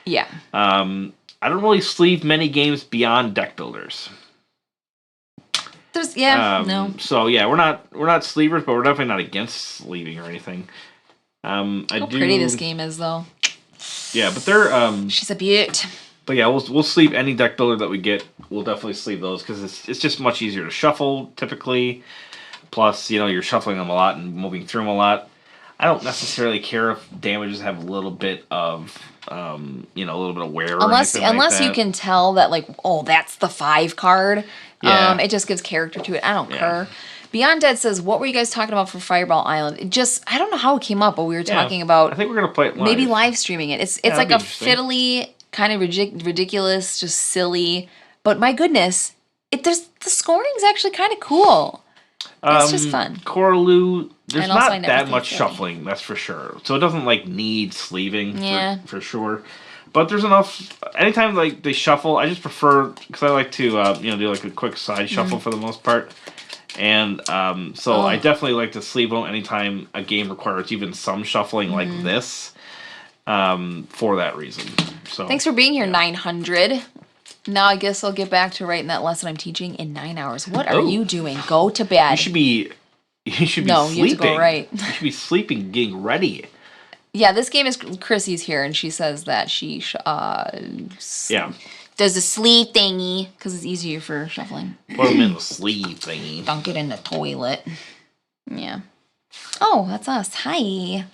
Yeah. I don't really sleeve many games beyond deck builders. No. So yeah, we're not sleevers, but we're definitely not against sleeving or anything. How pretty this game is, though. Yeah, but they're she's a beaut. But yeah, we'll sleeve any deck builder that we get. We'll definitely sleeve those because it's just much easier to shuffle typically. Plus, you're shuffling them a lot and moving through them a lot. I don't necessarily care if damages have a little bit of a little bit of wear. Unless you can tell that that's the 5 card. Yeah. It just gives character to it. I don't care. Beyond Dead says, what were you guys talking about for Fireball Island? I don't know how it came up, but we were talking about. I think we're gonna play it live. Maybe live streaming it. It's like a fiddly, kind of ridiculous, just silly. But my goodness, the scoring's actually kind of cool. It's just fun. Coraloo, there's not that much shuffling, that's for sure. So it doesn't need sleeving for sure. But there's enough. Anytime they shuffle, I just prefer because I like to do a quick side shuffle for the most part. And I definitely like to sleeve them anytime a game requires even some shuffling like this. For that reason. So thanks for being here, 900. Now I guess I'll get back to writing that lesson I'm teaching in 9 hours. What are you doing? Go to bed. You should be sleeping. You have to go right. You should be sleeping, getting ready. Yeah, this game is Chrissy's here, and she says that she does a sleeve thingy because it's easier for shuffling. Put them in the sleeve thingy. Dunk it in the toilet. Yeah. Oh, that's us. Hi.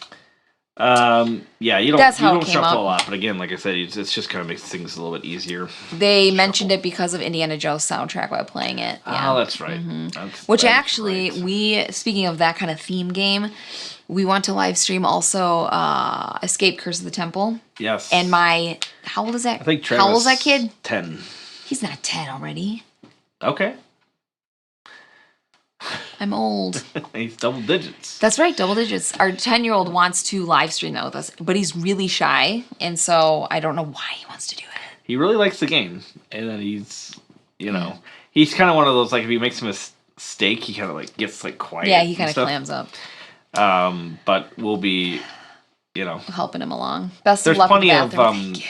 You don't shuffle a lot, but again, like I said, it's just kind of makes things a little bit easier. They mentioned it because of Indiana Jones soundtrack while playing it. Yeah. Oh, that's right. Mm-hmm. Speaking of that kind of theme game, we want to live stream also Escape Curse of the Temple. Yes. And how old is that? I think Travis. How old is that kid? 10. He's not 10 already. Okay. I'm old. He's double digits. That's right, double digits. Our 10-year-old wants to live stream that with us, but he's really shy, and so I don't know why he wants to do it. He really likes the game, and then he's kind of one of those, if he makes a mistake, he kind of, gets, quiet. Yeah, he kind of clams up. But we'll be, helping him along. Best of luck with the bathroom. Thank you.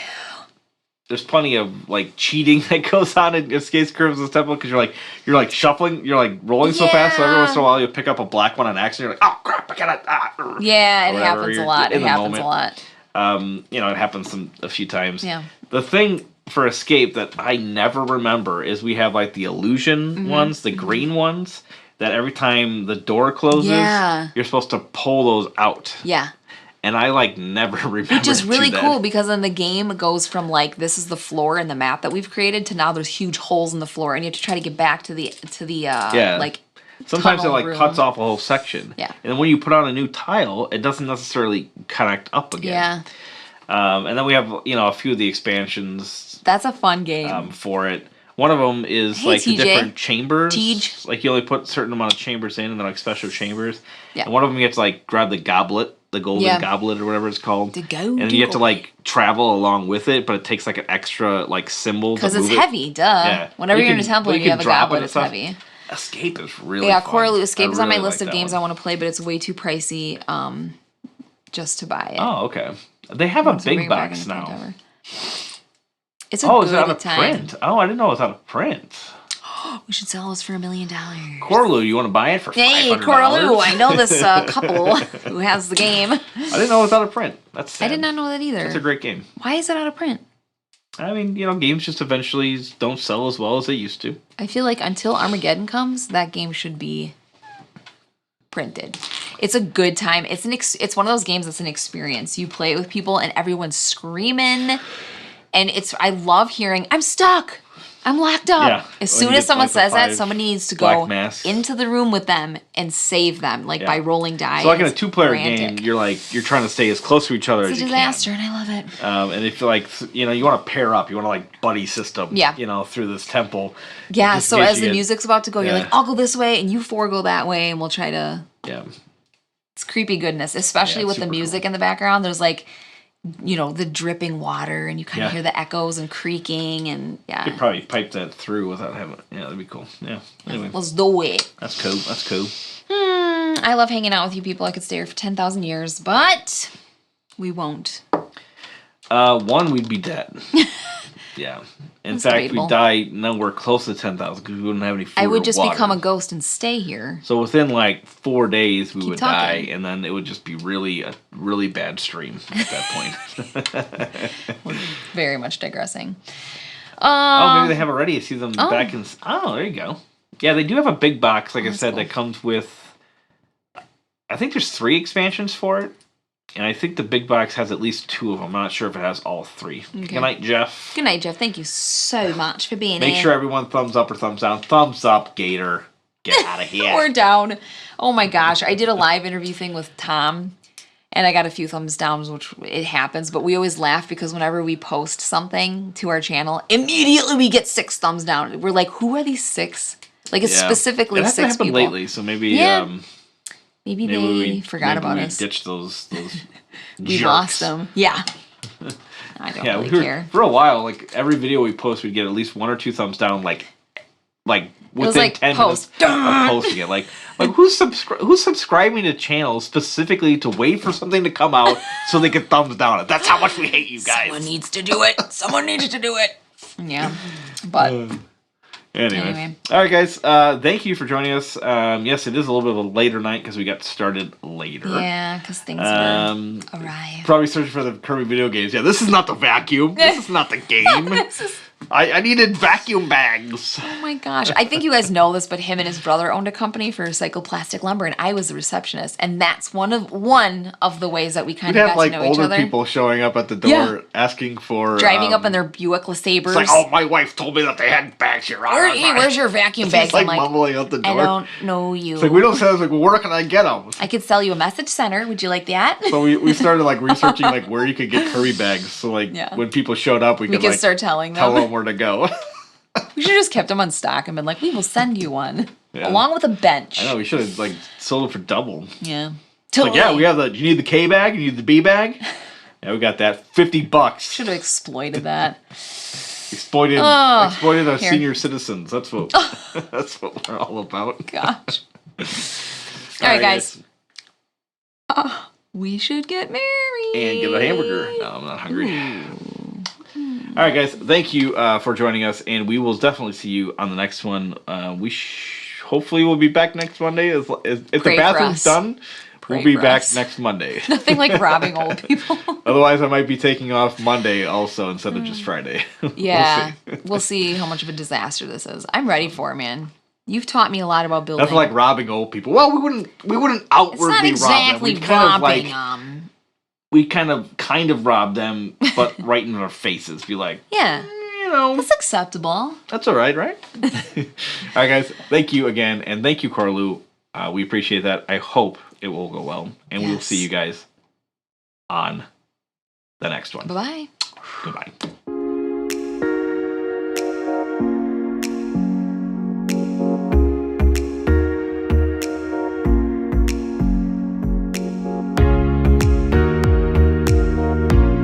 There's plenty of cheating that goes on in Escape Curse of the Temple because you're shuffling, you're rolling so fast. So every once in a while you pick up a black one on accident. You're like, oh crap, I got it. Yeah, it happens a lot. It happens a lot. It happens a few times. Yeah. The thing for Escape that I never remember is we have the illusion ones, the green ones. That every time the door closes, you're supposed to pull those out. Yeah. And I never remember. Which is really cool because then the game goes from this is the floor in the map that we've created to now there's huge holes in the floor and you have to try to get back to the sometimes it cuts off a whole section. Yeah. And then when you put on a new tile, it doesn't necessarily connect up again. Yeah. And then we have a few of the expansions. That's a fun game. For it. One of them is the different chambers. Tej. You only put a certain amount of chambers in, and then special chambers. Yeah. And one of them you have to grab the goblet, the golden goblet or whatever it's called. The golden. And then you have to travel along with it, but it takes an extra symbol. Because it's heavy, duh. Yeah. Whenever you're in a temple and you have a goblet, it's heavy. Escape is really fun. Coraloo Escape is on my list of games I want to play, but it's way too pricey just to buy it. Oh, okay. They have a big box now. It's a good is it out of time. Print? Oh, I didn't know it was out of print. We should sell this for $1 million. Coraloo, you want to buy it for $500? Hey, Coraloo, I know this couple who has the game. I didn't know it was out of print. That's sad. I did not know that either. It's a great game. Why is it out of print? I mean, games just eventually don't sell as well as they used to. I feel like until Armageddon comes, that game should be printed. It's a good time. It's one of those games that's an experience. You play it with people and everyone's screaming. And I love hearing, I'm stuck. I'm locked up. Yeah. As soon as someone says that, somebody needs to go into the room with them and save them, by rolling dice. So in a 2-player game, you're trying to stay as close to each other as you can. It's a disaster, and I love it. And if you want to pair up, you want to buddy system, through this temple. Yeah, so as the music's about to go, you're I'll go this way, and you 4 go that way, and we'll try to... Yeah. It's creepy goodness, especially with the music in the background. There's the dripping water, and you kind of hear the echoes and creaking, and You could probably pipe that through without having. Yeah, that'd be cool. Yeah. Anyway, let's do it. That's cool. That's cool. I love hanging out with you people. I could stay here for 10,000 years, but we won't. One, we'd be dead. Yeah. In fact, debatable. we'd die nowhere close to 10,000 because we wouldn't have any food I would or just water. become a ghost and stay here. So within like 4 days, we would talking. die, and then it would just be a really bad stream at that point. Very much digressing. Oh, maybe they have already. I see them back in. Oh, there you go. Yeah, they do have a big box, like I said, that comes with. I think there's 3 expansions for it, and I think the big box has at least 2 of them. I'm not sure if it has all 3. Okay. Good night, Jeff. Good night, Jeff. Thank you so much for being here. Make sure everyone thumbs up or thumbs down. Thumbs up, Gator. Get out of here. Or down. Oh my gosh, I did a live interview thing with Tom. And I got a few thumbs downs, which it happens. But we always laugh because whenever we post something to our channel, immediately we get 6 thumbs down. We're like, who are these 6? Like, it's specifically 6 people. It hasn't happened lately, so maybe... Maybe they forgot about us. We ditched those We jerks. Lost them. Yeah. I don't really care. For a while, like, every video we post, we'd get at least 1 or 2 thumbs down, like within 10 minutes of posting it. Like who's subscribing to channels specifically to wait for something to come out so they can thumbs down it? That's how much we hate you guys. Someone needs to do it. Someone needs to do it. Yeah. But anyway. All right, guys. Thank you for joining us. Yes, it is a little bit of a later night because we got started later. Yeah, because things arrived. Probably searching for the Kirby video games. Yeah, this is not the vacuum. This is not the game. I needed vacuum bags. Oh my gosh. I think you guys know this, but him and his brother owned a company for cycloplastic lumber, and I was the receptionist. And that's one of the ways that we kind of got to know each other. Older people showing up at the door asking for... Driving up in their Buick LeSabres. It's like, my wife told me that they had bags here. Where's your vacuum bags? It's like mumbling out the door. I don't know you. It's like, we don't say, well, where can I get them? I could sell you a message center. Would you like that? So we started researching where you could get Kirby bags. So when people showed up, we could start telling them. Tell them where to go. We should have just kept them on stock and been like, we will send you one. Yeah. Along with a bench. I know, we should have sold it for double. Yeah. Totally. We have do you need the K bag? You need the B bag? Yeah, we got that. $50. Should have exploited that. Exploited our senior citizens. That's what we're all about. Gosh. all right, guys. We should get married. And get a hamburger. No, I'm not hungry. All right, guys. Thank you for joining us, and we will definitely see you on the next one. Hopefully we'll be back next Monday. If the bathroom's done, we'll be back next Monday. Nothing like robbing old people. Otherwise, I might be taking off Monday also instead of just Friday. Yeah, we'll see how much of a disaster this is. I'm ready for it, man. You've taught me a lot about building. Nothing like robbing old people. Well, we wouldn't outwardly it's not exactly rob them. Robbing them. We kind of rob them, but right in their faces. Be like, yeah, that's acceptable. That's all right, right? All right, guys. Thank you again, and thank you, Carlu. We appreciate that. I hope it will go well, and we will see you guys on the next one. Bye-bye. Goodbye.